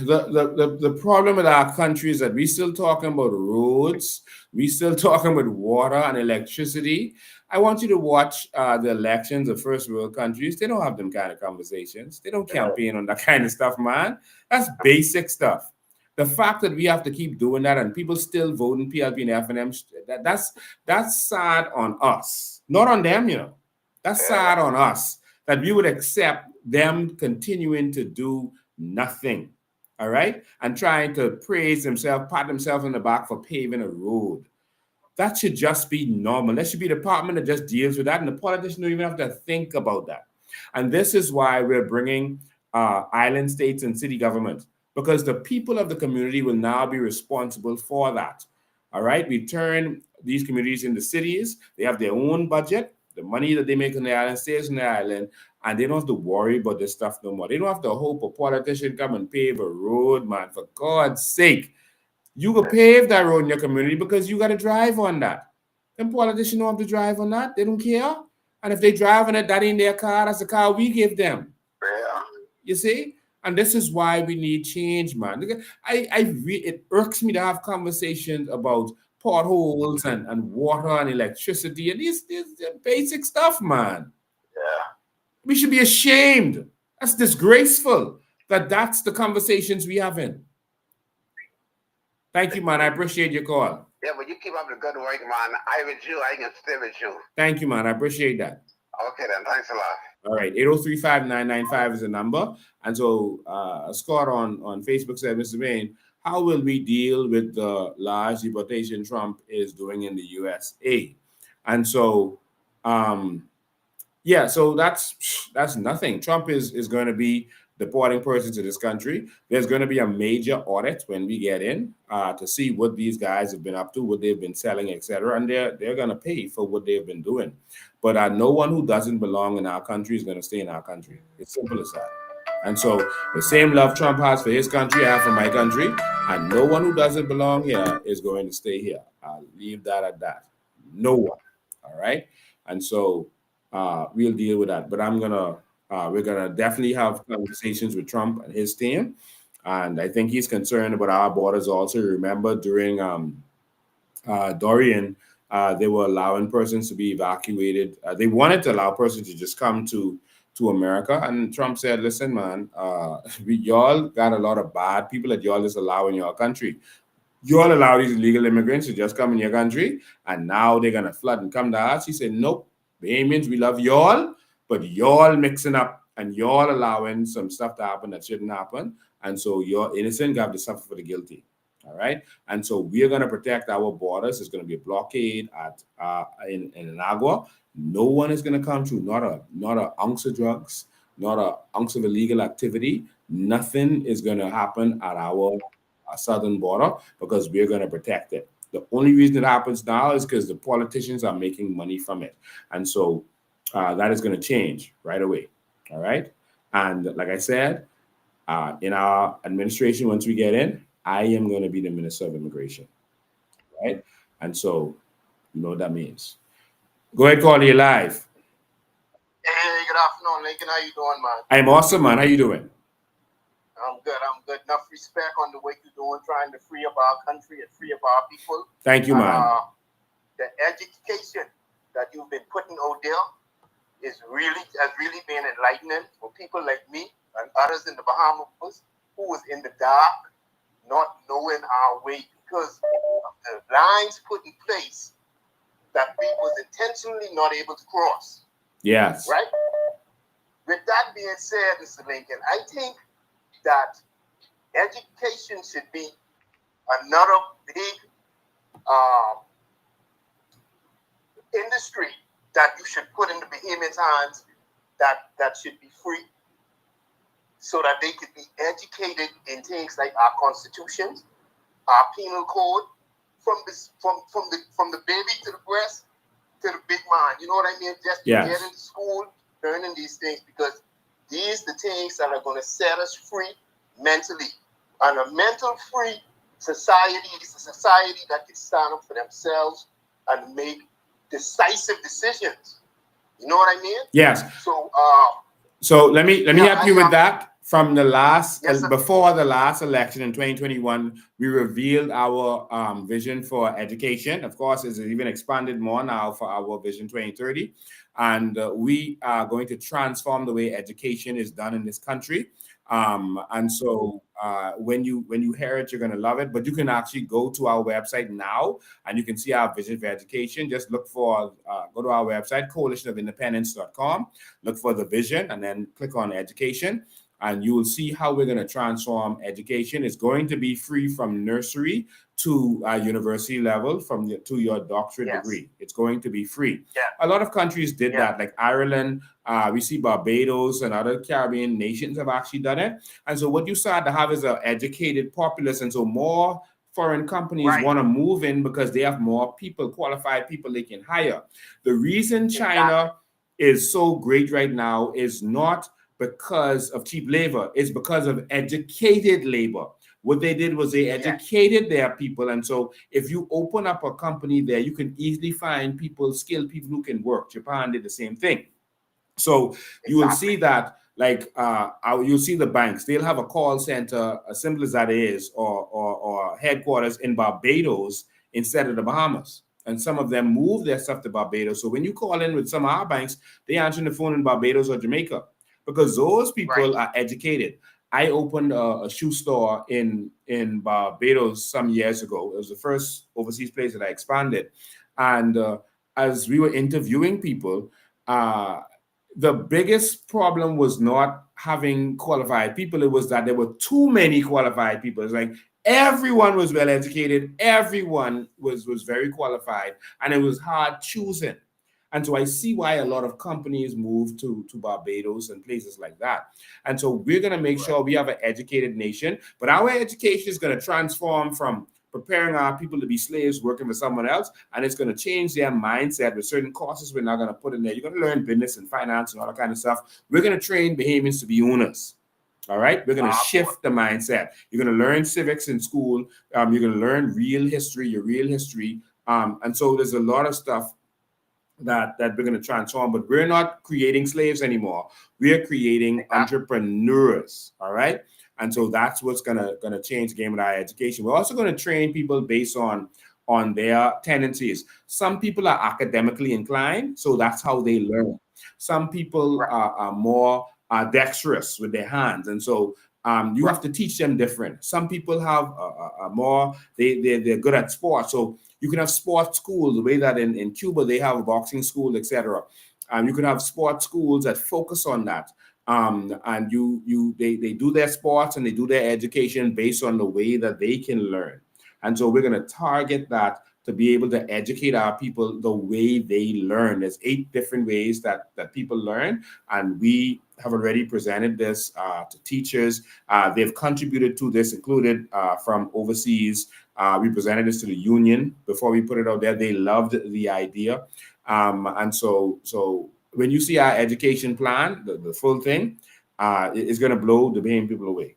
Speaker 1: the problem with our country is that we still talking about roads, we still talking about water and electricity. I want you to watch the elections of first world countries. They don't have them kind of conversations. They don't campaign on that kind of stuff, man. That's basic stuff. The fact that we have to keep doing that and people still voting PLP and FNM, that's sad on us, not on them, you know. That's sad on us that we would accept them continuing to do nothing, all right? And trying to praise themselves, pat themselves on the back for paving a road. That should just be normal. That should be a department that just deals with that, and the politicians don't even have to think about that. And this is why we're bringing island states and city government, because the people of the community will now be responsible for that. All right? We turn these communities into cities. They have their own budget. The money that they make on the island stays on the island, and they don't have to worry about this stuff no more. They don't have to hope a politician come and pave a road, man. For God's sake, you could pave that road in your community because you got to drive on that. Them politicians don't have to drive on that. They don't care. And if they drive on it, that ain't their car. That's the car we give them.
Speaker 17: Yeah.
Speaker 1: You see? And this is why we need change, man. It irks me to have conversations about potholes and water and electricity and these basic stuff, man.
Speaker 17: Yeah.
Speaker 1: We should be ashamed. That's disgraceful that that's the conversations we have in. Thank you, man. I appreciate your call.
Speaker 17: Yeah, but you keep up the good work, man. I with you, I can stay with you.
Speaker 1: Thank you, man. I appreciate that.
Speaker 17: Okay, then. Thanks a lot.
Speaker 1: All right. 803-5995 is the number. And so Scott on Facebook said, Mr. Bain, how will we deal with the large deportation Trump is doing in the USA? And so, so that's nothing. Trump is going to be deporting persons to this country. There's going to be a major audit when we get in to see what these guys have been up to, what they've been selling, etc. And they're going to pay for what they've been doing. But no one who doesn't belong in our country is going to stay in our country. It's simple as that. And so the same love Trump has for his country, I have for my country. And no one who doesn't belong here is going to stay here. I'll leave that at that. No one. All right. And so we'll deal with that. But we're gonna definitely have conversations with Trump and his team. And I think he's concerned about our borders also. Remember during Dorian, they were allowing persons to be evacuated. They wanted to allow persons to just come to America. And Trump said, listen, man, y'all got a lot of bad people that y'all just allow in your country. Y'all allow these illegal immigrants to just come in your country, and now they're going to flood and come to us. He said, nope, Bahamians, we love y'all, but y'all mixing up and y'all allowing some stuff to happen that shouldn't happen. And so you're innocent, you have to suffer for the guilty. All right. And so we're going to protect our borders. There's going to be a blockade in Anagua. No one is going to come through, not an ounce of drugs, not an ounce of illegal activity. Nothing is going to happen at our southern border because we're going to protect it. The only reason it happens now is because the politicians are making money from it. And so that is going to change right away. All right. And like I said, in our administration, once we get in, I am going to be the Minister of Immigration. Right. And so you know what that means. Go ahead, call you live.
Speaker 18: Hey, good afternoon, Lincoln. How you doing, man?
Speaker 1: I'm awesome, man. How you doing?
Speaker 18: I'm good. Enough respect on the work you're doing, trying to free up our country and free up our people.
Speaker 1: Thank you, man.
Speaker 18: The education that you've been putting out there has really been enlightening for people like me and others in the Bahamas who was in the dark, not knowing our way because of the lines put in place that we was intentionally not able to cross.
Speaker 1: Yes.
Speaker 18: Right? With that being said, Mr. Lincoln, I think that education should be another big industry that you should put in the Bahamians' hands that should be free so that they could be educated in things like our constitutions, our penal code, from the baby to the breast to the big man. You know what I mean? Just to get into school, learning these things because these are the things that are going to set us free mentally. And a mental free society is a society that can stand up for themselves and make decisive decisions. You know what I mean?
Speaker 1: Yes. So let me help you with that. From the last before the last election in 2021, we revealed our vision for education. Of course, it's even expanded more now for our Vision 2030, and we are going to transform the way education is done in this country. And so when you hear it, you're going to love it. But you can actually go to our website now, and you can see our vision for education. Just look for go to our website, coalitionofindependence.com. Look for the vision, and then click on education. And you will see how we're going to transform education. It's going to be free from nursery to university level, to your doctorate degree. It's going to be free. A lot of countries did that, like Ireland. We see Barbados and other Caribbean nations have actually done it. And so what you start to have is an educated populace. And so more foreign companies want to move in because they have more people, qualified people they can hire. The reason China is so great right now is not because of cheap labor. It's because of educated labor. What they did was they educated their people. And so if you open up a company there, you can easily find people, skilled people who can work. Japan did the same thing. So you will see that, like, you'll see the banks, they'll have a call center, as simple as that is, or headquarters in Barbados instead of the Bahamas. And some of them move their stuff to Barbados. So when you call in with some of our banks, they answer the phone in Barbados or Jamaica, because those people are educated. I opened a shoe store in Barbados some years ago. It was the first overseas place that I expanded. And as we were interviewing people, the biggest problem was not having qualified people. It was that there were too many qualified people. It's like everyone was well educated. Everyone was very qualified. And it was hard choosing. And so I see why a lot of companies move to Barbados and places like that. And so we're going to make sure we have an educated nation. But our education is going to transform from preparing our people to be slaves working for someone else, and it's going to change their mindset with certain courses we're not going to put in there. You're going to learn business and finance and all that kind of stuff. We're going to train Bahamians to be owners. All right, we're going to shift the mindset. You're going to learn civics in school. You're going to learn real history, your real history. And so there's a lot of stuff that we're going to transform, but we're not creating slaves anymore. We're creating entrepreneurs. All right. And so that's what's gonna change the game with our education. We're also going to train people based on their tendencies. Some people are academically inclined, so that's how they learn. Some people are more dexterous with their hands, and so you have to teach them different. Some people have more, they're good at sports, so you can have sports schools the way that in Cuba they have a boxing school, etc. You can have sports schools that focus on that. And they do their sports and they do their education based on the way that they can learn. And so we're going to target that to be able to educate our people the way they learn. There's 8 different ways that people learn, and we have already presented this to teachers. They've contributed to this, included from overseas. We presented this to the union before we put it out there. They loved the idea. And so when you see our education plan, the full thing, it's going to blow the Bahamian people away.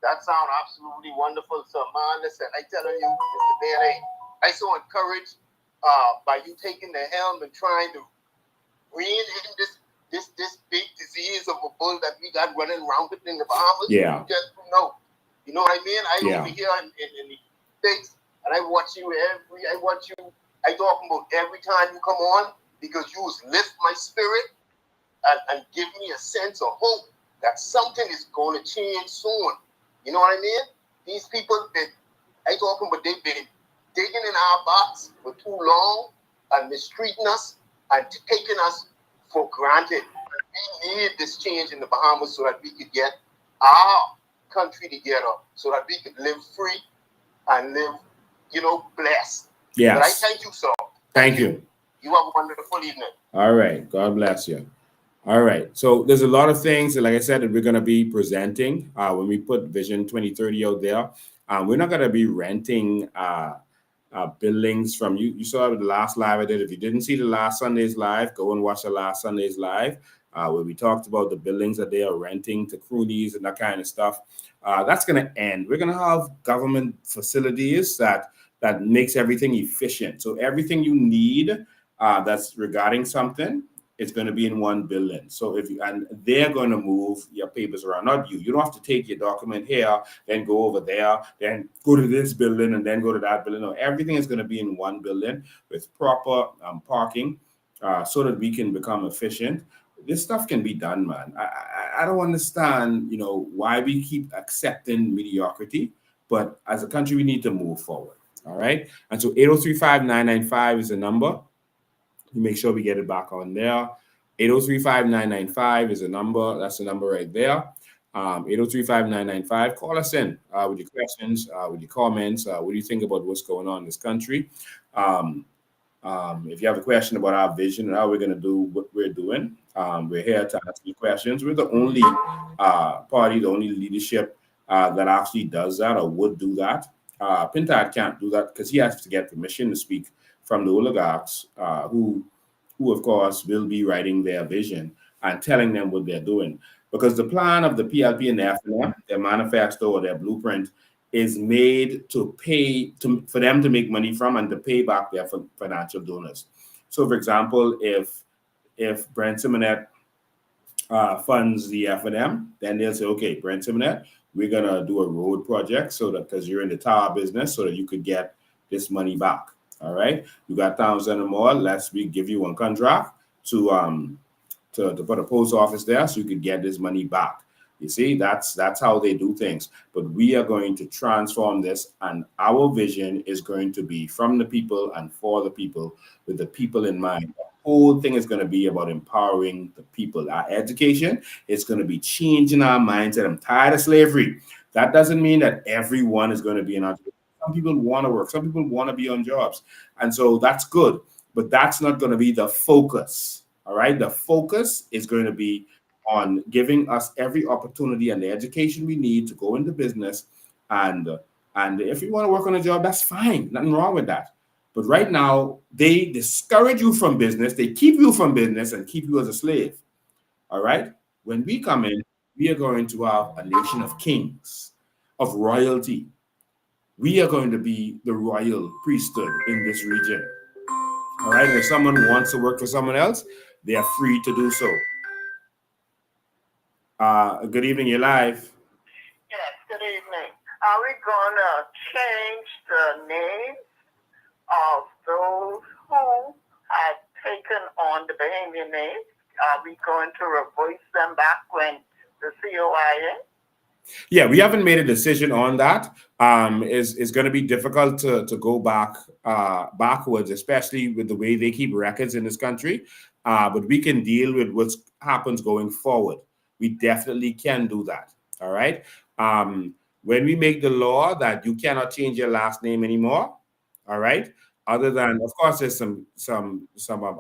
Speaker 18: That sounds absolutely wonderful, sir. Man, listen, I telling you, Mr. Berry, I so encouraged by you taking the helm and trying to rein in this big disease of a bull that we got running around in the Bahamas.
Speaker 1: Yeah.
Speaker 18: You just know. You know what I mean? Over here in the States, and I watch you I talk about every time you come on, because you lift my spirit and give me a sense of hope that something is going to change soon. You know what I mean? These people, they've been digging in our box for too long and mistreating us and taking us for granted. We need this change in the Bahamas so that we could get our country together, so that we could live free and live, blessed.
Speaker 1: Yes.
Speaker 18: But I thank you, sir.
Speaker 1: Thank you.
Speaker 18: You have a wonderful evening.
Speaker 1: All right. God bless you. All right. So there's a lot of things, like I said, that we're going to be presenting when we put Vision 2030 out there. We're not going to be renting buildings from you. You saw the last live I did. If you didn't see the last Sunday's live, go and watch the last Sunday's live. where we talked about the buildings that they are renting to croonies and that kind of stuff. That's going to end. We're going to have government facilities that makes everything efficient. So everything you need that's regarding something, it's going to be in one building. So and they're going to move your papers around, not you. You don't have to take your document here, then go over there, then go to this building, and then go to that building. No, everything is going to be in one building with proper parking, so that we can become efficient. This stuff can be done, man. I don't understand, why we keep accepting mediocrity, but as a country, we need to move forward. All right. And so 8035995 is the number. You make sure we get it back on there. 8035995 is the number. That's the number right there. 8035995. Call us in with your questions, with your comments. What do you think about what's going on in this country? If you have a question about our vision and how we're going to do what we're doing, we're here to answer your questions. We're the only party, the only leadership that actually does that or would do that. Pintard can't do that because he has to get permission to speak from the oligarchs who of course will be writing their vision and telling them what they're doing, because the plan of the PLP and the FNM, their manifesto or their blueprint, is made to pay for them to make money from and to pay back their financial donors. So for example, if Brent Simonet funds the FNM, then they'll say, okay, Brent Simonet, we're gonna do a road project so that, because you're in the tower business, so that you could get this money back. All right, you got thousands or more. We give you one contract to put a post office there, so you could get this money back. You see, that's how they do things. But we are going to transform this, and our vision is going to be from the people and for the people, with the people in mind. The whole thing is going to be about empowering the people. Our education is going to be changing our mindset. I'm tired of slavery. That doesn't mean that everyone is going to be an entrepreneur. Some people want to work. Some people want to be on jobs. And so that's good. But that's not going to be the focus. All right. The focus is going to be on giving us every opportunity and the education we need to go into business. And if you want to work on a job, that's fine. Nothing wrong with that. But right now, they discourage you from business. They keep you from business and keep you as a slave. All right. When we come in, we are going to have a nation of kings, of royalty. We are going to be the royal priesthood in this region. All right. And if someone wants to work for someone else, they are free to do so. Good evening, you're live.
Speaker 19: Yes, good evening. Are we going to change the names of those who have taken on the Bahamian name? Are we going to reverse them back when the COIN?
Speaker 1: Yeah, we haven't made a decision on that. It's going to be difficult to go backwards, especially with the way they keep records in this country. But we can deal with what happens going forward. We definitely can do that. All right. When we make the law that you cannot change your last name anymore, all right. Other than, of course, there's some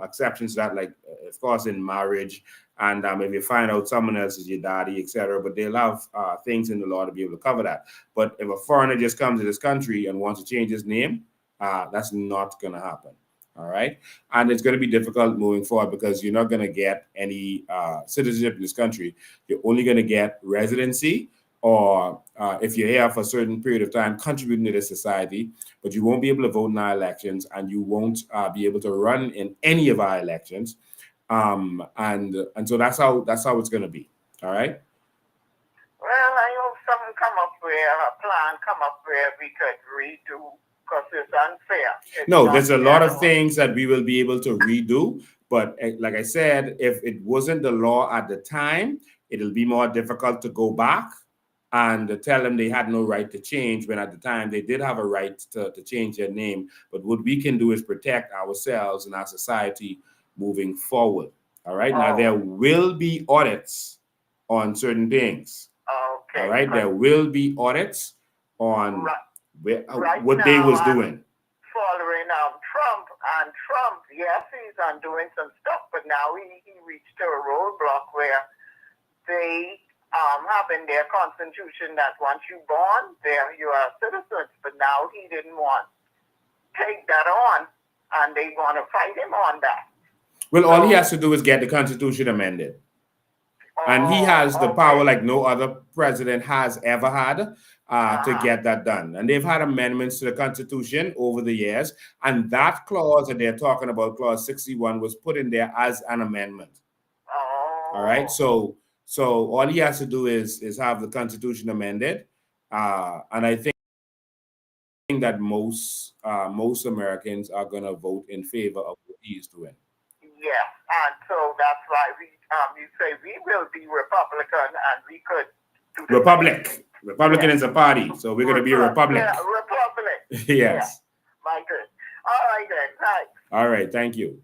Speaker 1: exceptions to that, like of course in marriage, and if you find out someone else is your daddy, etc. But they'll have things in the law to be able to cover that. But if a foreigner just comes to this country and wants to change his name, that's not going to happen. All right. And it's going to be difficult moving forward because you're not going to get any citizenship in this country. You're only going to get residency, or if you're here for a certain period of time, contributing to this society, but you won't be able to vote in our elections, and you won't be able to run in any of our elections. And so that's how it's going to be. All right.
Speaker 19: Well, I hope something a plan come up where we could redo, because it's unfair.
Speaker 1: No, there's a lot of things that we will be able to redo. But like I said, if it wasn't the law at the time, it'll be more difficult to go back and tell them they had no right to change, when at the time they did have a right to change their name. But what we can do is protect ourselves and our society moving forward. All right. Now, there will be audits on certain things.
Speaker 19: Okay.
Speaker 1: All right. There will be audits on
Speaker 19: Right
Speaker 1: what they was doing.
Speaker 19: Following Trump, and Trump, yes, he's doing some stuff, but now he reached a roadblock where they have in their constitution that once you're born, there you are citizens. But now he didn't want to take that on, and they want to fight him on that.
Speaker 1: Well, all he has to do is get the Constitution amended. And he has the power like no other president has ever had to get that done. And they've had amendments to the Constitution over the years. And that clause that they're talking about, clause 61, was put in there as an amendment. All right. So all he has to do is have the Constitution amended. And I think that most Americans are going to vote in favor of what he's doing.
Speaker 19: Yes, and so that's why you say we will be Republican, and we could do the
Speaker 1: Republican is a party, so we're going to be a Republic.
Speaker 19: Yeah, Republic.
Speaker 1: Yes.
Speaker 19: Yeah. My good. All right then. Thanks.
Speaker 1: All right. Thank you.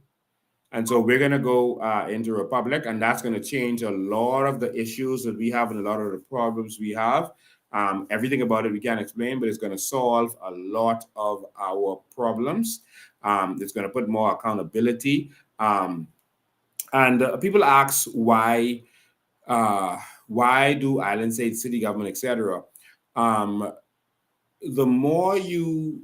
Speaker 1: And so we're going to go into Republic, and that's going to change a lot of the issues that we have and a lot of the problems we have. Everything about it we can't explain, but it's going to solve a lot of our problems. It's going to put more accountability. And people ask why do island state city government, etc. The more you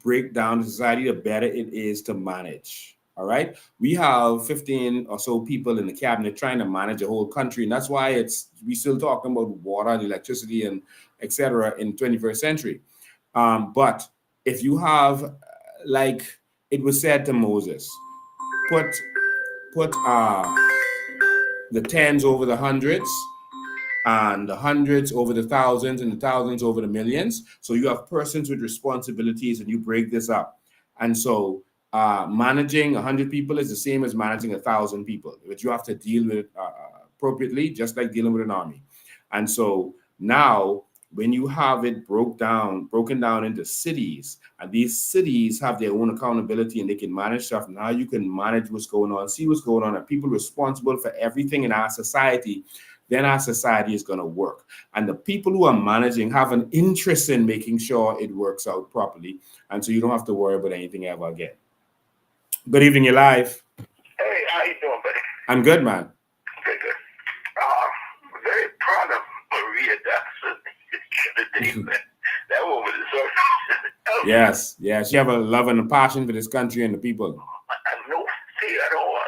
Speaker 1: break down the society, the better it is to manage. All right. We have 15 or so people in the cabinet trying to manage a whole country. And that's why we still talking about water and electricity and et cetera in 21st century. But if you have, like it was said to Moses, put the tens over the hundreds and the hundreds over the thousands and the thousands over the millions. So you have persons with responsibilities and you break this up. And so managing 100 people is the same as managing 1,000 people, but you have to deal with it appropriately, just like dealing with an army. And so now when you have it broken down into cities, and these cities have their own accountability and they can manage stuff, now you can manage what's going on, see what's going on, and people responsible for everything in our society, then our society is going to work. And the people who are managing have an interest in making sure it works out properly. And so you don't have to worry about anything ever again. Good evening, you're live.
Speaker 14: Hey, how you doing, buddy?
Speaker 1: I'm good, man.
Speaker 14: Good. Very proud of Maria Jackson. That woman is
Speaker 1: Yes. She have a love and a passion for this country and the people.
Speaker 14: no fear at all.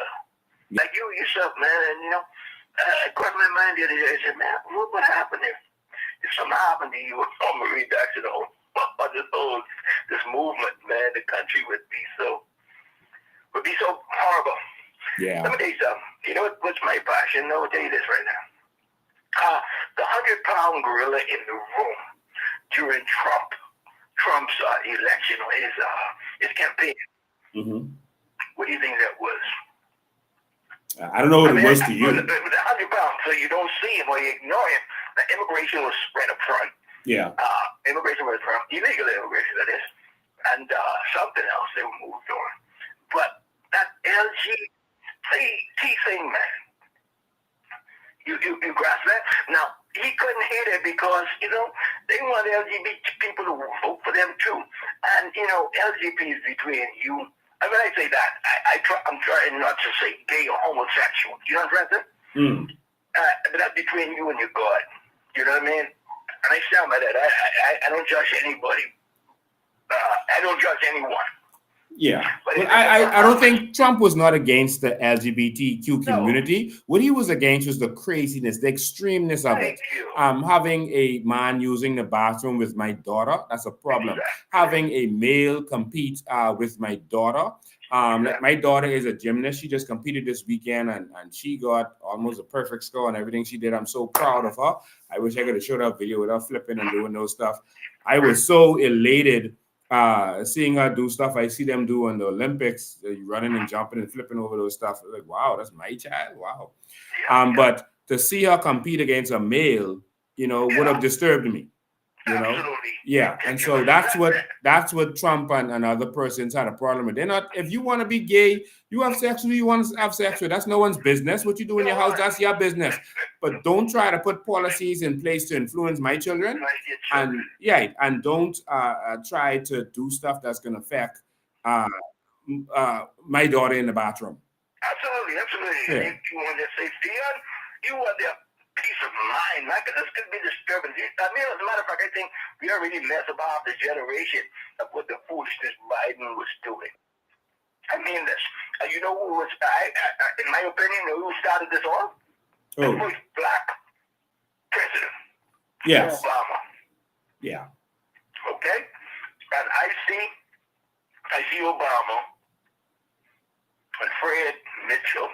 Speaker 14: Like you yourself, man, and I crossed my mind the other day. I said, man, what would happen if something happened to you or Maria Jackson or this movement, man? The country would be so horrible.
Speaker 1: Yeah.
Speaker 14: Let me tell you something. You know what's my passion? I'll tell you this right now. The 100-pound gorilla in the room during Trump's election or his campaign.
Speaker 1: Mm-hmm.
Speaker 14: What do you think that was?
Speaker 1: I don't know what it was to you.
Speaker 14: The 100 pounds, so you don't see him or you ignore him. The immigration was right up front.
Speaker 1: Yeah.
Speaker 14: Immigration was front. Illegal immigration, that is. And something else they moved on. But that LGBT thing, man, you grasp that? Now, he couldn't hit it because, they want LGBT people to vote for them too. And, LGBT is between you. And when I say that, I'm trying not to say gay or homosexual. You know what I'm saying? But that's between you and your God. You know what I mean? And I stand by that. I don't judge anybody. I don't judge anyone.
Speaker 1: Yeah. But I don't think Trump was not against the LGBTQ community. No. What he was against was the craziness, the extremeness of it. Having a man using the bathroom with my daughter, that's a problem. Exactly. Having a male compete with my daughter. My daughter is a gymnast. She just competed this weekend and she got almost a perfect score and everything she did. I'm so proud of her. I wish I could have showed her video with her flipping and doing those stuff. I was so elated seeing her do stuff I see them do in the Olympics, running and jumping and flipping over those stuff. Like, wow, that's my child. Wow. But to see her compete against a male, would have disturbed me. Yeah. And so that's what Trump and other persons had a problem with. They're not, if you want to be gay, you have sex with who you want to have sex with. That's no one's business. What you do in your house, that's your business. But don't try to put policies in place to influence my children. And don't try to do stuff that's going to affect my daughter in the bathroom.
Speaker 14: Absolutely. Yeah. You want their safety, you want their peace of mind. Like, this could be disturbing. I mean, as a matter of fact, I think we already mess about the generation of what the foolishness Biden was doing. I mean this. You know who was, in my opinion, who started this off?
Speaker 1: Oh.
Speaker 14: The first black president.
Speaker 1: Yes.
Speaker 14: Obama.
Speaker 1: Yeah.
Speaker 14: Okay? And I see Obama and Fred Mitchell.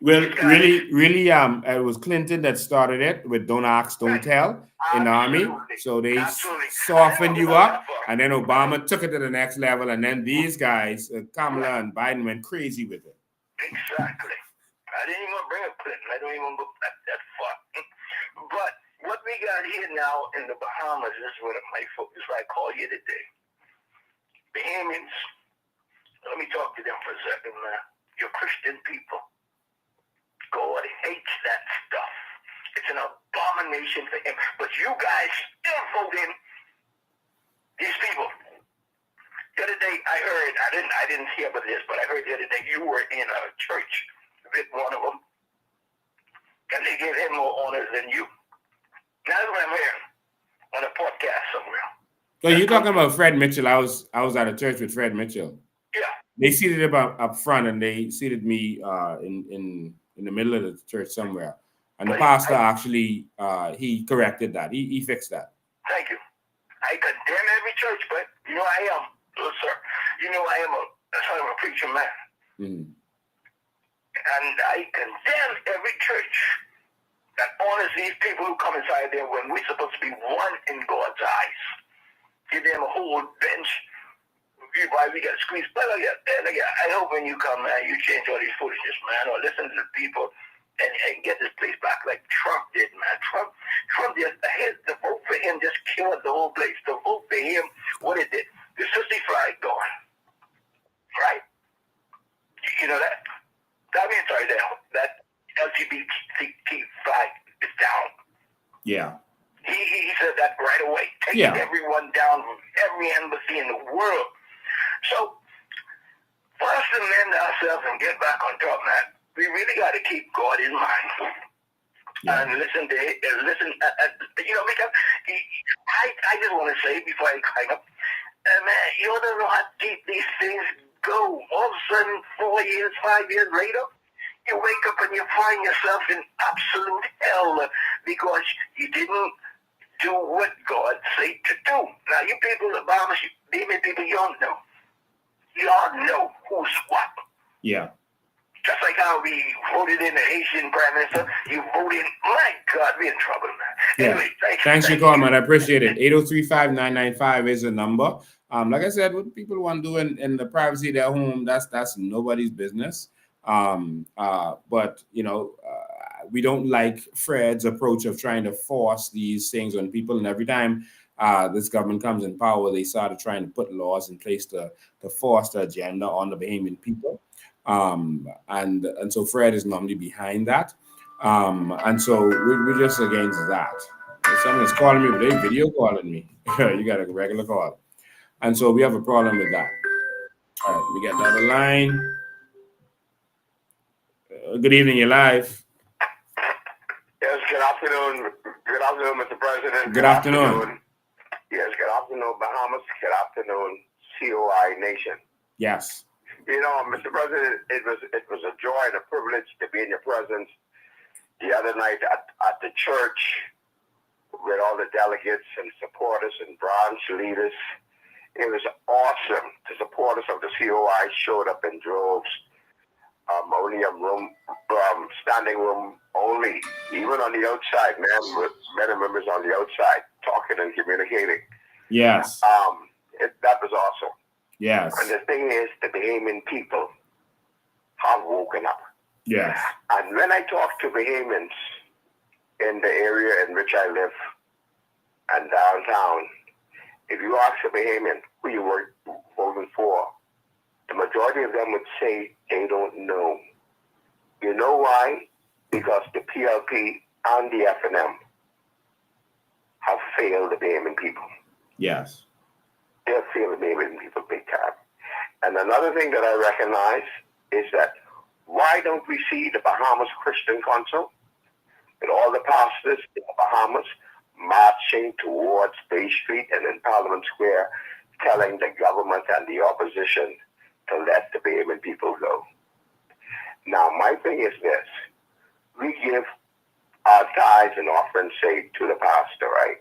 Speaker 1: Well, really, it was Clinton that started it with "Don't Ask, Don't Tell" in the Army. So they softened you up, and then Obama took it to the next level, and then these guys, Kamala and Biden, went crazy with it.
Speaker 14: Exactly. I didn't even bring up Clinton. I don't even go back that far. But what we got here now in the Bahamas is what my focus I call you today. Bahamians. Let me talk to them for a second, man. You're Christian people. God hates that stuff. It's an abomination for him. But you guys still vote in these people. The other day I heard, I didn't hear about this, but I heard the other day you were in a church with one of them, and they gave him more honors than you. That's what I'm hearing on a podcast somewhere.
Speaker 1: So you're talking about Fred Mitchell. I was at a church with Fred Mitchell.
Speaker 14: Yeah.
Speaker 1: They seated him up front, and they seated me in the middle of the church somewhere. And the pastor actually he corrected that. He fixed that.
Speaker 14: Thank you. I condemn every church, but you know I am, sir. You know I am a son of a preacher man.
Speaker 1: Mm.
Speaker 14: And I condemn every church that honors these people who come inside there when we're supposed to be one in God's eyes. Give them a whole bench. Why we got to squeeze? But I hope when you come, man, you change all these foolishness, man, or listen to the people and get this place back like Trump did, man. Trump just, the vote for him just killed the whole place. The vote for him, what it did, the 60 flag gone, right? You know that? I mean, sorry, that LGBT flag is down.
Speaker 1: Yeah.
Speaker 14: He said that right away. Taking everyone down from every embassy in the world. So, for us to mend ourselves and get back on top, man, we really got to keep God in mind. Yeah. And listen to it, you know, because I just want to say before I hang up, man, you don't know how deep these things go. All of a sudden, 4 years, 5 years later, you wake up and you find yourself in absolute hell because you didn't do what God said to do. Now, you people, the Bahamas, demon people, you all know. You all know who's what.
Speaker 1: Yeah.
Speaker 14: Just like how we voted in the Haitian Prime Minister, you voted, my God, we're in trouble, man.
Speaker 1: Yeah.
Speaker 14: Anyway,
Speaker 1: thanks for calling, man. I appreciate it. 803-5995 is the number. Like I said, what people want to do in the privacy of their home, that's nobody's business. But, you know, we don't like Fred's approach of trying to force these things on people. And every time this government comes in power, they started trying to put laws in place to force the agenda on the Bahamian people. And so Fred is normally behind that. And so we're just against that. If someone's calling me, but they video calling me. You got a regular call. And so we have a problem with that. All right, we get the other line. Good evening, you're live.
Speaker 14: Yes, good afternoon. Good afternoon, Mr. President.
Speaker 1: Good afternoon.
Speaker 14: Yes, good afternoon, Bahamas. Good afternoon, COI Nation.
Speaker 1: Yes.
Speaker 14: You know, Mr. President, it was a joy and a privilege to be in your presence the other night at the church with all the delegates and supporters and branch leaders. It was awesome. The supporters of the COI showed up in droves. Only a room, standing room only. Even on the outside, men and members on the outside talking and communicating.
Speaker 1: Yes.
Speaker 14: That was awesome.
Speaker 1: Yes.
Speaker 14: And the thing is, the Bahamian people have woken up.
Speaker 1: Yes.
Speaker 14: And when I talk to Bahamians in the area in which I live and downtown, if you ask a Bahamian who you were voting for, the majority of them would say they don't know. You know why? Because the PLP and the FNM have failed the Bahamian people.
Speaker 1: Yes.
Speaker 14: They have failed the Bahamian people big time. And another thing that I recognize is that why don't we see the Bahamas Christian Council and all the pastors in the Bahamas marching towards Bay Street and in Parliament Square telling the government and the opposition to let the Bahamian people go? Now, my thing is this. We give our tithes and offerings, say, to the pastor, right?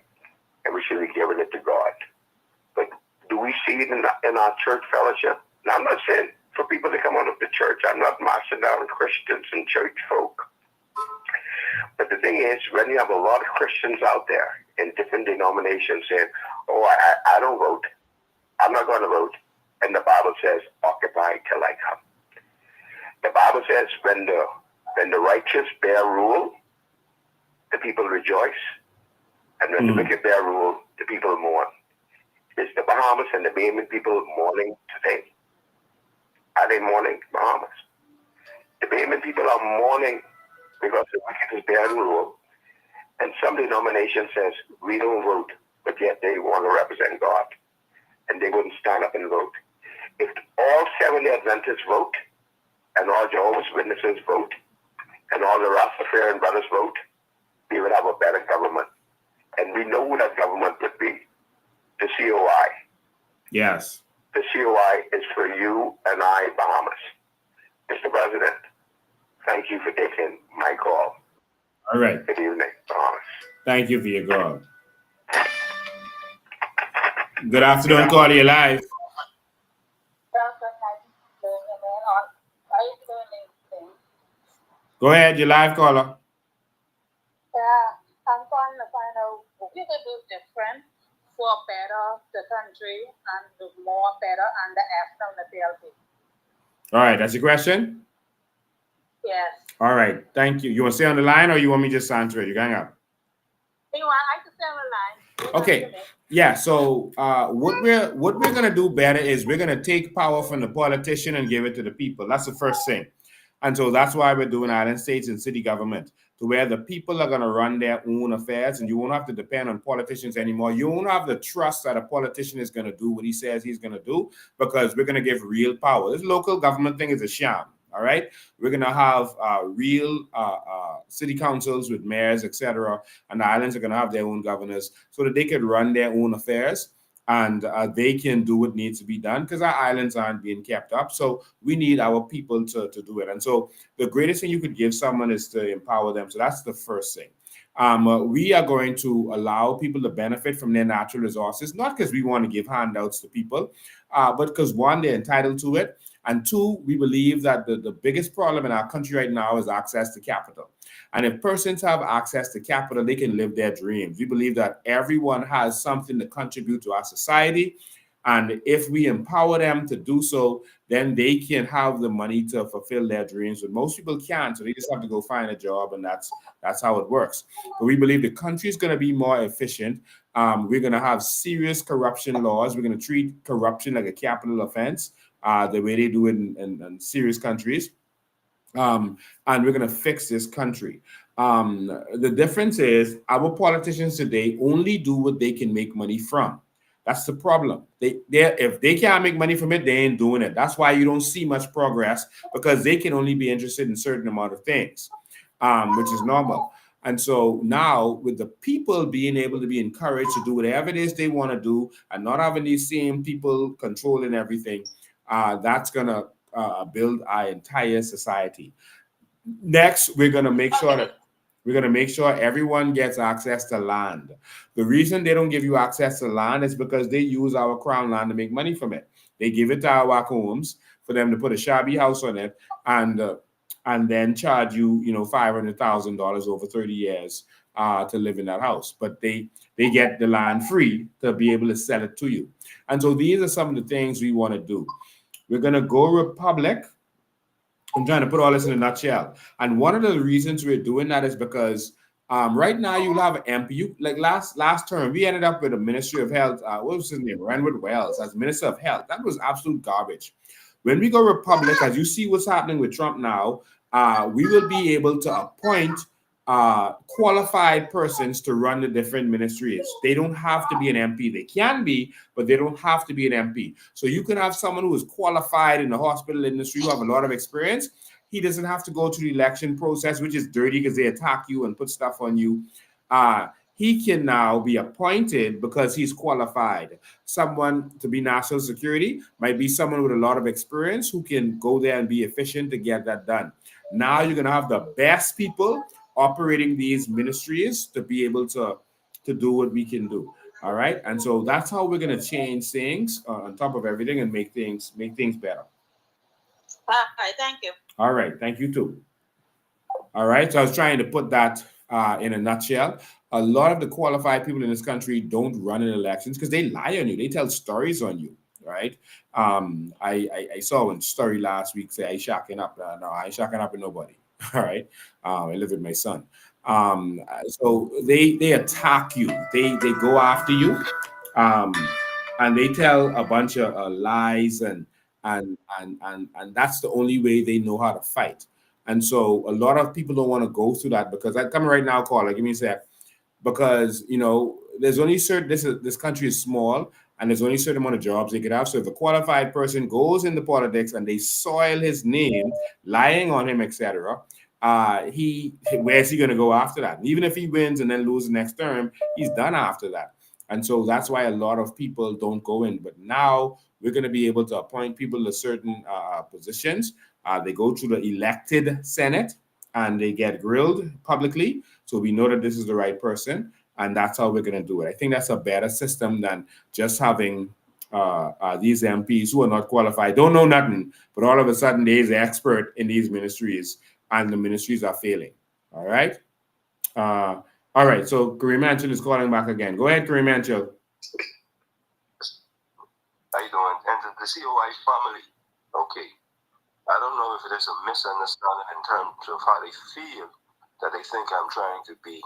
Speaker 14: And we should be giving it to God. But do we see it in our church fellowship? Now, I'm not saying for people to come out of the church. I'm not marching down Christians and church folk. But the thing is, when you have a lot of Christians out there in different denominations saying, oh, I don't vote. I'm not going to vote. And the Bible says, occupy till I come. The Bible says when the righteous bear rule, the people rejoice. And when the wicked bear rule, the people mourn. Is the Bahamas and the Bahamian people mourning today? Are they mourning Bahamas? The Bahamian people are mourning because the wicked is bearing rule. And some denomination says, we don't vote, but yet they want to represent God. And they wouldn't stand up and vote. If all Seventh-day Adventists vote, and all Jehovah's Witnesses vote, and all the Rastafarian brothers vote, we would have a better government. And we know who that government would be. The COI.
Speaker 1: Yes.
Speaker 14: The COI is for you and I, Bahamas. Mr. President, thank you for taking my call.
Speaker 1: All right.
Speaker 14: Good evening, Bahamas.
Speaker 1: Thank you for your call. Good afternoon, caller. You're live. Go ahead, you're live, caller.
Speaker 20: Yeah, I'm trying to find out what we could do different for better the country and the more better and the action of the PLP.
Speaker 1: All right, that's your question?
Speaker 20: Yes.
Speaker 1: All right, thank you. You want to stay on the line or you want me to just answer it? You hang up.
Speaker 20: You want I can stay on the line.
Speaker 1: Okay. Yeah, so what we're gonna do better is we're gonna take power from the politician and give it to the people. That's the first thing. And so that's why we're doing island states and city government, to where the people are going to run their own affairs and you won't have to depend on politicians anymore. You won't have the trust that a politician is going to do what he says he's going to do, because we're going to give real power. This local government thing is a sham. All right. We're going to have real city councils with mayors, etc. And the islands are going to have their own governors so that they can run their own affairs. And they can do what needs to be done, because our islands aren't being kept up. So we need our people to do it. And so the greatest thing you could give someone is to empower them. So that's the first thing. We are going to allow people to benefit from their natural resources, not because we want to give handouts to people, but because, one, they're entitled to it. And two, we believe that the biggest problem in our country right now is access to capital. And if persons have access to capital, they can live their dreams. We believe that everyone has something to contribute to our society. And if we empower them to do so, then they can have the money to fulfill their dreams. But most people can't, so they just have to go find a job, and that's how it works. But we believe the country is going to be more efficient. We're going to have serious corruption laws. We're going to treat corruption like a capital offense, the way they do it in serious countries. And we're going to fix this country. The difference is our politicians today only do what they can make money from. That's the problem. If they can't make money from it, they ain't doing it. That's why you don't see much progress, because they can only be interested in a certain amount of things, which is normal. And so now, with the people being able to be encouraged to do whatever it is they want to do and not having these same people controlling everything, that's going to build our entire society. Next, we're going to make sure everyone gets access to land. The reason they don't give you access to land is because they use our crown land to make money from it. They give it to our homes for them to put a shabby house on it and then charge you, $500,000 over 30 years to live in that house. But they get the land free to be able to sell it to you. And so these are some of the things we want to do. We're going to go republic. I'm trying to put all this in a nutshell. And one of the reasons we're doing that is because right now you'll have an MP. Like last term, we ended up with a Ministry of Health. What was his name? Renwood Wells as Minister of Health. That was absolute garbage. When we go republic, as you see what's happening with Trump now, we will be able to appoint qualified persons to run the different ministries. They don't have to be an MP. They can be, but they don't have to be an MP. So you can have someone who is qualified in the hospital industry, who have a lot of experience. He doesn't have to go through the election process, which is dirty because they attack you and put stuff on you. he can now be appointed because he's qualified. Someone to be national security might be someone with a lot of experience who can go there and be efficient to get that done. Now you're going to have the best people operating these ministries to be able to do what we can do. All right, and so that's how we're going to change things on top of everything and make things better.
Speaker 20: All right, thank you.
Speaker 1: All right, thank you too. All right, so I was trying to put that in a nutshell. A lot of the qualified people in this country don't run in elections because they lie on you. They tell stories on you, right? I saw one story last week say I shacking up. No, I ain't shacking up with nobody. All right, I live with my son. So they attack you. They go after you, um, and they tell a bunch of lies and that's the only way they know how to fight. And so a lot of people don't want to go through that because I come right now, caller. Give me a sec. Because there's only certain this country is small and there's only a certain amount of jobs they could have. So if a qualified person goes into politics and they soil his name, lying on him, etc., where's he going to go after that? And even if he wins and then loses next term, he's done after that. And so that's why a lot of people don't go in. But now we're going to be able to appoint people to certain positions. They go through the elected Senate and they get grilled publicly. So we know that this is the right person. And that's how we're going to do it. I think that's a better system than just having these MPs who are not qualified, don't know nothing, but all of a sudden they're the expert in these ministries and the ministries are failing. All right. All right. So Kareem Anchel is calling back again. Go ahead, Kareem Anchel.
Speaker 14: How you doing? And the COI family. Okay. I don't know if there's a misunderstanding in terms of how they feel, that they think I'm trying to be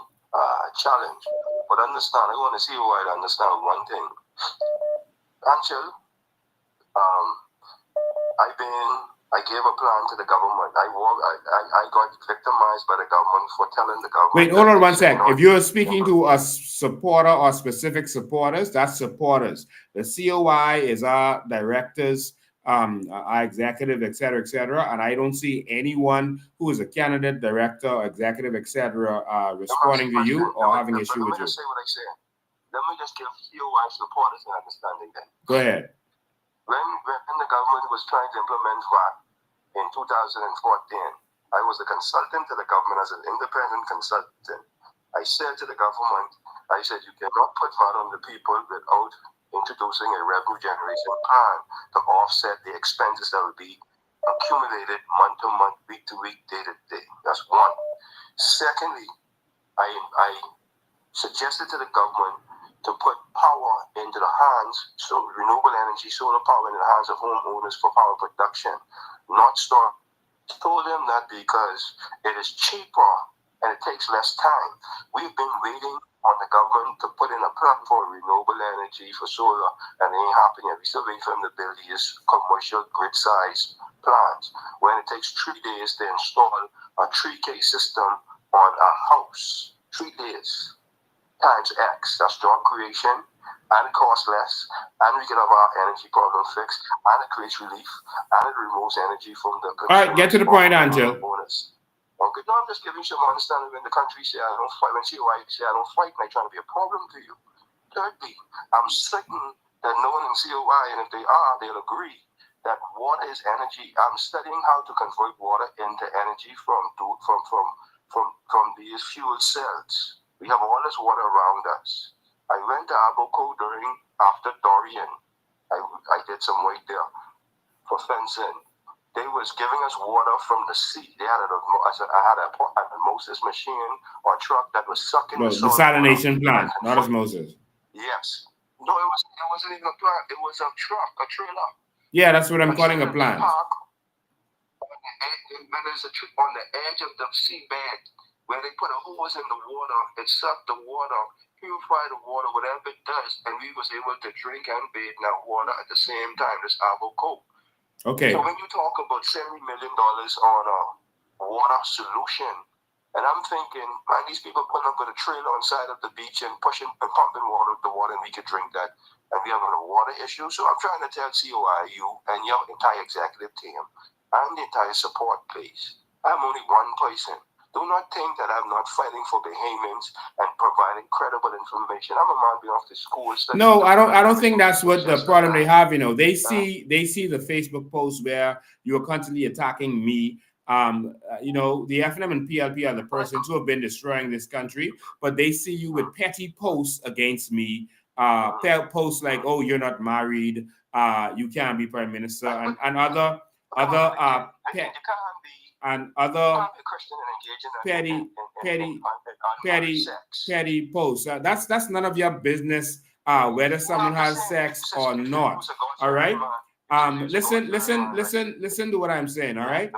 Speaker 14: challenged. But understand, I want to see why I understand one thing. Angel, I gave a plan to the government. I got victimized by the government for telling the government.
Speaker 1: Wait, hold on one sec. If you're speaking to a supporter or specific supporters, that's supporters. The COI is our directors, our executive, et cetera, and I don't see anyone who is a candidate, director, executive, et cetera, responding to you or having issue with you.
Speaker 14: Let me just say what I said. Let me just give COI supporters an understanding then.
Speaker 1: Go ahead.
Speaker 14: When the government was trying to implement VAT in 2014, I was a consultant to the government as an independent consultant. I said to the government, I said, you cannot put VAT on the people without introducing a revenue generation plan to offset the expenses that will be accumulated month to month, week to week, day to day. That's one. Secondly, I suggested to the government to put power into the hands, so renewable energy, solar power in the hands of homeowners for power production, not store. I told them that because it is cheaper and it takes less time. We've been waiting on the government to put in a plan for renewable energy for solar, and it ain't happening. We still waiting for them to build these commercial grid-sized plants. When it takes 3 days to install a 3K system on a house, 3 days times X, that's job creation, and it costs less, and we can have our energy problem fixed, and it creates relief, and it removes energy from the
Speaker 1: consumers. All right, get to the point, Angel.
Speaker 14: Okay, no, I'm just giving you some understanding when the country say I don't fight, when COI say I don't fight, and I'm trying to be a problem to you. Thirdly, I'm certain that no one in COI, and if they are, they'll agree that water is energy. I'm studying how to convert water into energy from these fuel cells. We have all this water around us. I went to Abaco after Dorian. I did some work there for fencing. They was giving us water from the sea. They had I had a osmosis machine or truck that was sucking the
Speaker 1: desalination plant, not osmosis.
Speaker 14: Yes. No, it wasn't even a plant. It was a truck, a trailer.
Speaker 1: Yeah, that's what I'm calling a plant.
Speaker 14: When there's on the edge of the seabed, where they put a hose in the water, it sucked the water, purify the water, whatever it does, and we was able to drink and bathe in that water at the same time. This Avoco.
Speaker 1: Okay.
Speaker 14: So when you talk about $70 million on a water solution, and I'm thinking, man, these people putting up with a trailer on the side of the beach and pushing and pumping the water, and we could drink that, and we have a water issue. So I'm trying to tell COIU and your entire executive team and the entire support base, I'm only one person. Do not think that I'm not fighting for Bahamians and providing credible information. I'm a man being off the school.
Speaker 1: No, I don't think that's what the problem they have. You know, they see the Facebook posts where you're constantly attacking me. You know, the FNM and PLP are the persons who have been destroying this country, but they see you with petty posts against me. Posts like, "Oh, you're not married. You can't be prime minister," and other petty posts. That's none of your business. Whether someone has sex or not. All right. Listen to what I'm saying. All right.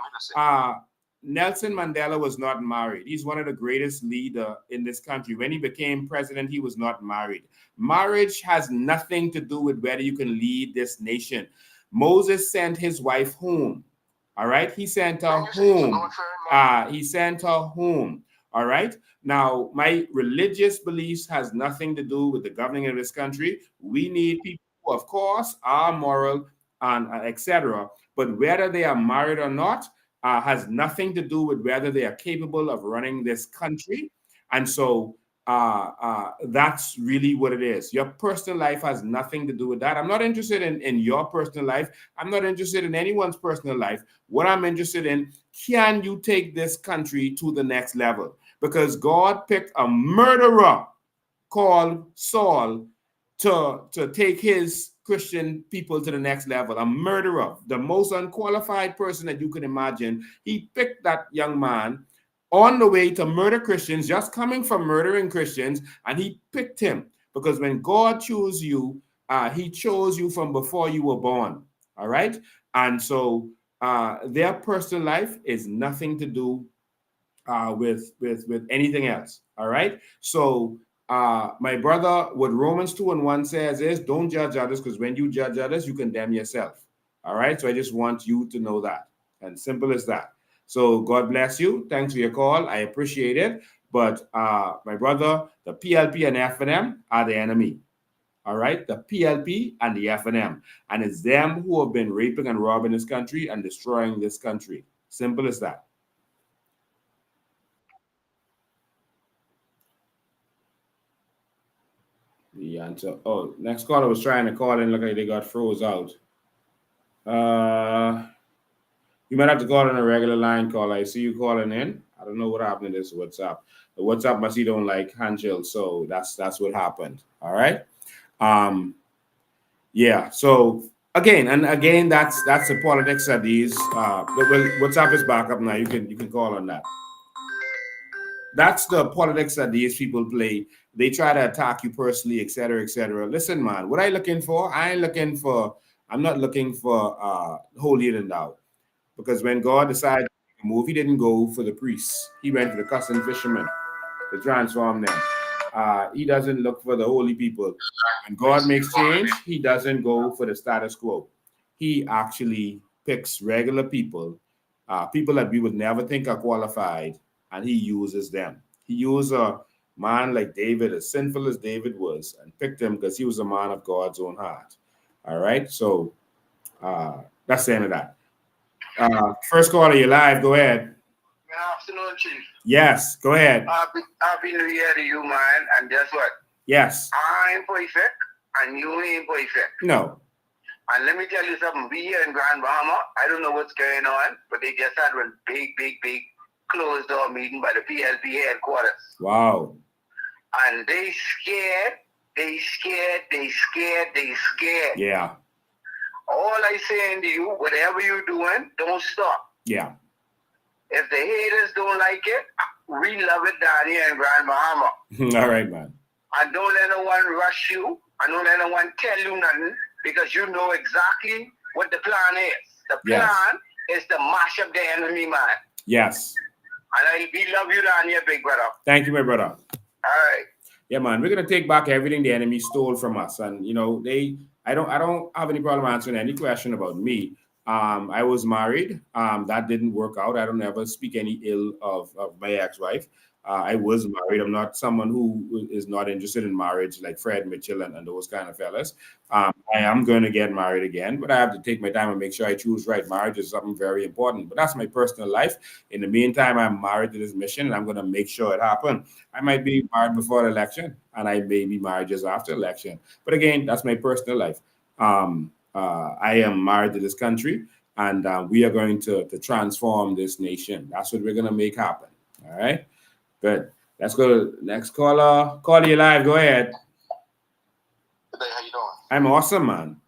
Speaker 1: Nelson Mandela was not married. He's one of the greatest leaders in this country. When he became president, he was not married. Marriage has nothing to do with whether you can lead this nation. Moses sent his wife home. All right. He sent her home. He sent her home. All right. Now, my religious beliefs has nothing to do with the governing of this country. We need people who, of course, are moral and etc. But whether they are married or not has nothing to do with whether they are capable of running this country. And so that's really what it is. Your personal life has nothing to do with that. I'm not interested in your personal life. I'm not interested in anyone's personal life. What I'm interested in, can you take this country to the next level? Because God picked a murderer called Saul to take his Christian people to the next level. A murderer, the most unqualified person that you could imagine. He picked that young man on the way to murder Christians, just coming from murdering Christians, and he picked him because when God chose you, he chose you from before you were born. All right. And so their personal life is nothing to do with anything else. All right. So my brother, what Romans 2:1 says is, don't judge others, because when you judge others, you condemn yourself. All right. So I just want you to know that. And simple as that. So God bless you. Thanks for your call. I appreciate it. But my brother, the PLP and FNM are the enemy. All right. The PLP and the FNM. And it's them who have been raping and robbing this country and destroying this country. Simple as that. The answer. Oh, next caller was trying to call in. Look like they got froze out. You might have to call in a regular line call. I see you calling in. I don't know what happened to this WhatsApp. The WhatsApp must don't like handshell, so that's what happened. All right. Yeah. So again, that's the politics of these. WhatsApp is back up now. You can call on that. That's the politics that these people play. They try to attack you personally, etc., etc. Listen, man, what I looking for? I'm not looking for holier than thou. Because when God decided to move, he didn't go for the priests. He went for the custom fishermen to transform them. He doesn't look for the holy people. When God makes change, he doesn't go for the status quo. He actually picks regular people, people that we would never think are qualified, and he uses them. He used a man like David, as sinful as David was, and picked him because he was a man of God's own heart. All right, so that's the end of that. First caller, you're live. Go ahead.
Speaker 17: Good afternoon, Chief.
Speaker 1: Yes, go ahead.
Speaker 17: Happy New Year to you, man. And guess what?
Speaker 1: Yes.
Speaker 17: I ain't perfect, and you ain't perfect.
Speaker 1: No.
Speaker 17: And let me tell you something. We here in Grand Bahama, I don't know what's going on, but they just had one big closed door meeting by the PLP headquarters.
Speaker 1: Wow.
Speaker 17: And they scared.
Speaker 1: Yeah.
Speaker 17: All I saying to you, whatever you're doing, don't stop.
Speaker 1: Yeah.
Speaker 17: If the haters don't like it, we love it down here in Grand Bahama.
Speaker 1: All right, man.
Speaker 17: And don't let no one rush you. And don't let no one tell you nothing, because you know exactly what the plan is. The plan is to mash up the enemy, man.
Speaker 1: Yes.
Speaker 17: And we love you down here, big brother.
Speaker 1: Thank you, my brother.
Speaker 17: All right.
Speaker 1: Yeah, man. We're gonna take back everything the enemy stole from us, and I don't have any problem answering any question about me. I was married. That didn't work out. I don't ever speak any ill of my ex-wife. I was married. I'm not someone who is not interested in marriage like Fred Mitchell and those kind of fellas. I am going to get married again, but I have to take my time and make sure I choose right. Marriage is something very important, but that's my personal life. In the meantime, I'm married to this mission and I'm going to make sure it happens. I might be married before the election and I may be married just after election. But again, that's my personal life. I am married to this country and we are going to transform this nation. That's what we're going to make happen. All right. Good. Let's go to the next caller. Call you live. Go ahead.
Speaker 14: Good day, how you doing?
Speaker 1: I'm awesome, man.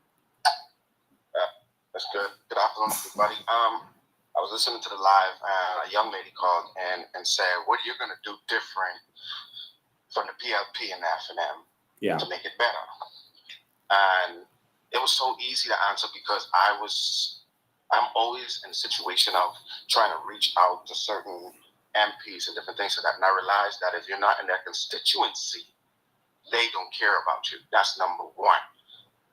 Speaker 14: That's good. Good afternoon, everybody. I was listening to the live, and a young lady called and said, "What are you going to do different from the PLP and F&M to make it better?" And it was so easy to answer because I'm always in a situation of trying to reach out to certain MPs and different things like that. And I realized that if you're not in their constituency, they don't care about you. That's number one.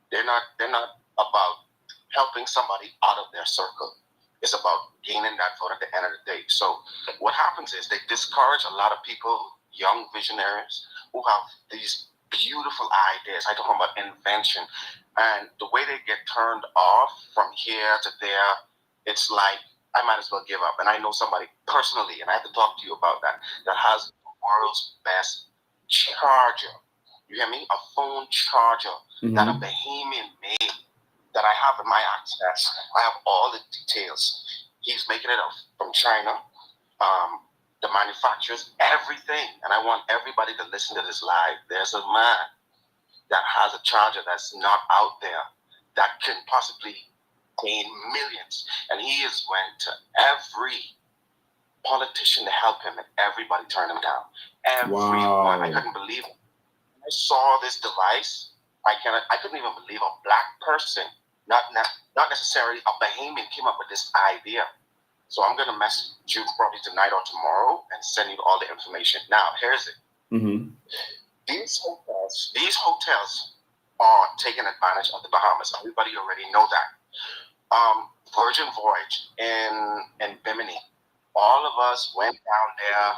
Speaker 14: They're not about helping somebody out of their circle. It's about gaining that vote at the end of the day. So what happens is they discourage a lot of people, young visionaries, who have these beautiful ideas. I talk about invention. And the way they get turned off from here to there, it's like, I might as well give up. And I know somebody personally, and I have to talk to you about that has the world's best charger. You hear me? A phone charger that a Bahamian made that I have in my access. I have all the details. He's making it from China. The manufacturers, everything. And I want everybody to listen to this live. There's a man that has a charger that's not out there that can possibly gain millions, and he is went to every politician to help him, and everybody turned him down. Everyone, I couldn't believe it. I saw this device. I couldn't even believe a black person, not necessarily a Bahamian, came up with this idea. So I'm gonna message you probably tonight or tomorrow and send you all the information. Now, here's it. These hotels are taking advantage of the Bahamas. Everybody already know that. Virgin Voyage in Bimini. All of us went down there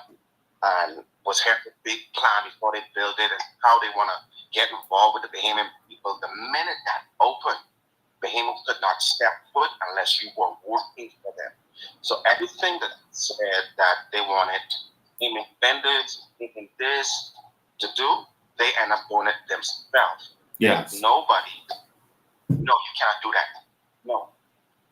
Speaker 14: and was hearing the big plan before they build it and how they want to get involved with the Bahamian people. The minute that opened, Bahamians could not step foot unless you were working for them. So everything that said that they wanted Bahamian vendors, thinking this to do, they end up doing it themselves.
Speaker 1: Yes.
Speaker 14: Nobody, no, you cannot do that. No.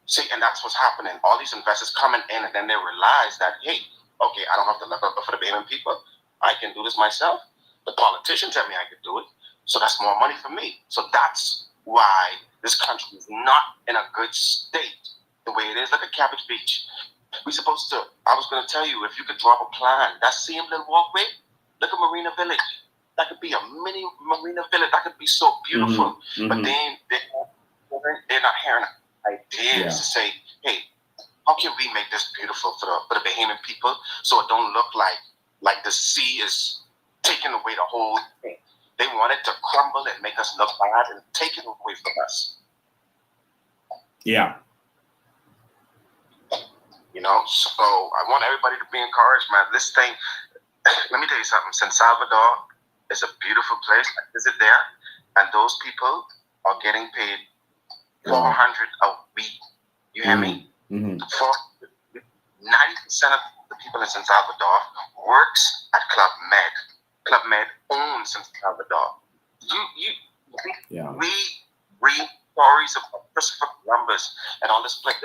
Speaker 14: See, and that's what's happening. All these investors coming in, and then they realize that, hey, okay, I don't have to look up for the Bahamian people. I can do this myself. The politicians tell me I can do it, so that's more money for me. So that's why this country is not in a good state the way it is. Look at Cabbage Beach. I was going to tell you, if you could drop a plan, that same little walkway, look at Marina Village. That could be a mini Marina Village. That could be so beautiful. But they're not hearing ideas to say, hey, how can we make this beautiful for the Bahamian people so it don't look like the sea is taking away the whole thing. They want it to crumble and make us look bad and take it away from us.
Speaker 1: Yeah.
Speaker 14: You know, so I want everybody to be encouraged, man. This thing, let me tell you something. San Salvador is a beautiful place. I visit there, and those people are getting paid $400 a week. You hear me? 90% of the people in San Salvador works at Club Med. Club Med owns San Salvador. We read stories of Christopher Columbus and all this place.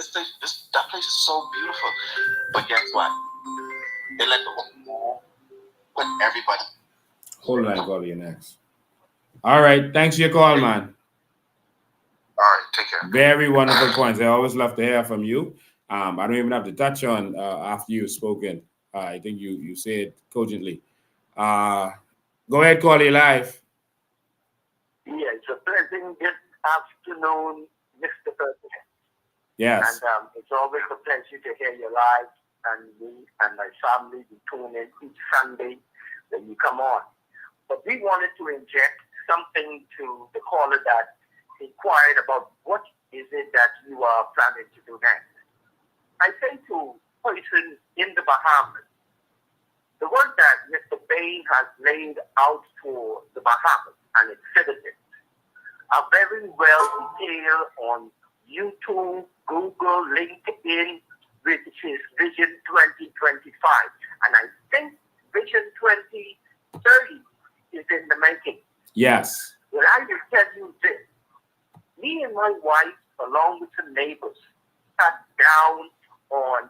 Speaker 14: That place is so beautiful. But guess what? They let the world put everybody.
Speaker 1: Hold on, call you next. All right. Thanks for your call, man.
Speaker 14: All right, take care.
Speaker 1: Very wonderful points. I always love to hear from you. I don't even have to touch on after you've spoken. I think you say it cogently. Go ahead, call you live.
Speaker 18: Yeah, it's a pleasant good afternoon, Mr. President.
Speaker 1: Yes.
Speaker 18: And it's always a pleasure to hear you live, and me and my family we tune in each Sunday when you come on. But we wanted to inject something to the caller that inquired about what is it that you are planning to do next? I say to persons in the Bahamas, the work that Mr. Bain has laid out for the Bahamas and its citizens are very well detailed on YouTube, Google, LinkedIn, which is Vision 2025. And I think Vision 2030 is in the making.
Speaker 1: Yes.
Speaker 18: Well, I will tell you this. Me and my wife, along with some neighbors, sat down on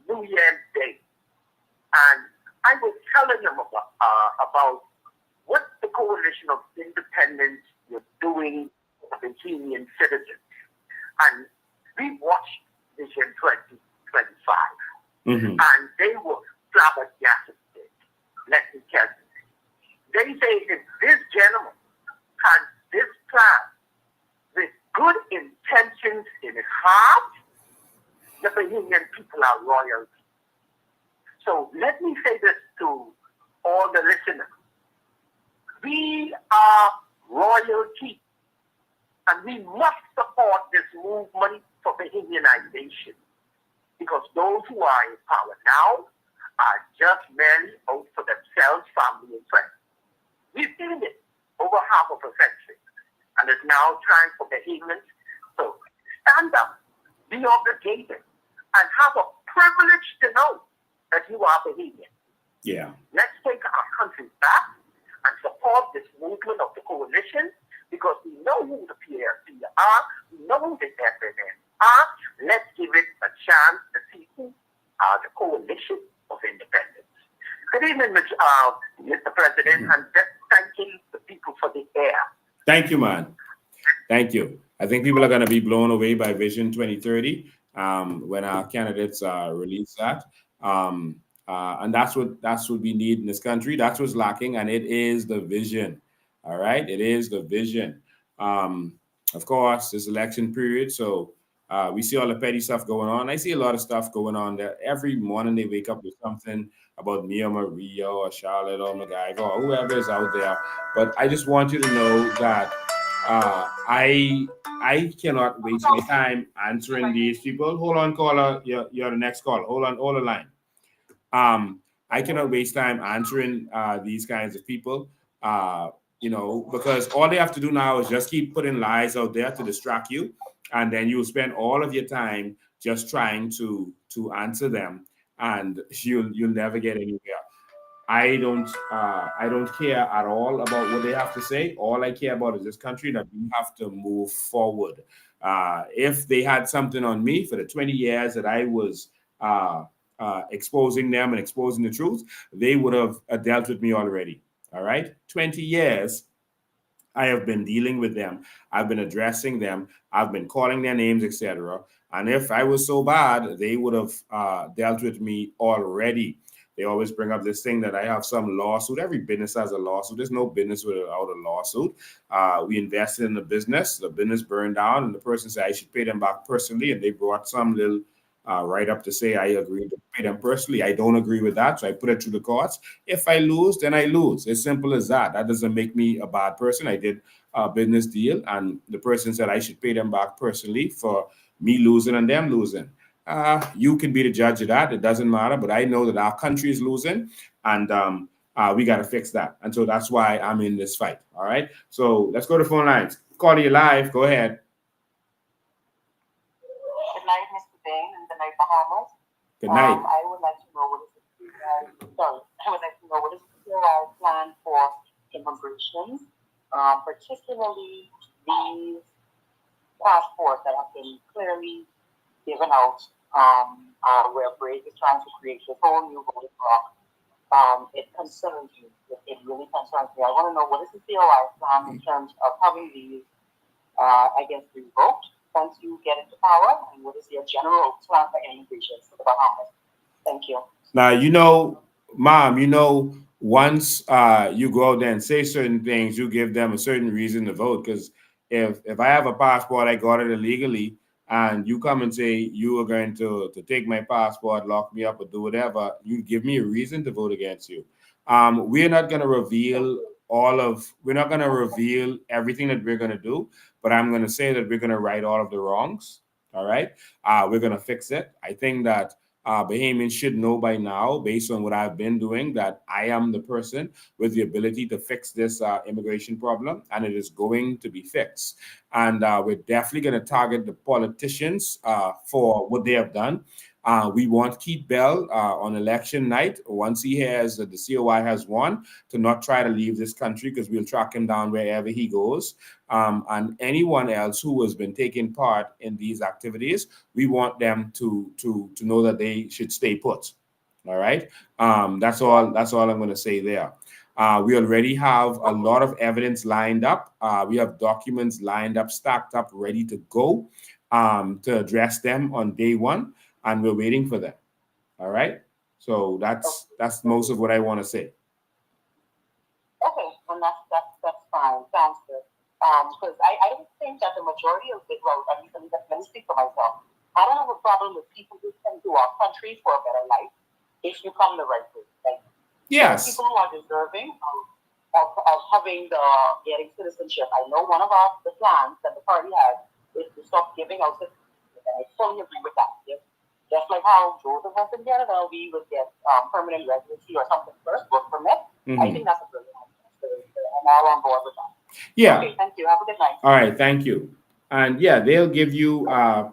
Speaker 18: New Year's Day. And I was telling them about what the Coalition of Independence was doing for the Bahamian citizens. And we watched Vision 2025. And they were flabbergasted. Let me tell you. They say if this gentleman had this plan with good intentions in his heart, the Bahamian people are royalty. So let me say this to all the listeners. We are royalty, and we must support this movement for Bahamianization, because those who are in power now are just merely out for themselves, family, and friends. We've seen it over half of a century, and it's now time for Bahamians to stand up, be obligated, and have a privilege to know that you are Bahamian.
Speaker 1: Yeah.
Speaker 18: Let's take our country back and support this movement of the coalition, because we know who the PLC are, we know who the FNN are. Let's give it a chance to see who are the Coalition of Independence. Good evening, Mr. President, and just thanking the people for the air.
Speaker 1: Thank you, man. Thank you. I think people are going to be blown away by Vision 2030 when our candidates release that. And that's what we need in this country. That's what's lacking, and it is the vision. All right, it is the vision. Of course, this election period, so we see all the petty stuff going on. I see a lot of stuff going on there. Every morning they wake up with something about Mia Maria or Charlotte or MacGyver or whoever is out there. But I just want you to know that I cannot waste my time answering these people. Hold on, caller. You're the next caller. Hold the line. I cannot waste time answering these kinds of people. Because all they have to do now is just keep putting lies out there to distract you, and then you'll spend all of your time just trying to answer them, and you'll never get anywhere. I don't care at all about what they have to say. All I care about is this country, that we have to move forward. If they had something on me for the 20 years that I was exposing them and exposing the truth, they would have dealt with me already. All right, 20 years I have been dealing with them. I've been addressing them. I've been calling their names, etc. And if I was so bad, they would have dealt with me already. They always bring up this thing that I have some lawsuit. Every business has a lawsuit. There's no business without a lawsuit. We invested in the business burned down, and the person said I should pay them back personally, and they brought some little write up to say I agree to pay them personally. I don't agree with that, so I put it through the courts. If I lose, then I lose. As simple as that. That doesn't make me a bad person. I did a business deal, and the person said I should pay them back personally for me losing and them losing. You can be the judge of that. It doesn't matter, but I know that our country is losing, and we got to fix that. And so that's why I'm in this fight. All right. So let's go to phone lines. Call you live. Go ahead.
Speaker 20: Good night, Mr. Bain, and good night, Bahamas.
Speaker 1: Good night.
Speaker 20: I would like to know what is the CRI plan for immigration, particularly these passports that have been clearly given out, where Brave is trying to create this whole new voting block. It concerns you. It really concerns me. I want to know, what is the CRI plan in terms of having these, revoked once you get into power, and what is your general plan for immigration for the Bahamas? Thank you.
Speaker 1: Now, Mom, once you go out there and say certain things, you give them a certain reason to vote. Because if I have a passport, I got it illegally, and you come and say you are going to take my passport, lock me up, or do whatever, you give me a reason to vote against you. We're not going to reveal we're not going to reveal everything that we're going to do, but I'm going to say that we're going to right all of the wrongs. All right. We're going to fix it. I think that Bahamians should know by now, based on what I've been doing, that I am the person with the ability to fix this immigration problem, and it is going to be fixed. And we're definitely going to target the politicians for what they have done. We want Keith Bell on election night, once he hears that the COI has won, to not try to leave this country, because we'll track him down wherever he goes. And anyone else who has been taking part in these activities, we want them to know that they should stay put. All right. That's all I'm going to say there. We already have a lot of evidence lined up. We have documents lined up, stacked up, ready to go to address them on day one. And we're waiting for them. All right. So that's most of what I want to say.
Speaker 20: Okay, and that's fine. Sounds good. Because I don't think that the majority of it, well, at least let me speak for myself. I don't have a problem with people who come to our country for a better life if you come the right way. Like,
Speaker 1: yes.
Speaker 20: People who are deserving of having getting citizenship. I know one of the plans that the party has is to stop giving out citizenship, and I fully agree with that. Yes. Just like how those of us in Canada, we would get permanent residency or something first, work permit. Mm-hmm. I think that's a brilliant idea. So I'm all on board with that.
Speaker 1: Yeah.
Speaker 20: Okay, thank you. Have a good night.
Speaker 1: All right, thank you. And yeah, they'll give you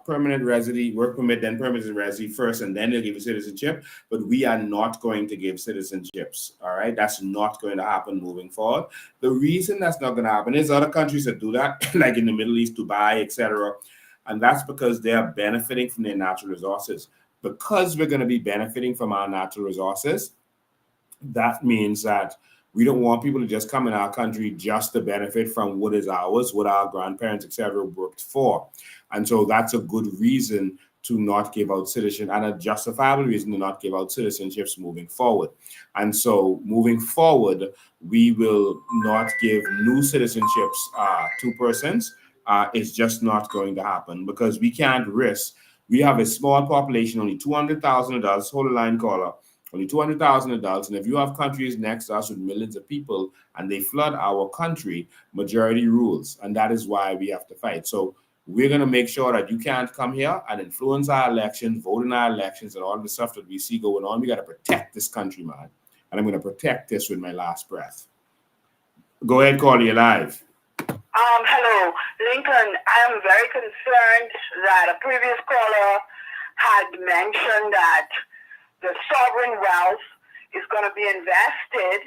Speaker 1: permanent residency, work permit, then permanent residency first, and then they'll give you citizenship. But we are not going to give citizenships. All right, that's not going to happen moving forward. The reason that's not going to happen is other countries that do that, like in the Middle East, Dubai, etc. And that's because they are benefiting from their natural resources. Because we're going to be benefiting from our natural resources, that means that we don't want people to just come in our country just to benefit from what is ours, what our grandparents, etc., worked for. And so that's a good reason to not give out citizenship, and a justifiable reason to not give out citizenships moving forward. And so moving forward, we will not give new citizenships to persons. It's just not going to happen, because we can't risk. We have a small population, only 200,000 adults. Hold the line, caller. Only 200,000 adults. And if you have countries next to us with millions of people and they flood our country, majority rules. And that is why we have to fight. So we're going to make sure that you can't come here and influence our elections, vote in our elections, and all the stuff that we see going on. We got to protect this country, man. And I'm going to protect this with my last breath. Go ahead, caller, you're live.
Speaker 19: Hello, Lincoln. I am very concerned that a previous caller had mentioned that the sovereign wealth is going to be invested,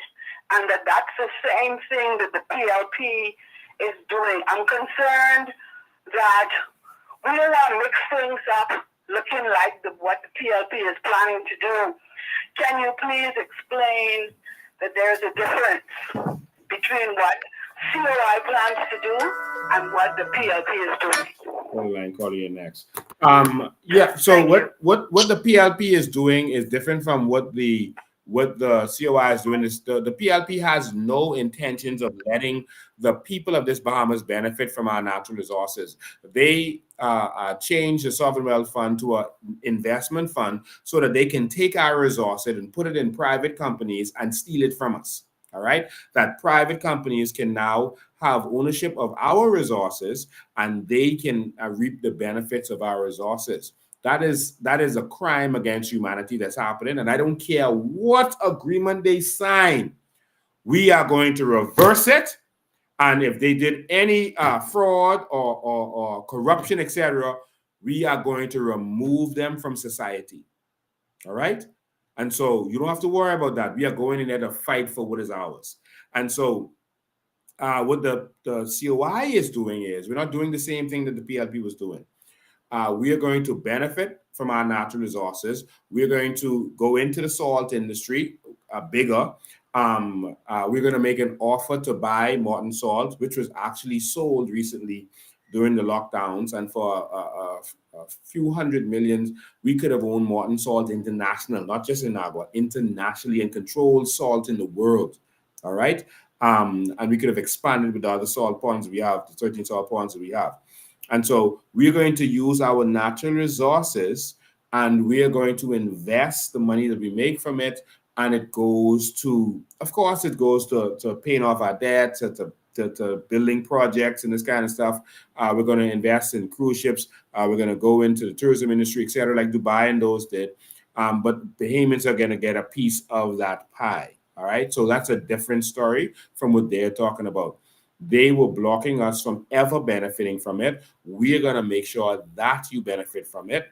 Speaker 19: and that's the same thing that the PLP is doing. I'm concerned that we don't want to mix things up looking like what the PLP is planning to do. Can you please explain that there's a difference between what COI plans to do and what the PLP is doing?
Speaker 1: Hold line, call you next. Yeah. So what the PLP is doing is different from what the COI is doing. Is the PLP has no intentions of letting the people of this Bahamas benefit from our natural resources. They changed the sovereign wealth fund to an investment fund so that they can take our resources and put it in private companies and steal it from us. All right, that private companies can now have ownership of our resources, and they can reap the benefits of our resources. That is a crime against humanity that's happening, and I don't care what agreement they sign. We are going to reverse it, and if they did any fraud or corruption, etc., we are going to remove them from society. All right. And so you don't have to worry about that. We are going in there to fight for what is ours. And so what the COI is doing is we're not doing the same thing that the PLP was doing. We are going to benefit from our natural resources. We're going to go into the salt industry bigger. We're going to make an offer to buy Morton salt, which was actually sold recently during the lockdowns, and for a few hundred millions, we could have owned Morton Salt International, not just in Agua, internationally, and controlled salt in the world. All right. And we could have expanded with the other salt ponds we have, the 13 salt ponds that we have. And so we're going to use our natural resources, and we are going to invest the money that we make from it and it goes to, of course, it goes to paying off our debts, to building projects and this kind of stuff. We're going to invest in cruise ships. We're going to go into the tourism industry, et cetera, like Dubai and those did. But Bahamians are going to get a piece of that pie. All right. So that's a different story from what they're talking about. They were blocking us from ever benefiting from it. We're going to make sure that you benefit from it.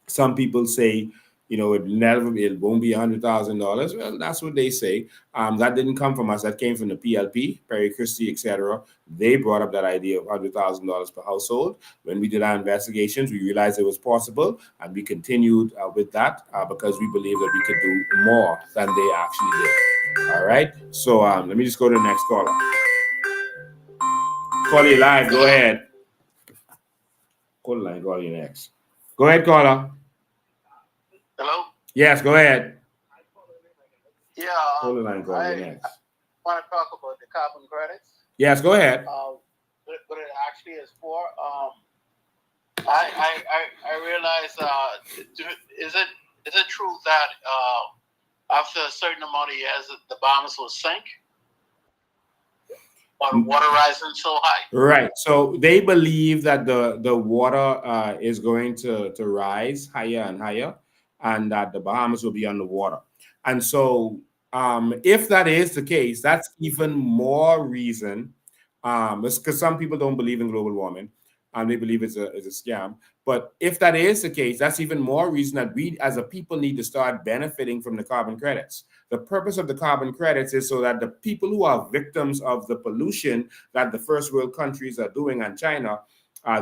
Speaker 1: Some people say, it won't be $100,000. Well, that's what they say. That didn't come from us. That came from the PLP, Perry Christie, etc. They brought up that idea of $100,000 per household. When we did our investigations, we realized it was possible, and we continued with that because we believe that we could do more than they actually did. All right. So let me just go to the next caller. Call you live. Go ahead. Call the line. Call you next. Go ahead, caller.
Speaker 15: Hello?
Speaker 1: Yes, go ahead.
Speaker 15: Yeah.
Speaker 1: Call the line. Call you next.
Speaker 15: I want to talk about the carbon credits.
Speaker 1: Yes, go ahead.
Speaker 15: What it actually is for. I realize. Is it true that after a certain amount of years, the Bahamas will sink? Or the water rising so high?
Speaker 1: Right. So they believe that the water is going to rise higher and higher, and that the Bahamas will be underwater. And so if that is the case, that's even more reason, because some people don't believe in global warming, and they believe it's a scam. But if that is the case, that's even more reason that we as a people need to start benefiting from the carbon credits. The purpose of the carbon credits is so that the people who are victims of the pollution that the first world countries are doing, and China,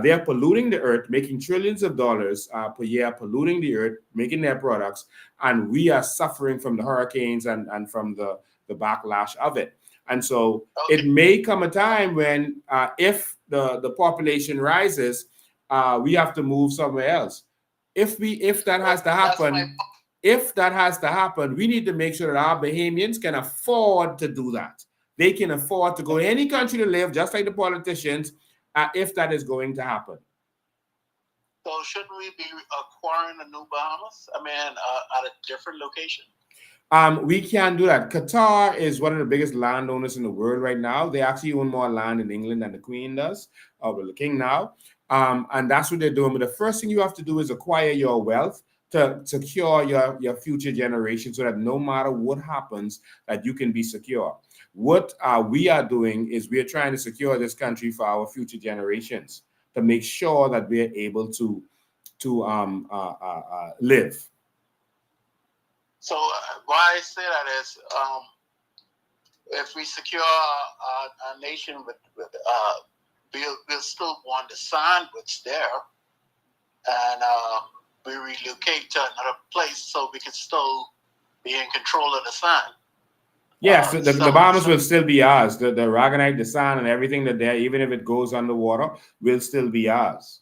Speaker 1: they're polluting the earth, making trillions of dollars per year, polluting the earth, making their products, and we are suffering from the hurricanes and from the backlash of it. And so it may come a time when if the population rises, we have to move somewhere else. If that has to happen, we need to make sure that our Bahamians can afford to do that. They can afford to go to any country to live, just like the politicians, if that is going to happen.
Speaker 15: So shouldn't we be acquiring a new Bahamas? I mean, at a different location?
Speaker 1: We can do that. Qatar is one of the biggest landowners in the world right now. They actually own more land in England than the Queen does, or the King now. And that's what they're doing. But the first thing you have to do is acquire your wealth to secure your future generation, so that no matter what happens, that you can be secure. What we are doing is we are trying to secure this country for our future generations, to make sure that we are able to live.
Speaker 15: So why I say that is, if we secure our nation we'll still want to sign what's there, and we relocate to another place so we can still be in control of the sign.
Speaker 1: Yes, the Bahamas will still be ours. The Ragonite, the sand, and everything that there, even if it goes underwater, will still be ours.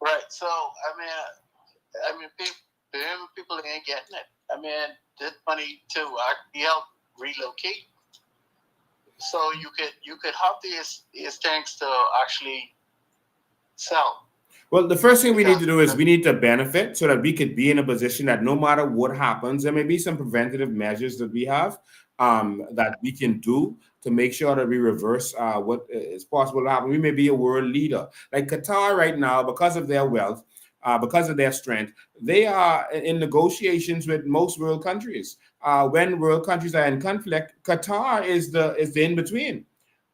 Speaker 15: Right. So I mean, people ain't getting it. I mean, this money to actually help relocate. So you could help these things to actually sell.
Speaker 1: Well, the first thing we need to do is we need to benefit so that we could be in a position that no matter what happens, there may be some preventative measures that we have that we can do to make sure that we reverse what is possible to happen. We may be a world leader. Like Qatar right now, because of their wealth, because of their strength, they are in negotiations with most world countries. When world countries are in conflict, Qatar is the in-between.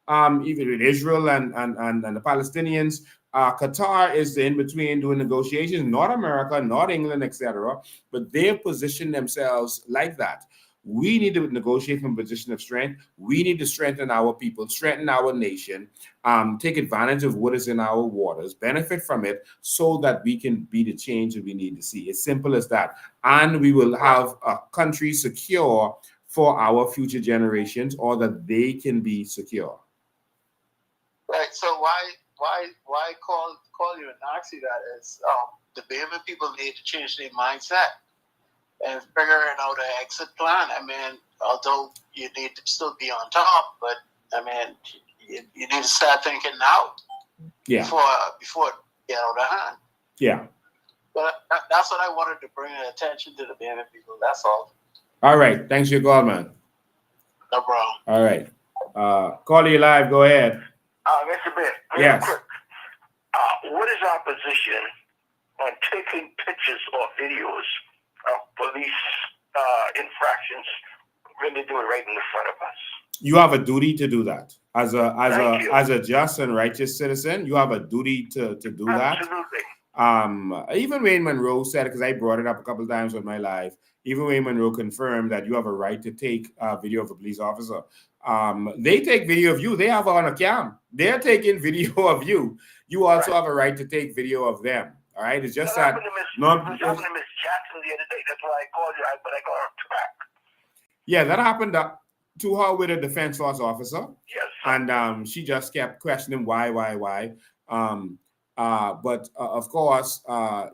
Speaker 1: Even with Israel and the Palestinians, Qatar is the in-between doing negotiations, not America, not England, etc. But they've positioned themselves like that. We need to negotiate from a position of strength. We need to strengthen our people, strengthen our nation, take advantage of what is in our waters, benefit from it so that we can be the change that we need to see. As simple as that. And we will have a country secure for our future generations, or that they can be secure.
Speaker 15: Right. So why call you and ask you that is the Bahamian people need to change their mindset and figuring out an exit plan. I mean, although you need to still be on top, but I mean, you need to start thinking now.
Speaker 1: Yeah.
Speaker 15: Before it get out of hand.
Speaker 1: Yeah.
Speaker 15: But that's what I wanted to bring attention to the Bahamian people. That's all.
Speaker 1: All right. Thanks for your call, man.
Speaker 14: No problem.
Speaker 1: All right. Call you live. Go ahead.
Speaker 14: Mr. Ben,
Speaker 1: Yes.
Speaker 14: quick. What is our position on taking pictures or videos of police infractions when they do it right in the front of us?
Speaker 1: You have a duty to do that. As a just and righteous citizen, you have a duty to do that.
Speaker 14: Absolutely.
Speaker 1: Even Wayne Monroe said, because I brought it up a couple of times in my life, even Wayne Monroe confirmed that you have a right to take video of a police officer. They take video of you. They have on a cam. They're taking video of you. You also have a right to take video of them. All right. It's just that.
Speaker 14: This happened to Miss Jackson the other day. That's why I called you, but I got her track.
Speaker 1: Yeah, that happened to her with a defense force officer.
Speaker 14: Yes.
Speaker 1: And she just kept questioning why. But of course,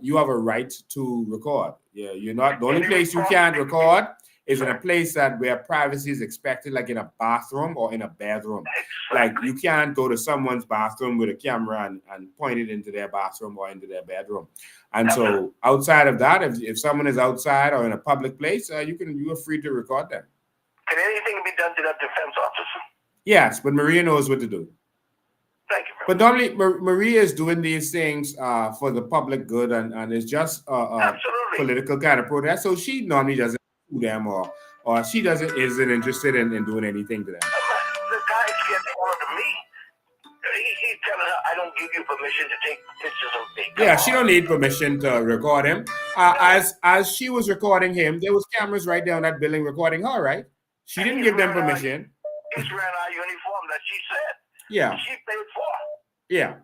Speaker 1: you have a right to record. Yeah, you're not the only place you can't record is in a place where privacy is expected, like in a bathroom or in a bedroom. Like you can't go to someone's bathroom with a camera and point it into their bathroom or into their bedroom. And so outside of that, if someone is outside or in a public place, you are free to record them.
Speaker 14: Can anything be done to that defense officer?
Speaker 1: Yes, but Maria knows what to do.
Speaker 14: Thank you.
Speaker 1: But normally, Maria is doing these things for the public good, and it's just a political kind of protest. So she normally doesn't do them, or she isn't interested in doing anything to them.
Speaker 14: The guy's getting on to me. He's telling her, I don't give you permission to take pictures of me.
Speaker 1: Yeah, she don't need permission to record him. As she was recording him, there was cameras right down that building recording her, right? She didn't give them permission.
Speaker 14: He's wearing our uniform that she said.
Speaker 1: Yeah.
Speaker 14: She paid for.
Speaker 1: Yeah.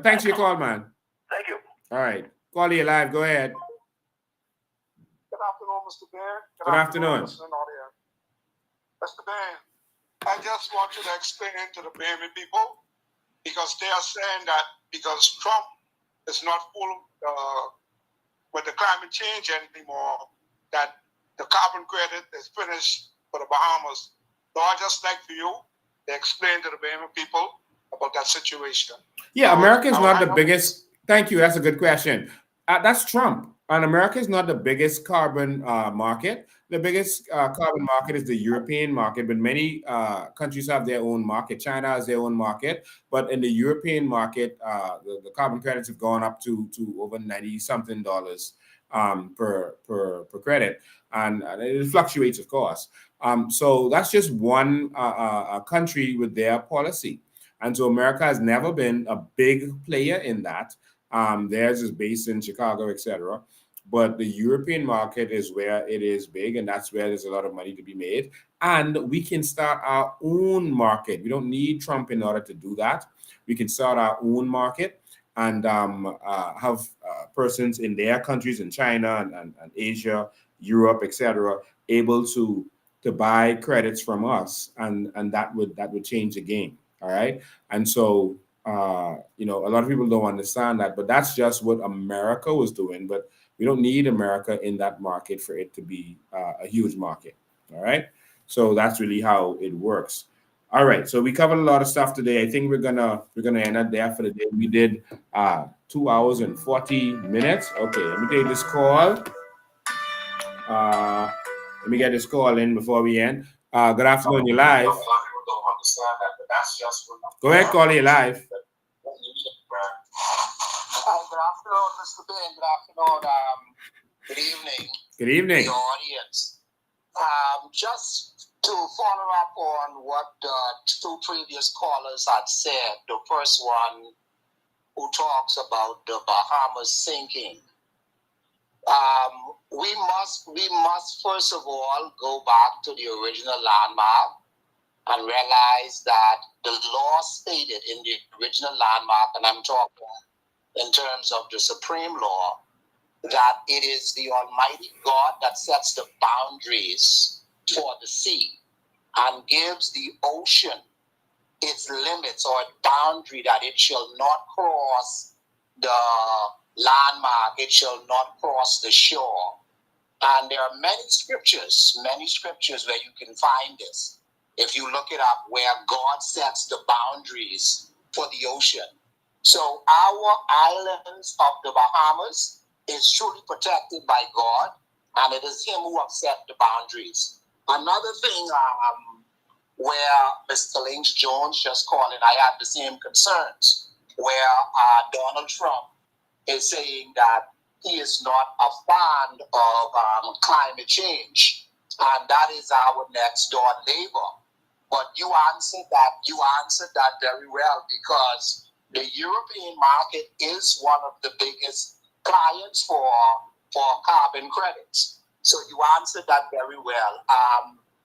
Speaker 1: Thanks for your call, man.
Speaker 14: Thank you.
Speaker 1: All right. Call you live. Go ahead.
Speaker 21: Good afternoon, Mr. Bear.
Speaker 1: Good afternoon.
Speaker 21: Mr. Bear, I just want you to explain to the Bahamian people, because they are saying that because Trump is not full with the climate change anymore, that the carbon credit is finished for the Bahamas. So I just like for you to explain to the Bahamian people about that situation.
Speaker 1: Yeah, America is not the biggest. Thank you. That's a good question. That's Trump. And America is not the biggest carbon market. The biggest carbon market is the European market, but many countries have their own market. China has their own market, but in the European market, the carbon credits have gone up to over $90-something per credit, and it fluctuates, of course. So that's just one country with their policy, and so America has never been a big player in that. Theirs is based in Chicago, etc. But the European market is where it is big, and that's where there's a lot of money to be made. And we can start our own market. We don't need Trump in order to do that. We can start our own market and have persons in their countries, in China and Asia, Europe, etc., able to buy credits from us, and that would change the game. All right, and so a lot of people don't understand that, but that's just what America was doing. But we don't need America in that market for it to be a huge market. All right, so that's really how it works. All right, so we covered a lot of stuff today. I think we're gonna end up there for the day. We did 2 hours and 40 minutes. Okay, let me take this call. Let me get this call in before we end. Good afternoon, you're live. Go ahead, call you live.
Speaker 21: Hi, good afternoon, Mr. Ben. Good afternoon. Good evening.
Speaker 1: Good evening.
Speaker 21: The audience. Just to follow up on what the two previous callers had said, the first one who talks about the Bahamas sinking. We must first of all go back to the original landmark and realize that the law stated in the original landmark, and I'm talking in terms of the supreme law, that it is the Almighty God that sets the boundaries for the sea and gives the ocean its limits or boundary, that it shall not cross the landmark, it shall not cross the shore. And there are many scriptures where you can find this. If you look it up, where God sets the boundaries for the ocean. So our islands of the Bahamas is truly protected by God. and it is him who have set the boundaries. Another thing where Mr. Lynch Jones just calling, I had the same concerns, where Donald Trump is saying that he is not a fan of climate change, and that is our next door neighbor. But you answered that very well, because the European market is one of the biggest clients for carbon credits. So you answered that very well.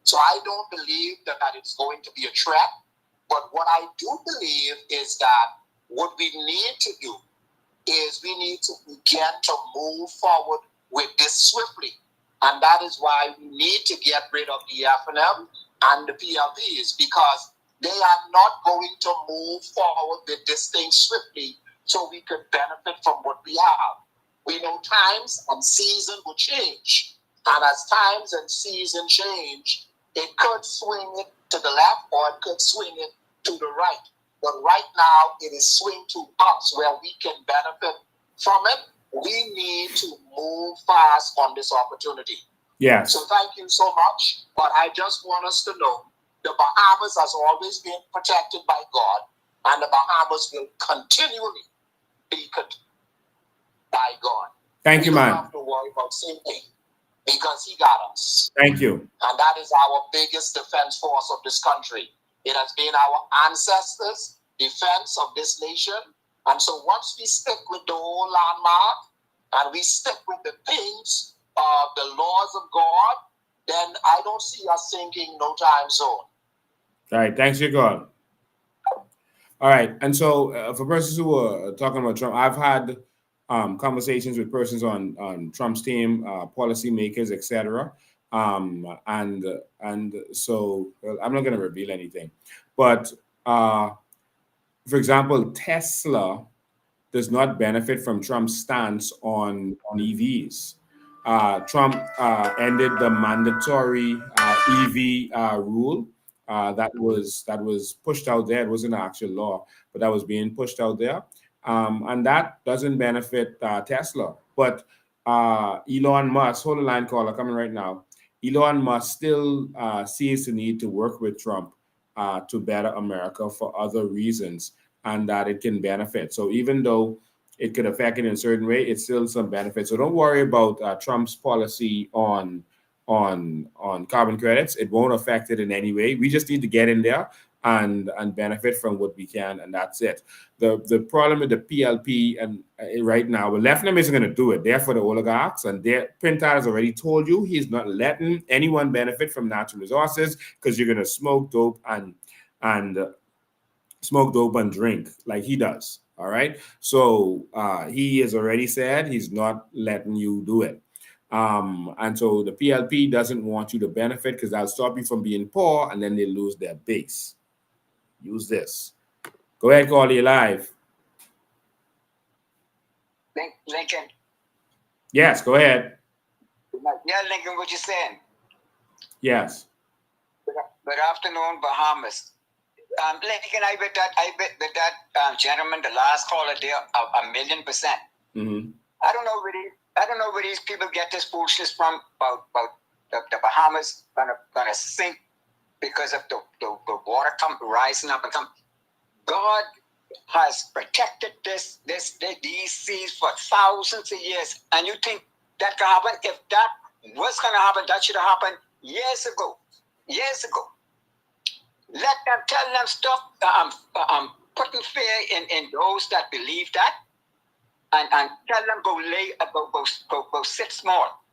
Speaker 21: So I don't believe that it's going to be a threat. But what I do believe is that what we need to do is we need to begin to move forward with this swiftly. And that is why we need to get rid of the F&M and the PLPs, because they are not going to move forward with this thing swiftly so we could benefit from what we have. We know times and season will change. And as times and season change, it could swing it to the left or it could swing it to the right. But right now, it is swing to us where we can benefit from it. We need to move fast on this opportunity.
Speaker 1: Yes.
Speaker 21: So thank you so much. But I just want us to know the Bahamas has always been protected by God, and the Bahamas will continually be protected by God.
Speaker 1: Thank you,
Speaker 21: We
Speaker 1: man.
Speaker 21: don't have to worry about sinking because He got us.
Speaker 1: Thank you.
Speaker 21: And that is our biggest defense force of this country. It has been our ancestors' defense of this nation. And so once we stick with the whole landmark and we stick with the things of the laws of God, then I don't see us sinking no time soon.
Speaker 1: All right. Thanks, your God. All right. And so for persons who are talking about Trump, I've had conversations with persons on Trump's team, policymakers, etc. And so I'm not going to reveal anything. But for example, Tesla does not benefit from Trump's stance on EVs. Trump ended the mandatory EV rule that was pushed out there. It wasn't an actual law, but that was being pushed out there. And that doesn't benefit Tesla. But Elon Musk, hold the line, caller, coming right now. Elon Musk still sees the need to work with Trump to better America for other reasons, and that it can benefit. So even though it could affect it in a certain way, it's still some benefit. So don't worry about Trump's policy on carbon credits. It won't affect it in any way. We just need to get in there and benefit from what we can, and that's it. The problem with the PLP and right now, well, Lefnam isn't going to do it. They're for the oligarchs, and Pintard has already told you he's not letting anyone benefit from natural resources because you're going to smoke dope and drink like he does. All right. So he has already said he's not letting you do it. And so the PLP doesn't want you to benefit because that'll stop you from being poor, and then they lose their base. Use this. Go ahead, call you live.
Speaker 2: Lincoln.
Speaker 1: Yes, go ahead.
Speaker 2: Yeah, Lincoln, what you saying?
Speaker 1: Yes.
Speaker 2: Good afternoon, Bahamas. Lincoln, I bet that gentleman, the last caller there, 1,000,000%.
Speaker 1: Mm-hmm.
Speaker 2: I don't know where these people get this foolishness from about the Bahamas gonna sink because of the water rising up and come. God has protected these seas for thousands of years, and you think that can happen? If that was gonna happen, that should have happened years ago. Years ago. Let them tell them stop putting fear in those that believe that, and tell them go sit small,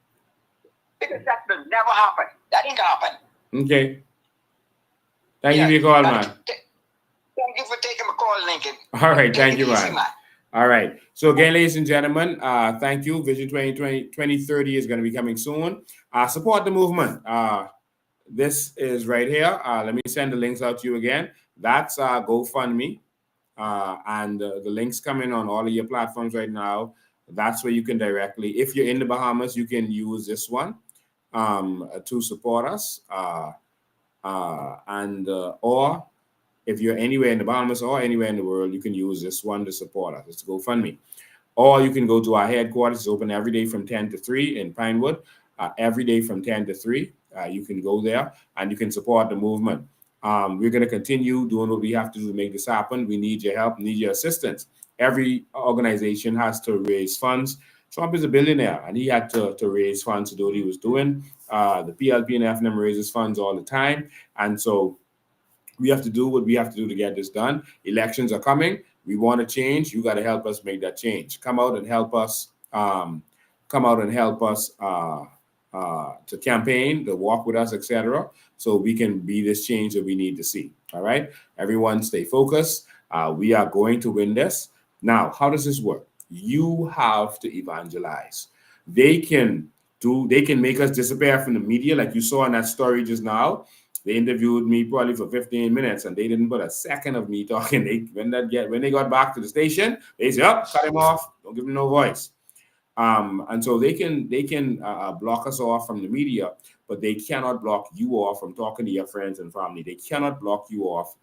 Speaker 2: because that will never happen. That ain't gonna happen.
Speaker 1: Okay. Thank you for your call, man.
Speaker 2: Thank you for taking my call, Lincoln.
Speaker 1: All right, thank you,
Speaker 2: Easy,
Speaker 1: man. All right. So again, ladies and gentlemen, thank you. Vision 2030 is going to be coming soon. Support the movement. This is right here. Let me send the links out to you again. That's GoFundMe. And the links coming on all of your platforms right now. That's where you can directly, if you're in the Bahamas, you can use this one to support us. Or if you're anywhere in the Bahamas or anywhere in the world, you can use this one to support us. It's GoFundMe. Or you can go to our headquarters. It's open every day from 10 to 3 in Pinewood. every day from 10 to 3. You can go there and you can support the movement. We're going to continue doing what we have to do to make this happen. We need your help, need your assistance. Every organization has to raise funds. Trump is a billionaire, and he had to raise funds to do what he was doing. The PLP and FNM raises funds all the time, and so we have to do what we have to do to get this done. Elections are coming. We want to change. You got to help us make that change. Come out and help us. Come out and help us to campaign, to walk with us, etc., so we can be this change that we need to see. All right, everyone, stay focused. We are going to win this. Now, how does this work? You have to evangelize. They can make us disappear from the media, like you saw in that story just now. They interviewed me probably for 15 minutes, and they didn't put a second of me talking. When they got back to the station, they said, "Oh, cut him off. Don't give him no voice." And so they can block us off from the media, but they cannot block you off from talking to your friends and family. They cannot block you off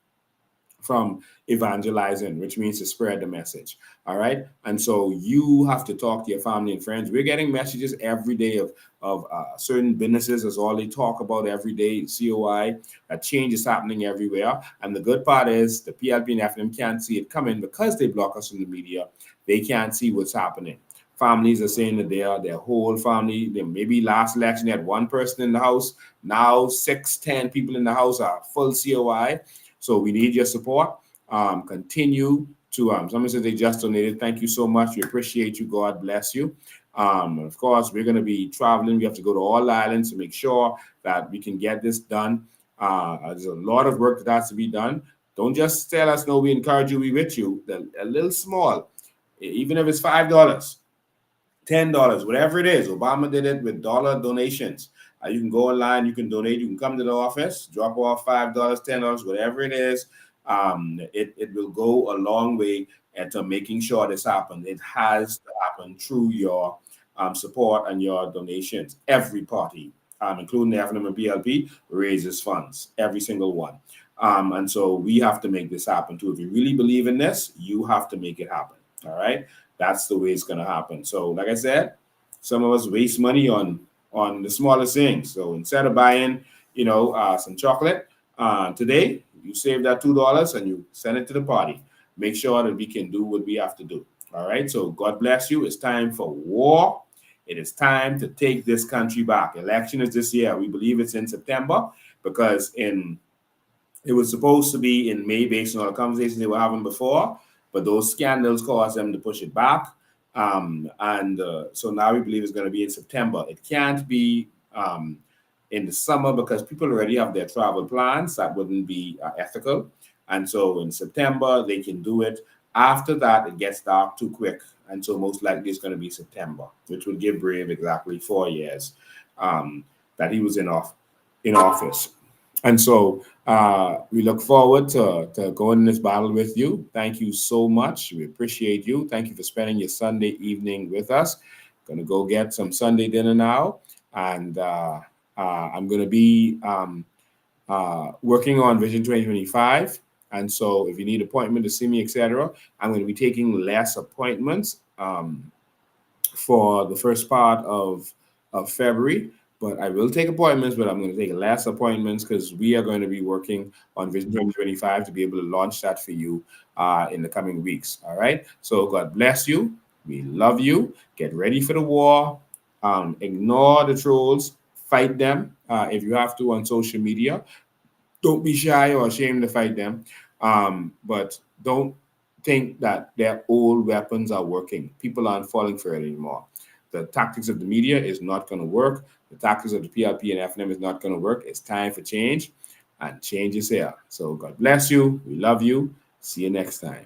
Speaker 1: from evangelizing, which means to spread the message. All right. And so you have to talk to your family and friends. We're getting messages every day of certain businesses. That's all they talk about every day. COI, that change is happening everywhere. And the good part is the PLP and FNM can't see it coming because they block us from the media. They can't see what's happening. Families are saying that their whole family, maybe last election they had one person in the house. Now 6-10 people in the house are full COI. So we need your support. Continue to, someone said they just donated. Thank you so much. We appreciate you. God bless you. Of course, we're going to be traveling. We have to go to all islands to make sure that we can get this done. There's a lot of work that has to be done. Don't just tell us, no, we encourage you, we with you. A little small, even if it's $5, $10, whatever it is. Obama did it with dollar donations. You can go online, you can donate, you can come to the office, drop off $5, $10, whatever it is. It will go a long way to making sure this happens. It has to happen through your support and your donations. Every party, including the FNM and PLP, raises funds, every single one. And so we have to make this happen too. If you really believe in this, you have to make it happen. All right? That's the way it's going to happen. So like I said, some of us waste money on the smallest things. So instead of buying, some chocolate today, you save that $2 and you send it to the party. Make sure that we can do what we have to do. All right. So God bless you. It's time for war. It is time to take this country back. Election is this year. We believe it's in September because it was supposed to be in May based on all the conversations they were having before, but those scandals caused them to push it back. So now we believe it's going to be in September. It can't be in the summer because people already have their travel plans. That wouldn't be ethical. And so in September, they can do it. After that, it gets dark too quick. And so most likely it's going to be September, which would give Brave exactly 4 years that he was in office. And so we look forward to going in this battle with you. Thank you so much. We appreciate you. Thank you for spending your Sunday evening with us. Going to go get some Sunday dinner now. And I'm going to be working on Vision 2025. And so if you need appointment to see me, etc., I'm going to be taking less appointments for the first part of February. But I will take appointments, but I'm going to take less appointments because we are going to be working on Vision 2025 to be able to launch that for you in the coming weeks. All right. So God bless you. We love you. Get ready for the war. Ignore the trolls. Fight them if you have to on social media. Don't be shy or ashamed to fight them. But don't think that their old weapons are working. People aren't falling for it anymore. The tactics of the media is not going to work. The tactics of the PLP and FNM is not going to work. It's time for change, and change is here. So God bless you. We love you. See you next time.